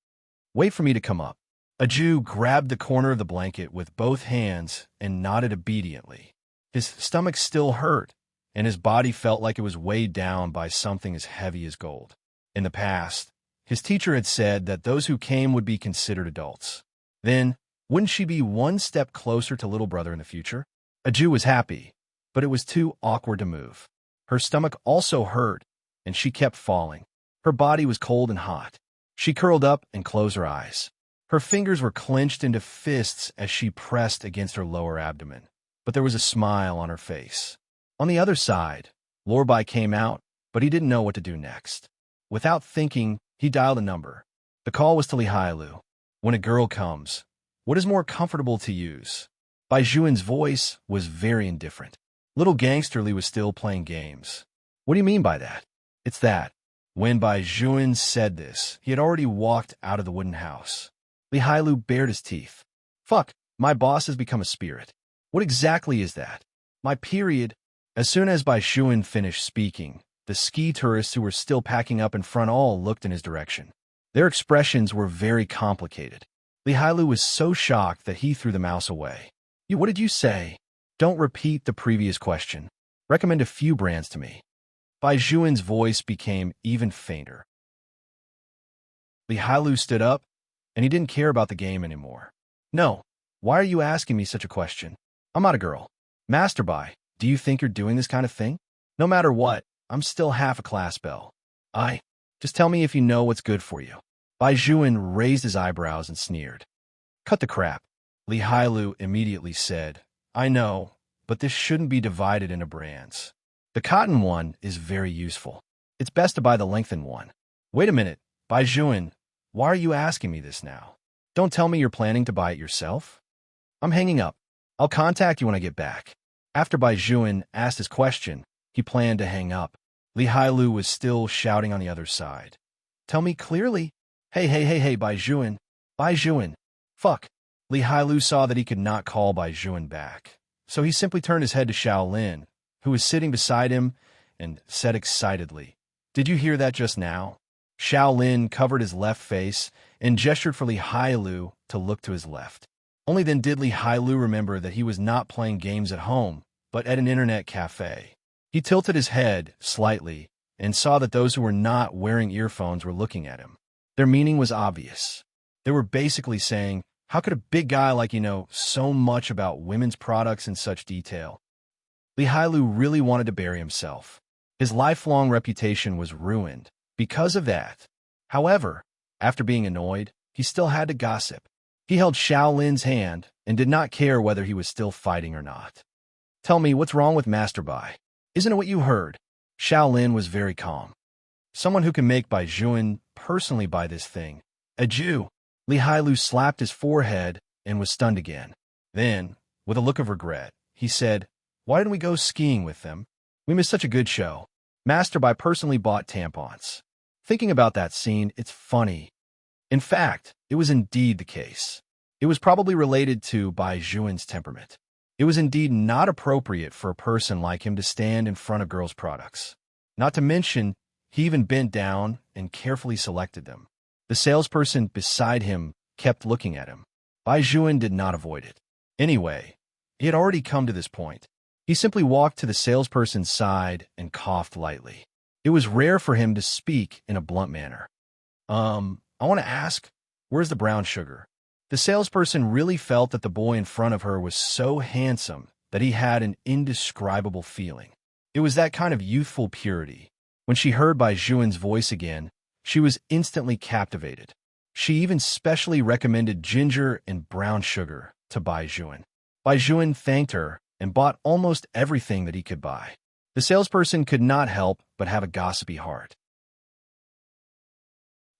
"Wait for me to come up." A Jew grabbed the corner of the blanket with both hands and nodded obediently. His stomach still hurt, and his body felt like it was weighed down by something as heavy as gold. In the past, his teacher had said that those who came would be considered adults. Then, wouldn't she be one step closer to little brother in the future? A Jew was happy, but it was too awkward to move. Her stomach also hurt, and she kept falling. Her body was cold and hot. She curled up and closed her eyes. Her fingers were clenched into fists as she pressed against her lower abdomen, but there was a smile on her face. On the other side, Lorbai came out, but he didn't know what to do next. Without thinking, he dialed a number. The call was to Lihailu. When a girl comes, what is more comfortable to use? Bai Juan's voice was very indifferent. Little Gangster Lee was still playing games. "What do you mean by that?" "It's that. When Bai Juan said this, he had already walked out of the wooden house. Li Hailu bared his teeth. Fuck, my boss has become a spirit. What exactly is that? My period. As soon as Bai Juan finished speaking, the ski tourists who were still packing up in front all looked in his direction. Their expressions were very complicated. Li Hailu was so shocked that he threw the mouse away. What did you say? Don't repeat the previous question. Recommend a few brands to me. Bai Juan's voice became even fainter. Li Hailu stood up, and he didn't care about the game anymore. No, why are you asking me such a question? I'm not a girl. Master Bai, do you think you're doing this kind of thing? No matter what, I'm still half a class bell. Just tell me if you know what's good for you. Bai Juan raised his eyebrows and sneered. Cut the crap. Li Hailu immediately said, I know, but this shouldn't be divided into brands. The cotton one is very useful. It's best to buy the lengthened one. Wait a minute, Bai Juan, why are you asking me this now? Don't tell me you're planning to buy it yourself. I'm hanging up. I'll contact you when I get back. After Bai Juan asked his question, he planned to hang up. Li Hailu was still shouting on the other side. Tell me clearly. Hey, Bai Juan. Bai Juan. Fuck. Li Hailu saw that he could not call Bai Juan back, so he simply turned his head to Shaolin, who was sitting beside him, and said excitedly, Did you hear that just now? Shaolin covered his left face and gestured for Li Hailu to look to his left. Only then did Li Hailu remember that he was not playing games at home, but at an internet cafe. He tilted his head slightly and saw that those who were not wearing earphones were looking at him. Their meaning was obvious. They were basically saying, how could a big guy like you know so much about women's products in such detail? Li Hailu really wanted to bury himself. His lifelong reputation was ruined because of that. However, after being annoyed, he still had to gossip. He held Shaolin's hand and did not care whether he was still fighting or not. Tell me, what's wrong with Master Bai? Isn't it what you heard? Shaolin was very calm. Someone who can make Bai Juan personally buy this thing. A Jew. Li Hailu slapped his forehead and was stunned again. Then, with a look of regret, he said, Why didn't we go skiing with them? We missed such a good show. Master Bai personally bought tampons. Thinking about that scene, it's funny. In fact, it was indeed the case. It was probably related to Bai Juan's temperament. It was indeed not appropriate for a person like him to stand in front of girls' products. Not to mention, he even bent down and carefully selected them. The salesperson beside him kept looking at him. Bai Juan did not avoid it. Anyway, he had already come to this point. He simply walked to the salesperson's side and coughed lightly. It was rare for him to speak in a blunt manner. I want to ask, where's the brown sugar? The salesperson really felt that the boy in front of her was so handsome that he had an indescribable feeling. It was that kind of youthful purity. When she heard Bai Juan's voice again, she was instantly captivated. She even specially recommended ginger and brown sugar to Bai Juan. Bai Juan thanked her and bought almost everything that he could buy. The salesperson could not help but have a gossipy heart.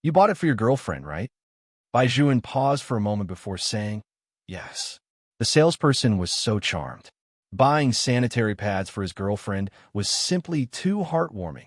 You bought it for your girlfriend, right? Bai Juan paused for a moment before saying, Yes. The salesperson was so charmed. Buying sanitary pads for his girlfriend was simply too heartwarming.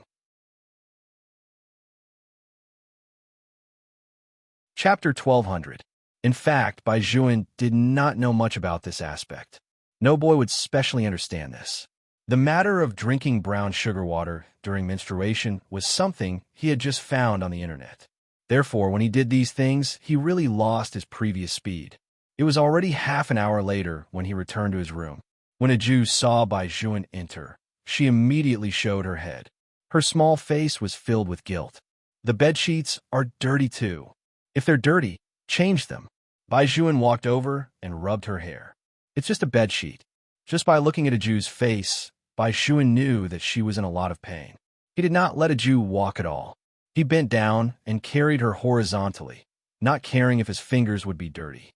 Chapter 1200. In fact, Bai Juan did not know much about this aspect. No boy would specially understand this. The matter of drinking brown sugar water during menstruation was something he had just found on the internet. Therefore, when he did these things, he really lost his previous speed. It was already half an hour later when he returned to his room. When a Jew saw Bai Juan enter, she immediately showed her head. Her small face was filled with guilt. The bedsheets are dirty too. If they're dirty, change them. Bai Juan walked over and rubbed her hair. It's just a bedsheet. Just by looking at a Jew's face, Bai Juan knew that she was in a lot of pain. He did not let a Jew walk at all. He bent down and carried her horizontally, not caring if his fingers would be dirty.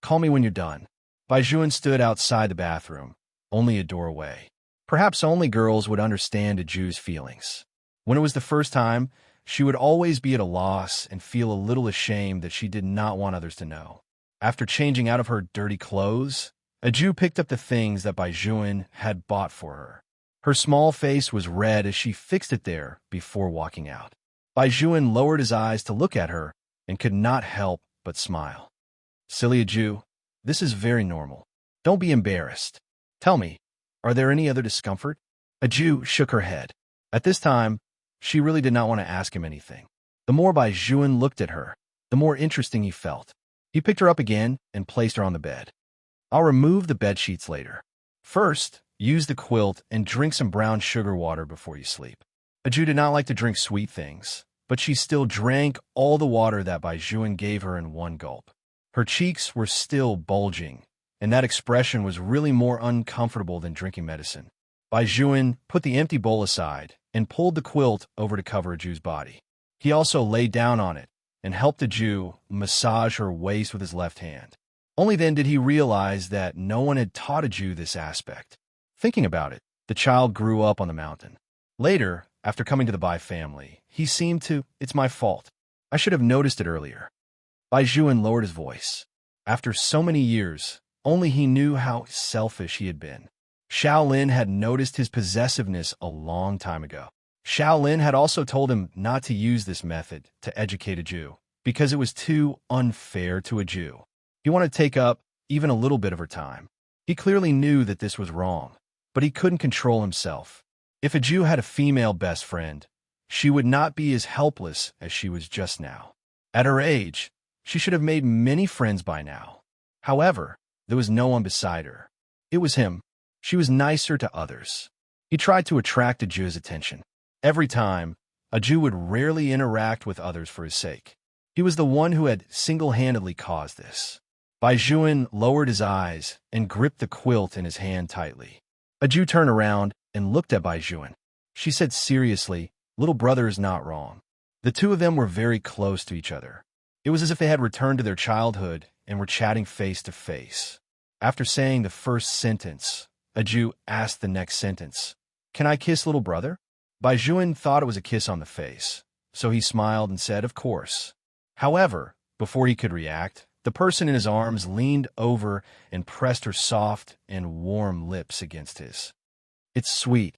Call me when you're done. Bai Juan stood outside the bathroom, only a door away. Perhaps only girls would understand a Jew's feelings. When it was the first time, she would always be at a loss and feel a little ashamed that she did not want others to know. After changing out of her dirty clothes, a Jew picked up the things that Bai Juan had bought for her. Her small face was red as she fixed it there before walking out. Baijuan lowered his eyes to look at her and could not help but smile. Silly Jew, this is very normal. Don't be embarrassed. Tell me, are there any other discomfort? A Jew shook her head. At this time, she really did not want to ask him anything. The more Baijuan looked at her, the more interesting he felt. He picked her up again and placed her on the bed. I'll remove the bed sheets later. First, use the quilt and drink some brown sugar water before you sleep. A Jew did not like to drink sweet things, but she still drank all the water that Baijuan gave her in one gulp. Her cheeks were still bulging, and that expression was really more uncomfortable than drinking medicine. Baijuan put the empty bowl aside and pulled the quilt over to cover a Jew's body. He also lay down on it and helped the Jew massage her waist with his left hand. Only then did he realize that no one had taught a Jew this aspect. Thinking about it, the child grew up on the mountain. Later, after coming to the Bai family, he seemed to, it's my fault. I should have noticed it earlier. Baijuan lowered his voice. After so many years, only he knew how selfish he had been. Shaolin had noticed his possessiveness a long time ago. Shaolin had also told him not to use this method to educate a Jew, because it was too unfair to a Jew. He wanted to take up even a little bit of her time. He clearly knew that this was wrong, but he couldn't control himself. If a Jew had a female best friend, she would not be as helpless as she was just now. At her age, she should have made many friends by now. However, there was no one beside her. It was him. She was nicer to others. He tried to attract a Jew's attention. Every time, a Jew would rarely interact with others for his sake. He was the one who had single-handedly caused this. Baijuan lowered his eyes and gripped the quilt in his hand tightly. A Jew turned around and looked at Baijuan. She said seriously, "Little brother is not wrong." The two of them were very close to each other. It was as if they had returned to their childhood and were chatting face to face. After saying the first sentence, a Jew asked the next sentence, "Can I kiss little brother?" Baijuan thought it was a kiss on the face, so he smiled and said, "Of course." However, before he could react, the person in his arms leaned over and pressed her soft and warm lips against his. "It's sweet."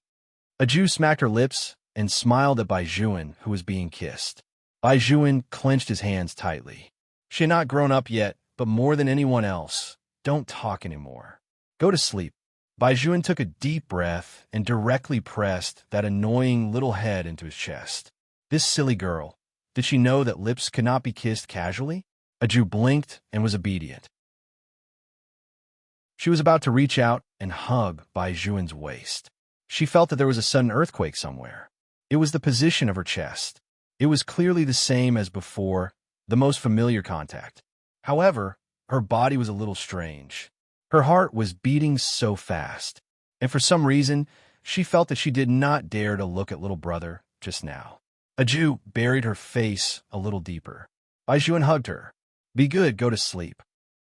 A Jew smacked her lips and smiled at Baijuan, who was being kissed. Baijuan clenched his hands tightly. She had not grown up yet, but more than anyone else, don't talk anymore. Go to sleep. Baijuan took a deep breath and directly pressed that annoying little head into his chest. This silly girl, did she know that lips could not be kissed casually? A Jew blinked and was obedient. She was about to reach out and hug Baijuan's waist. She felt that there was a sudden earthquake somewhere. It was the position of her chest. It was clearly the same as before, the most familiar contact. However, her body was a little strange. Her heart was beating so fast, and for some reason, she felt that she did not dare to look at little brother just now. A Jew buried her face a little deeper. Baijuan hugged her. "Be good, go to sleep."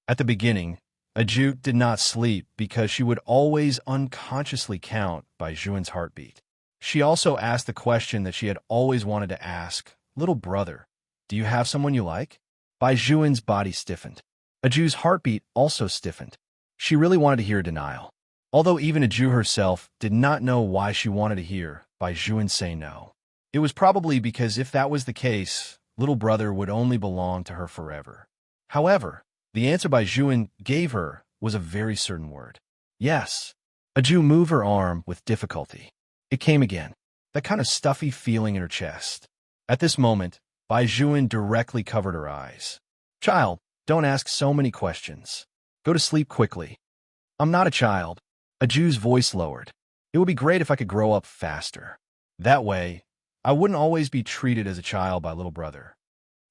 At the beginning, a Jew did not sleep because she would always unconsciously count Baijuan's heartbeat. She also asked the question that she had always wanted to ask, "Little brother, do you have someone you like?" Baijuan's body stiffened. A Jew's heartbeat also stiffened. She really wanted to hear denial. Although even a Jew herself did not know why she wanted to hear Baijuan say no. It was probably because if that was the case, little brother would only belong to her forever. However, the answer Baijuan gave her was a very certain word. Yes. A Jew moved her arm with difficulty. It came again, that kind of stuffy feeling in her chest. At this moment, Baijuan directly covered her eyes. "Child, don't ask so many questions. Go to sleep quickly." "I'm not a child." A Jew's voice lowered. "It would be great if I could grow up faster. That way, I wouldn't always be treated as a child by little brother."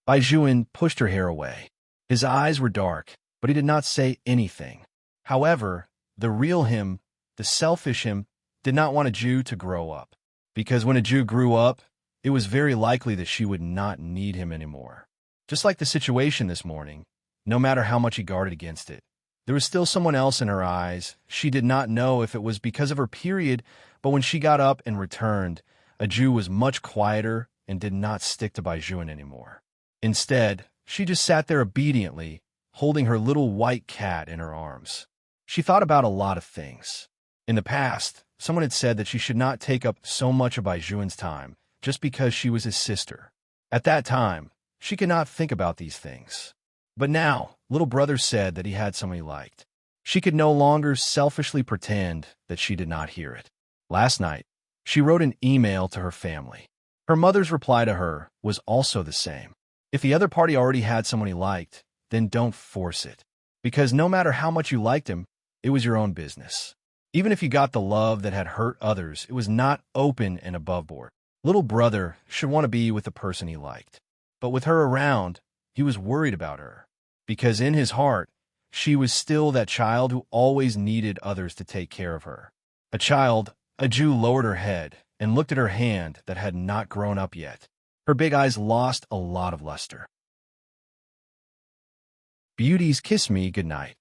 Baijuan pushed her hair away. His eyes were dark, but he did not say anything. However, the real him, the selfish him, did not want a Jew to grow up. Because when a Jew grew up, it was very likely that she would not need him anymore. Just like the situation this morning, no matter how much he guarded against it, there was still someone else in her eyes. She did not know if it was because of her period, but when she got up and returned, a Jew was much quieter and did not stick to Baijuan anymore. Instead, she just sat there obediently, holding her little white cat in her arms. She thought about a lot of things. In the past, someone had said that she should not take up so much of Baijuan's time just because she was his sister. At that time, she could not think about these things. But now, little brother said that he had someone he liked. She could no longer selfishly pretend that she did not hear it. Last night, she wrote an email to her family. Her mother's reply to her was also the same. If the other party already had someone he liked, then don't force it. Because no matter how much you liked him, it was your own business. Even if you got the love that had hurt others, it was not open and above board. Little brother should want to be with the person he liked. But with her around, he was worried about her. Because in his heart, she was still that child who always needed others to take care of her. A Jew lowered her head and looked at her hand that had not grown up yet. Her big eyes lost a lot of luster. Beauties kiss me goodnight.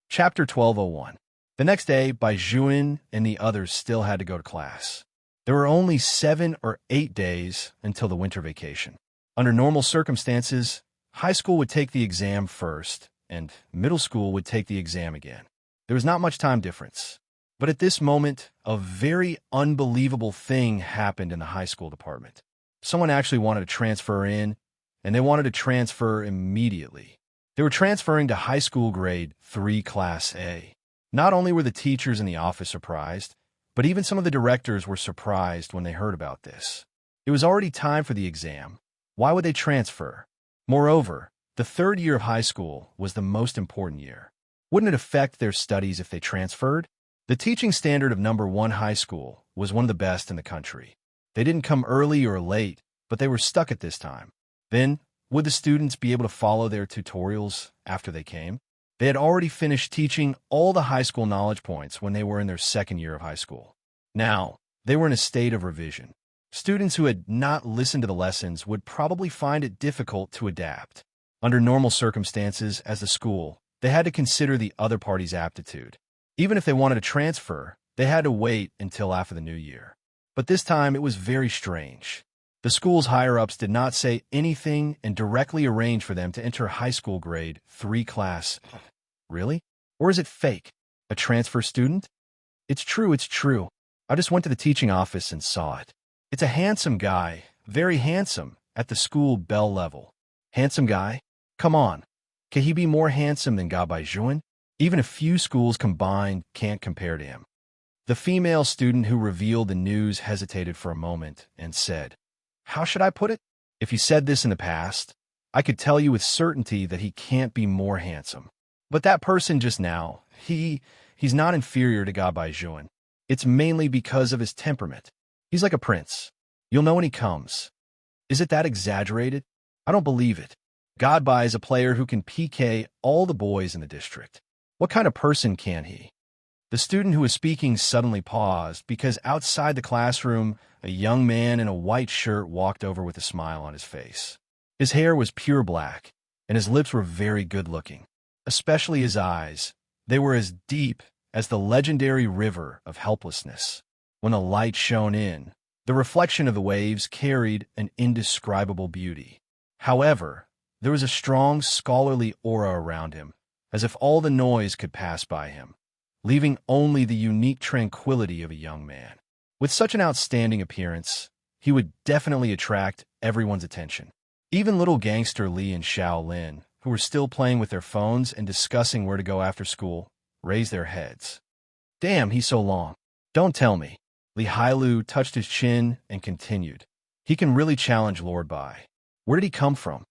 Chapter 1201. The next day, Baizhuan and the others still had to go to class. There were only 7 or 8 days until the winter vacation. Under normal circumstances, high school would take the exam first, and middle school would take the exam again. There was not much time difference. But at this moment, a very unbelievable thing happened in the high school department. Someone actually wanted to transfer in, and they wanted to transfer immediately. They were transferring to high school grade 3 Class A. Not only were the teachers in the office surprised, but even some of the directors were surprised when they heard about this. It was already time for the exam. Why would they transfer? Moreover, the 3rd year of high school was the most important year. Wouldn't it affect their studies if they transferred? The teaching standard of number 1 high school was one of the best in the country. They didn't come early or late, but they were stuck at this time. Then, would the students be able to follow their tutorials after they came? They had already finished teaching all the high school knowledge points when they were in their 2nd year of high school. Now, they were in a state of revision. Students who had not listened to the lessons would probably find it difficult to adapt. Under normal circumstances, as a school, they had to consider the other party's aptitude. Even if they wanted to transfer, they had to wait until after the new year. But this time, it was very strange. The school's higher-ups did not say anything and directly arranged for them to enter high school grade 3 class. Really? Or is it fake? A transfer student? It's true. I just went to the teaching office and saw it. It's a handsome guy, very handsome, at the school bell level. Handsome guy? Come on. Can he be more handsome than Ga Baizhuan? Even a few schools combined can't compare to him. The female student who revealed the news hesitated for a moment and said, "How should I put it? If you said this in the past, I could tell you with certainty that he can't be more handsome. But that person just now, he's not inferior to Ga Baizhuan. It's mainly because of his temperament. He's like a prince. You'll know when he comes. Is it that exaggerated? I don't believe it. Godbai is a player who can PK all the boys in the district. What kind of person can he?" The student who was speaking suddenly paused because outside the classroom, a young man in a white shirt walked over with a smile on his face. His hair was pure black, and his lips were very good-looking, especially his eyes. They were as deep as the legendary river of helplessness. When the light shone in, the reflection of the waves carried an indescribable beauty. However, there was a strong scholarly aura around him, as if all the noise could pass by him, leaving only the unique tranquility of a young man. With such an outstanding appearance, he would definitely attract everyone's attention. Even little gangster Li and Xiao Lin, who were still playing with their phones and discussing where to go after school, raised their heads. "Damn, he's so long. Don't tell me." Li Hailu touched his chin and continued. "He can really challenge Lord Bai. Where did he come from?"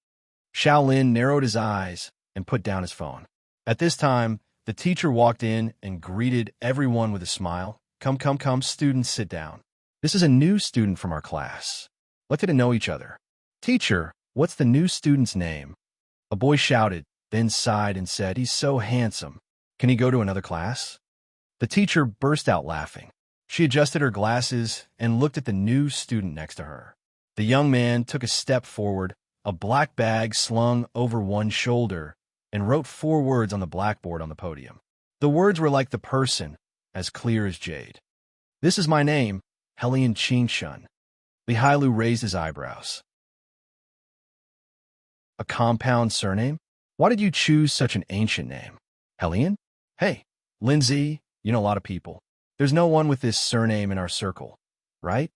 Xiao Lin narrowed his eyes and put down his phone. At this time, the teacher walked in and greeted everyone with a smile. Come, students, sit down. This is a new student from our class. Let's get to know each other." "Teacher, what's the new student's name?" A boy shouted, then sighed and said, "He's so handsome. Can he go to another class?" The teacher burst out laughing. She adjusted her glasses and looked at the new student next to her. The young man took a step forward, a black bag slung over one shoulder, and wrote 4 words on the blackboard on the podium. The words were like the person, as clear as jade. "This is my name, Helian Qingshun." Li Hailu raised his eyebrows. "A compound surname? Why did you choose such an ancient name? Helian? Hey, Lindsay, you know a lot of people. There's no one with this surname in our circle. right?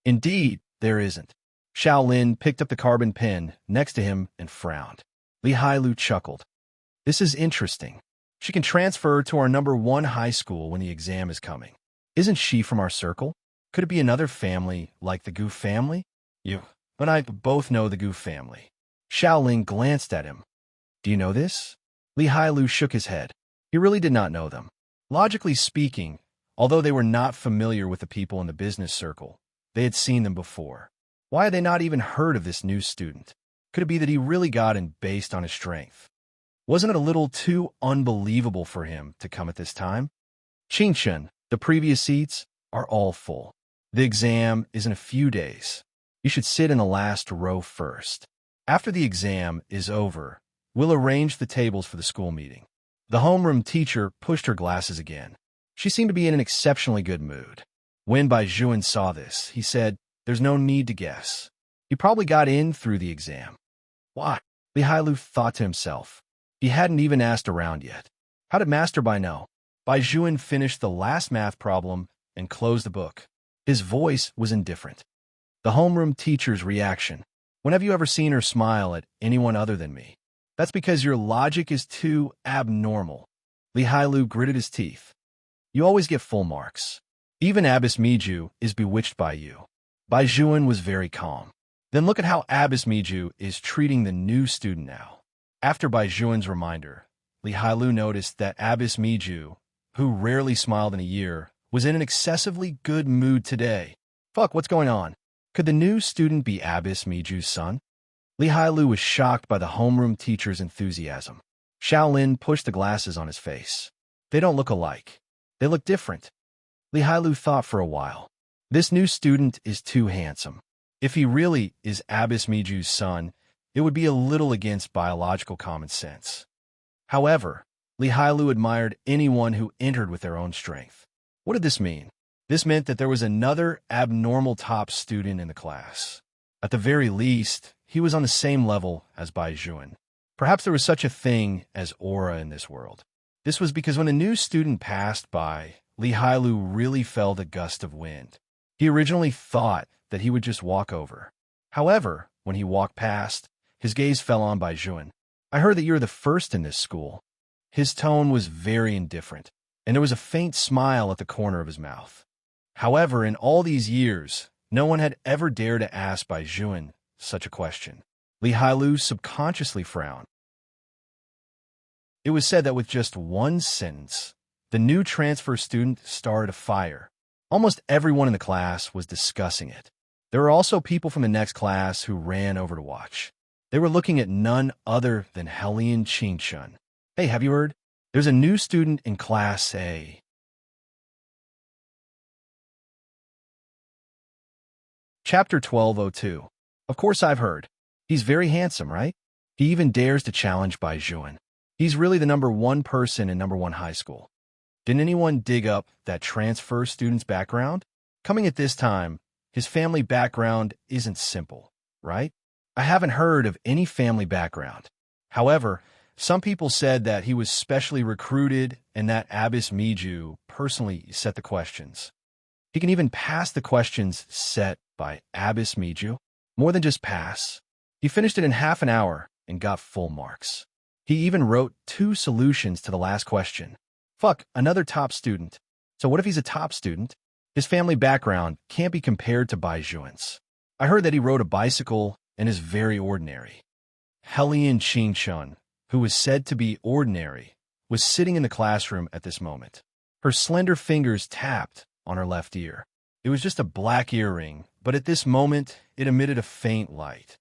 Indeed, there isn't. Shaolin picked up the carbon pen next to him and frowned. Li Hailu chuckled. This is interesting. She can transfer to our #1 high school when the exam is coming. Isn't she from our circle? Could it be another family like the Gu family? You and I both know the Gu family. Shaolin glanced at him. Do you know this? Li Hailu shook his head. He really did not know them. Logically speaking, although they were not familiar with the people in the business circle, they had seen them before. Why had they not even heard of this new student? Could it be that he really got in based on his strength? Wasn't it a little too unbelievable for him to come at this time? Qingshun, the previous seats, are all full. The exam is in a few days. You should sit in the last row first. After the exam is over, we'll arrange the tables for the school meeting. The homeroom teacher pushed her glasses again. She seemed to be in an exceptionally good mood. When Bai Juan saw this, he said, "There's no need to guess. He probably got in through the exam." Why? Li Hailu thought to himself. He hadn't even asked around yet. How did Master Bai know? Bai Juan finished the last math problem and closed the book. His voice was indifferent. The homeroom teacher's reaction. When have you ever seen her smile at anyone other than me? That's because your logic is too abnormal. Li Hailu gritted his teeth. You always get full marks. Even Abbess Miju is bewitched by you. Bai Juan was very calm. Then look at how Abbess Miju is treating the new student now. After Bai Juan's reminder, Li Hailu noticed that Abbess Miju, who rarely smiled in a year, was in an excessively good mood today. Fuck, what's going on? Could the new student be Abbess Miju's son? Li Hailu was shocked by the homeroom teacher's enthusiasm. Shaolin pushed the glasses on his face. They don't look alike. They look different. Li Hailu thought for a while. This new student is too handsome. If he really is Abbess Miju's son, it would be a little against biological common sense. However, Li Hailu admired anyone who entered with their own strength. What did this mean? This meant that there was another abnormal top student in the class. At the very least, he was on the same level as Bai Juan. Perhaps there was such a thing as aura in this world. This was because when a new student passed by, Li Hailu really felt a gust of wind. He originally thought that he would just walk over. However, when he walked past, his gaze fell on Bai Juan. I heard that you're the first in this school. His tone was very indifferent, and there was a faint smile at the corner of his mouth. However, in all these years, no one had ever dared to ask Bai Juan such a question. Li Hailu subconsciously frowned. It was said that with just one sentence, the new transfer student started a fire. Almost everyone in the class was discussing it. There were also people from the next class who ran over to watch. They were looking at none other than Hellion Qingshun. Hey, have you heard? There's a new student in Class A. Chapter 1202. Of course I've heard. He's very handsome, right? He even dares to challenge Bai Juan. He's really the #1 person in #1 high school. Didn't anyone dig up that transfer student's background? Coming at this time, his family background isn't simple, right? I haven't heard of any family background. However, some people said that he was specially recruited and that Abbess Miju personally set the questions. He can even pass the questions set by Abbess Miju. More than just pass. He finished it in half an hour and got full marks. He even wrote 2 solutions to the last question. Fuck, another top student. So what if he's a top student? His family background can't be compared to Bai Juan's. I heard that he rode a bicycle and is very ordinary. Hellion Qingshun, who was said to be ordinary, was sitting in the classroom at this moment. Her slender fingers tapped on her left ear. It was just a black earring, but at this moment, it emitted a faint light.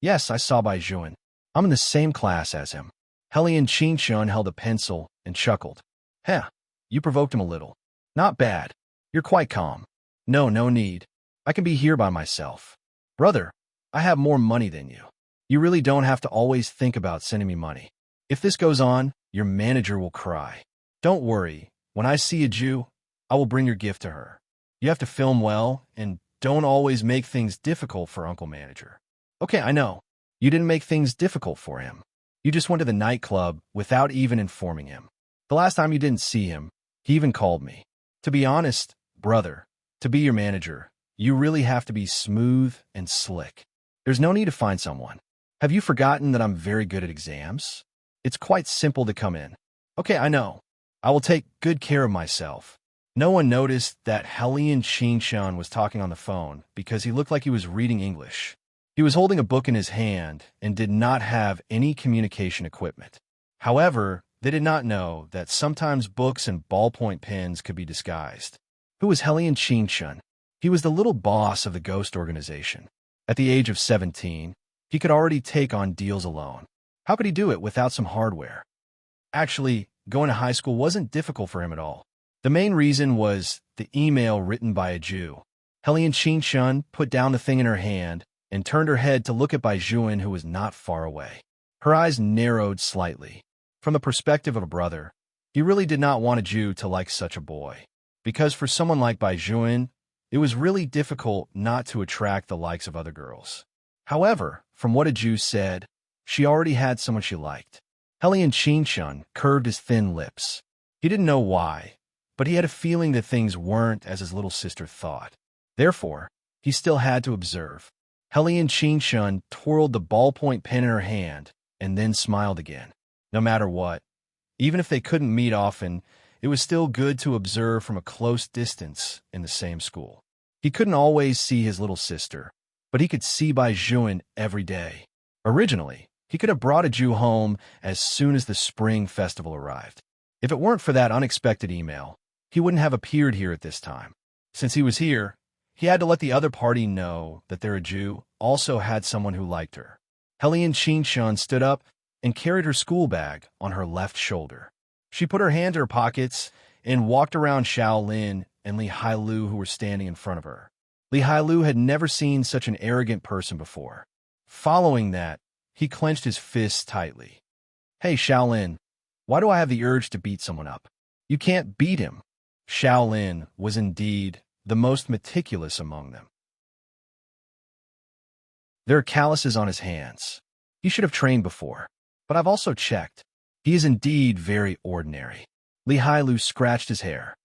Yes, I saw Bai Juan. I'm in the same class as him. Hellion Qingshun held a pencil and chuckled. Heh, you provoked him a little. Not bad. You're quite calm. No need. I can be here by myself. Brother, I have more money than you. You really don't have to always think about sending me money. If this goes on, your manager will cry. Don't worry. When I see a Jew, I will bring your gift to her. You have to film well, and don't always make things difficult for Uncle Manager. Okay, I know. You didn't make things difficult for him. You just went to the nightclub without even informing him. The last time you didn't see him, he even called me. To be honest, brother, to be your manager, You really have to be smooth and slick. There's no need to find someone. Have you forgotten that I'm very good at exams? It's quite simple to come in. Okay, I know. I will take good care of myself. No one noticed that Hellion Qingshan was talking on the phone because he looked like he was reading English. He was holding a book in his hand and did not have any communication equipment. However, they did not know that sometimes books and ballpoint pens could be disguised. Who was Hellion Qingshan? He was the little boss of the ghost organization. At the age of 17, he could already take on deals alone. How could he do it without some hardware? Actually, going to high school wasn't difficult for him at all. The main reason was the email written by a Jew. Hellion Qingshan put down the thing in her hand and turned her head to look at Bai Juan, who was not far away. Her eyes narrowed slightly. From the perspective of a brother, he really did not want a Jew to like such a boy. Because for someone like Bai Juan, it was really difficult not to attract the likes of other girls. However, from what a Jew said, she already had someone she liked. Hellion Qingshan curved his thin lips. He didn't know why, but he had a feeling that things weren't as his little sister thought. Therefore, he still had to observe. Hellion Qingshan twirled the ballpoint pen in her hand and then smiled again. No matter what, even if they couldn't meet often, it was still good to observe from a close distance in the same school. He couldn't always see his little sister, but he could see Bai Juan every day. Originally, he could have brought a Jew home as soon as the spring festival arrived. If it weren't for that unexpected email, he wouldn't have appeared here at this time. Since he was here, he had to let the other party know that their Jew also had someone who liked her. Hellion Qingshan stood up and carried her school bag on her left shoulder. She put her hand in her pockets and walked around Shaolin and Li Hailu, who were standing in front of her. Li Hailu had never seen such an arrogant person before. Following that, he clenched his fists tightly. Hey, Shaolin, why do I have the urge to beat someone up? You can't beat him. Shaolin was indeed the most meticulous among them. There are calluses on his hands. He should have trained before, but I've also checked. He is indeed very ordinary. Li Hailu scratched his hair.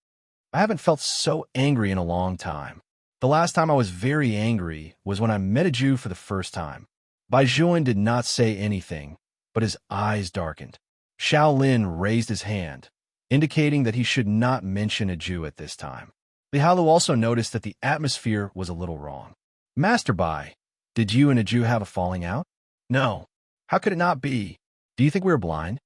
I haven't felt so angry in a long time. The last time I was very angry was when I met a Jew for the first time. Bai Juan did not say anything, but his eyes darkened. Shaolin raised his hand, indicating that he should not mention a Jew at this time. Li Hailu also noticed that the atmosphere was a little wrong. Master Bai, did you and a Jew have a falling out? No. How could it not be? Do you think we were blind?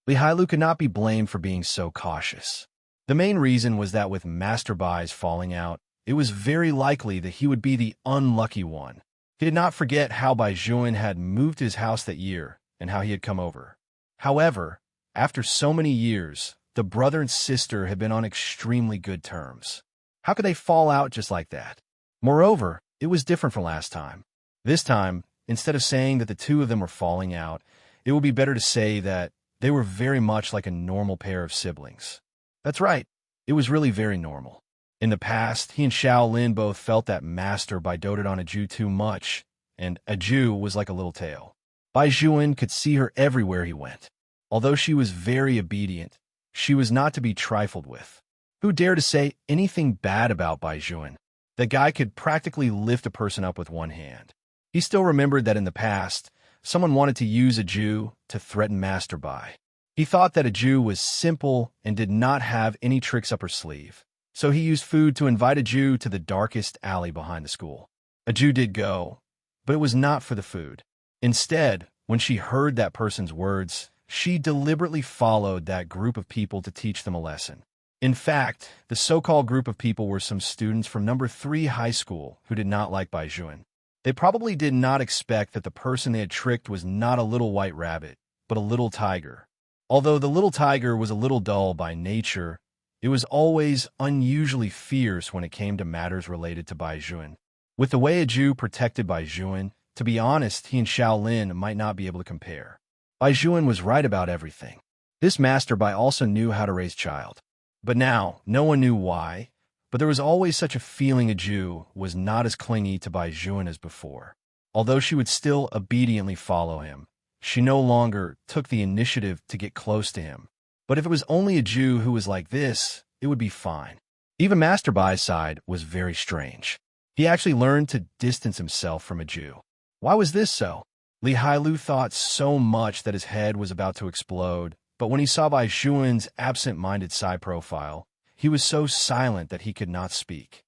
Li Hailu could not be blamed for being so cautious. The main reason was that with Master Bai's falling out, it was very likely that he would be the unlucky one. He did not forget how Bai Juan had moved to his house that year and how he had come over. However, after so many years, the brother and sister had been on extremely good terms. How could they fall out just like that? Moreover, it was different from last time. This time, instead of saying that the two of them were falling out, it would be better to say that they were very much like a normal pair of siblings. That's right, it was really very normal. In the past, he and Shaolin both felt that Master Bai doted on a Jew too much, and a Jew was like a little tail. Bai Juan could see her everywhere he went. Although she was very obedient, she was not to be trifled with. Who dared to say anything bad about Bai Juan? The guy could practically lift a person up with one hand. He still remembered that in the past, someone wanted to use a Jew to threaten Master Bai. He thought that a Jew was simple and did not have any tricks up her sleeve. So he used food to invite a Jew to the darkest alley behind the school. A Jew did go, but it was not for the food. Instead, when she heard that person's words, she deliberately followed that group of people to teach them a lesson. In fact, the so-called group of people were some students from number 3 high school who did not like Bai Juan. They probably did not expect that the person they had tricked was not a little white rabbit, but a little tiger. Although the little tiger was a little dull by nature, it was always unusually fierce when it came to matters related to Bai Juan. With the way a Jew protected Bai Juan, to be honest, he and Shaolin might not be able to compare. Bai Juan was right about everything. This Master Bai also knew how to raise child. But now, no one knew why, but there was always such a feeling a Jew was not as clingy to Bai Juan as before. Although she would still obediently follow him, she no longer took the initiative to get close to him. But if it was only a Jew who was like this, it would be fine. Even Master Bai's side was very strange. He actually learned to distance himself from a Jew. Why was this so? Li Hailu thought so much that his head was about to explode, but when he saw Bai Zhuan's absent-minded side profile, he was so silent that he could not speak.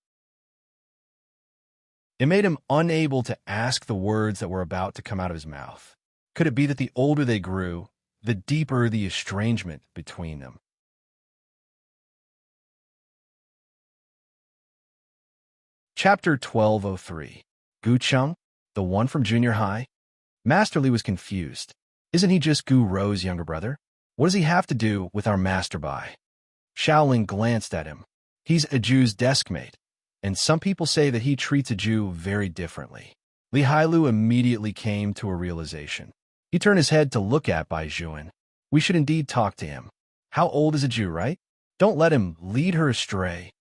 It made him unable to ask the words that were about to come out of his mouth. Could it be that the older they grew, the deeper the estrangement between them? Chapter 1203. Gu Cheng, the one from junior high? Master Li was confused. Isn't he just Gu Rou's younger brother? What does he have to do with our Master Bai? Shaolin glanced at him. He's a Jew's deskmate, and some people say that he treats a Jew very differently. Li Hailu immediately came to a realization. He turned his head to look at Bai Zhuan. We should indeed talk to him. How old is a Jew, right? Don't let him lead her astray.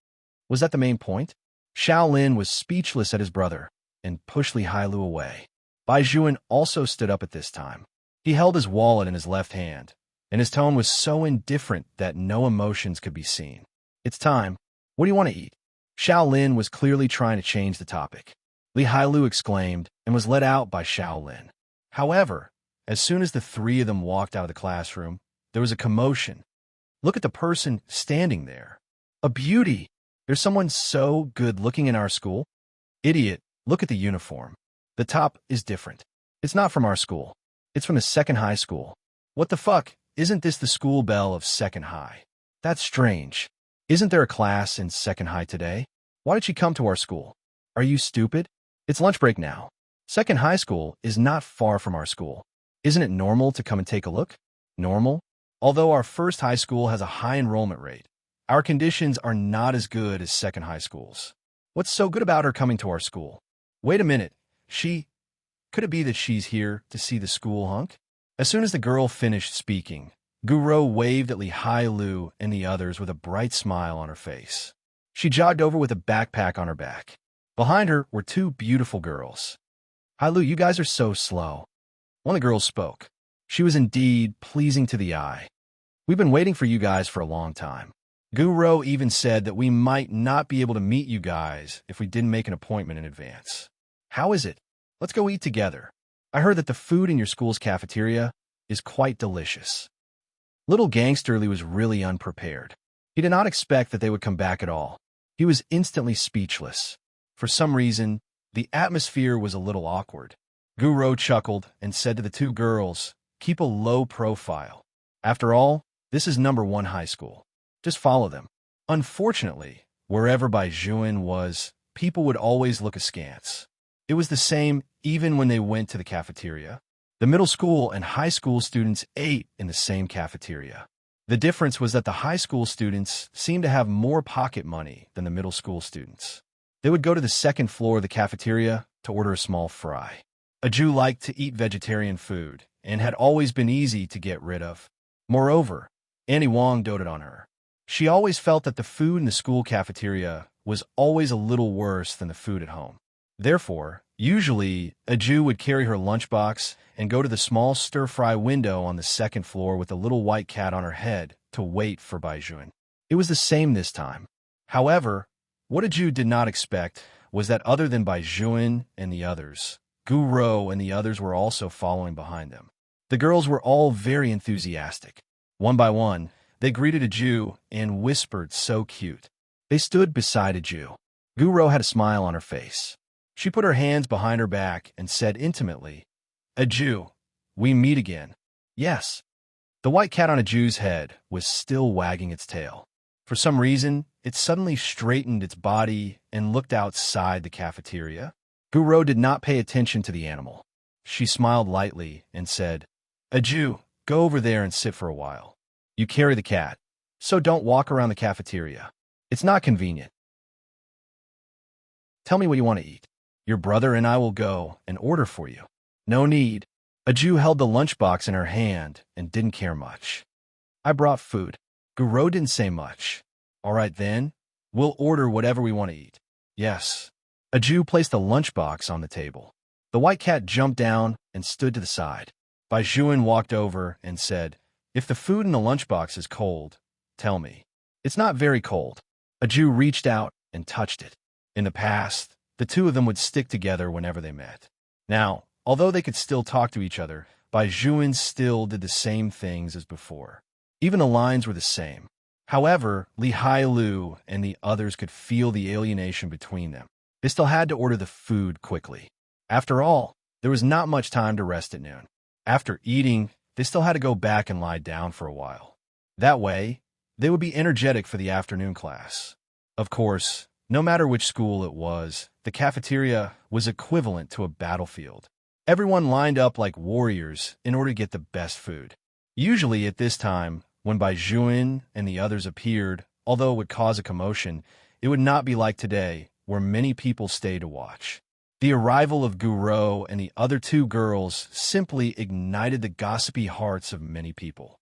Was that the main point? Shaolin was speechless at his brother and pushed Li Hailu away. Bai Zhuan also stood up at this time. He held his wallet in his left hand, and his tone was so indifferent that no emotions could be seen. It's time. What do you want to eat? Shaolin was clearly trying to change the topic. Li Hailu exclaimed and was let out by Shaolin. However, as soon as the three of them walked out of the classroom, there was a commotion. Look at the person standing there. A beauty! There's someone so good-looking in our school. Idiot, look at the uniform. The top is different. It's not from our school. It's from the second high school. What the fuck? Isn't this the school bell of second high? That's strange. Isn't there a class in second high today? Why did she come to our school? Are you stupid? It's lunch break now. Second high school is not far from our school. Isn't it normal to come and take a look? Normal? Although our first high school has a high enrollment rate, our conditions are not as good as second high schools. What's so good about her coming to our school? Wait a minute. Could it be that she's here to see the school hunk? As soon as the girl finished speaking, Gu Rou waved at Li Hailu and the others with a bright smile on her face. She jogged over with a backpack on her back. Behind her were two beautiful girls. Hailu, you guys are so slow. One of the girls spoke. She was indeed pleasing to the eye. We've been waiting for you guys for a long time. Gu Rou even said that we might not be able to meet you guys if we didn't make an appointment in advance. How is it? Let's go eat together. I heard that the food in your school's cafeteria is quite delicious. Little Gangster Li was really unprepared. He did not expect that they would come back at all. He was instantly speechless. For some reason, the atmosphere was a little awkward. Gu Rou chuckled and said to the two girls, keep a low profile. After all, this is number 1 high school. Just follow them. Unfortunately, wherever Bai Zhuan was, people would always look askance. It was the same even when they went to the cafeteria. The middle school and high school students ate in the same cafeteria. The difference was that the high school students seemed to have more pocket money than the middle school students. They would go to the second floor of the cafeteria to order a small fry. A Jew liked to eat vegetarian food and had always been easy to get rid of. Moreover, Annie Wong doted on her. She always felt that the food in the school cafeteria was always a little worse than the food at home. Therefore, usually, a Jew would carry her lunchbox and go to the small stir-fry window on the second floor with a little white cat on her head to wait for Bai Zhuan. It was the same this time. However, what a Jew did not expect was that other than Bai Zhuan and the others, Gu Rou and the others were also following behind them. The girls were all very enthusiastic. One by one, they greeted a Jew and whispered so cute. They stood beside a Jew. Gu Rou had a smile on her face. She put her hands behind her back and said intimately, a Jew, we meet again. Yes. The white cat on a Jew's head was still wagging its tail. For some reason, it suddenly straightened its body and looked outside the cafeteria. Gu Rou did not pay attention to the animal. She smiled lightly and said, a Jew, go over there and sit for a while. You carry the cat, so don't walk around the cafeteria. It's not convenient. Tell me what you want to eat. Your brother and I will go and order for you. No need. A Jew held the lunchbox in her hand and didn't care much. I brought food. Gu Rou didn't say much. All right then, we'll order whatever we want to eat. Yes. A Jew placed the lunchbox on the table. The white cat jumped down and stood to the side. Bai Zhuan walked over and said, if the food in the lunchbox is cold, tell me. It's not very cold. A Jew reached out and touched it. In the past, the two of them would stick together whenever they met. Now, although they could still talk to each other, Bai Juan still did the same things as before. Even the lines were the same. However, Li Hailu and the others could feel the alienation between them. They still had to order the food quickly. After all, there was not much time to rest at noon. After eating, they still had to go back and lie down for a while. That way, they would be energetic for the afternoon class. Of course, no matter which school it was, the cafeteria was equivalent to a battlefield. Everyone lined up like warriors in order to get the best food. Usually at this time, when Bai Juan and the others appeared, although it would cause a commotion, it would not be like today, where many people stayed to watch. The arrival of Guro and the other two girls simply ignited the gossipy hearts of many people.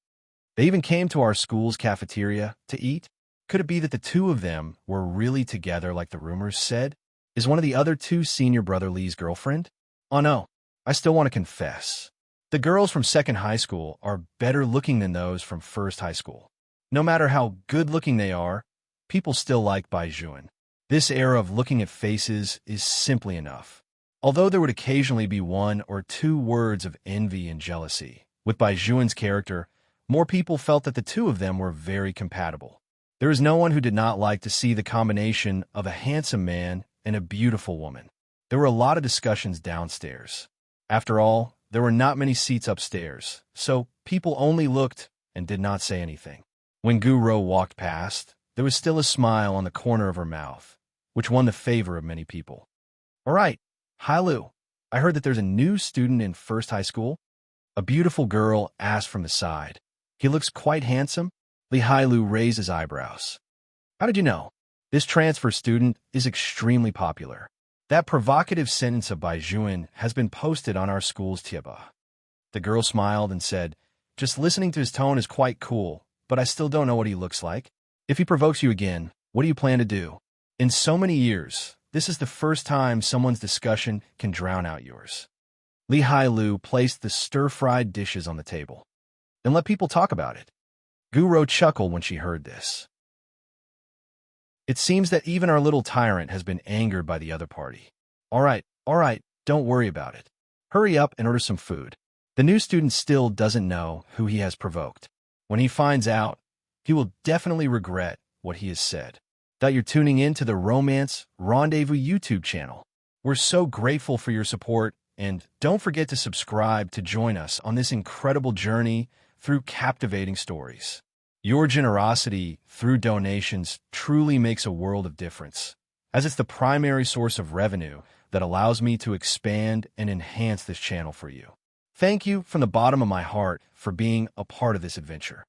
They even came to our school's cafeteria to eat. Could it be that the two of them were really together like the rumors said? Is one of the other two senior brother Lee's girlfriend? Oh no, I still want to confess. The girls from second high school are better looking than those from first high school. No matter how good looking they are, people still like Bai Juan. This era of looking at faces is simply enough. Although there would occasionally be one or two words of envy and jealousy, with Bai Juan's character, more people felt that the two of them were very compatible. There is no one who did not like to see the combination of a handsome man and a beautiful woman. There were a lot of discussions downstairs. After all, there were not many seats upstairs, so people only looked and did not say anything. When Guro walked past, there was still a smile on the corner of her mouth, which won the favor of many people. All right, Hailu, I heard that there's a new student in first high school. A beautiful girl asked from the side. He looks quite handsome. Li Hailu raised his eyebrows. How did you know? This transfer student is extremely popular. That provocative sentence of Bai Juan has been posted on our school's Tieba. The girl smiled and said, just listening to his tone is quite cool, but I still don't know what he looks like. If he provokes you again, what do you plan to do? In so many years, this is the first time someone's discussion can drown out yours. Li Hailu placed the stir-fried dishes on the table. Then let people talk about it. Guro chuckled when she heard this. It seems that even our little tyrant has been angered by the other party. All right, don't worry about it. Hurry up and order some food. The new student still doesn't know who he has provoked. When he finds out, he will definitely regret what he has said. That you're tuning in to the Romance Rendezvous YouTube channel. We're so grateful for your support, and don't forget to subscribe to join us on this incredible journey through captivating stories. Your generosity through donations truly makes a world of difference, as it's the primary source of revenue that allows me to expand and enhance this channel for you. Thank you from the bottom of my heart for being a part of this adventure.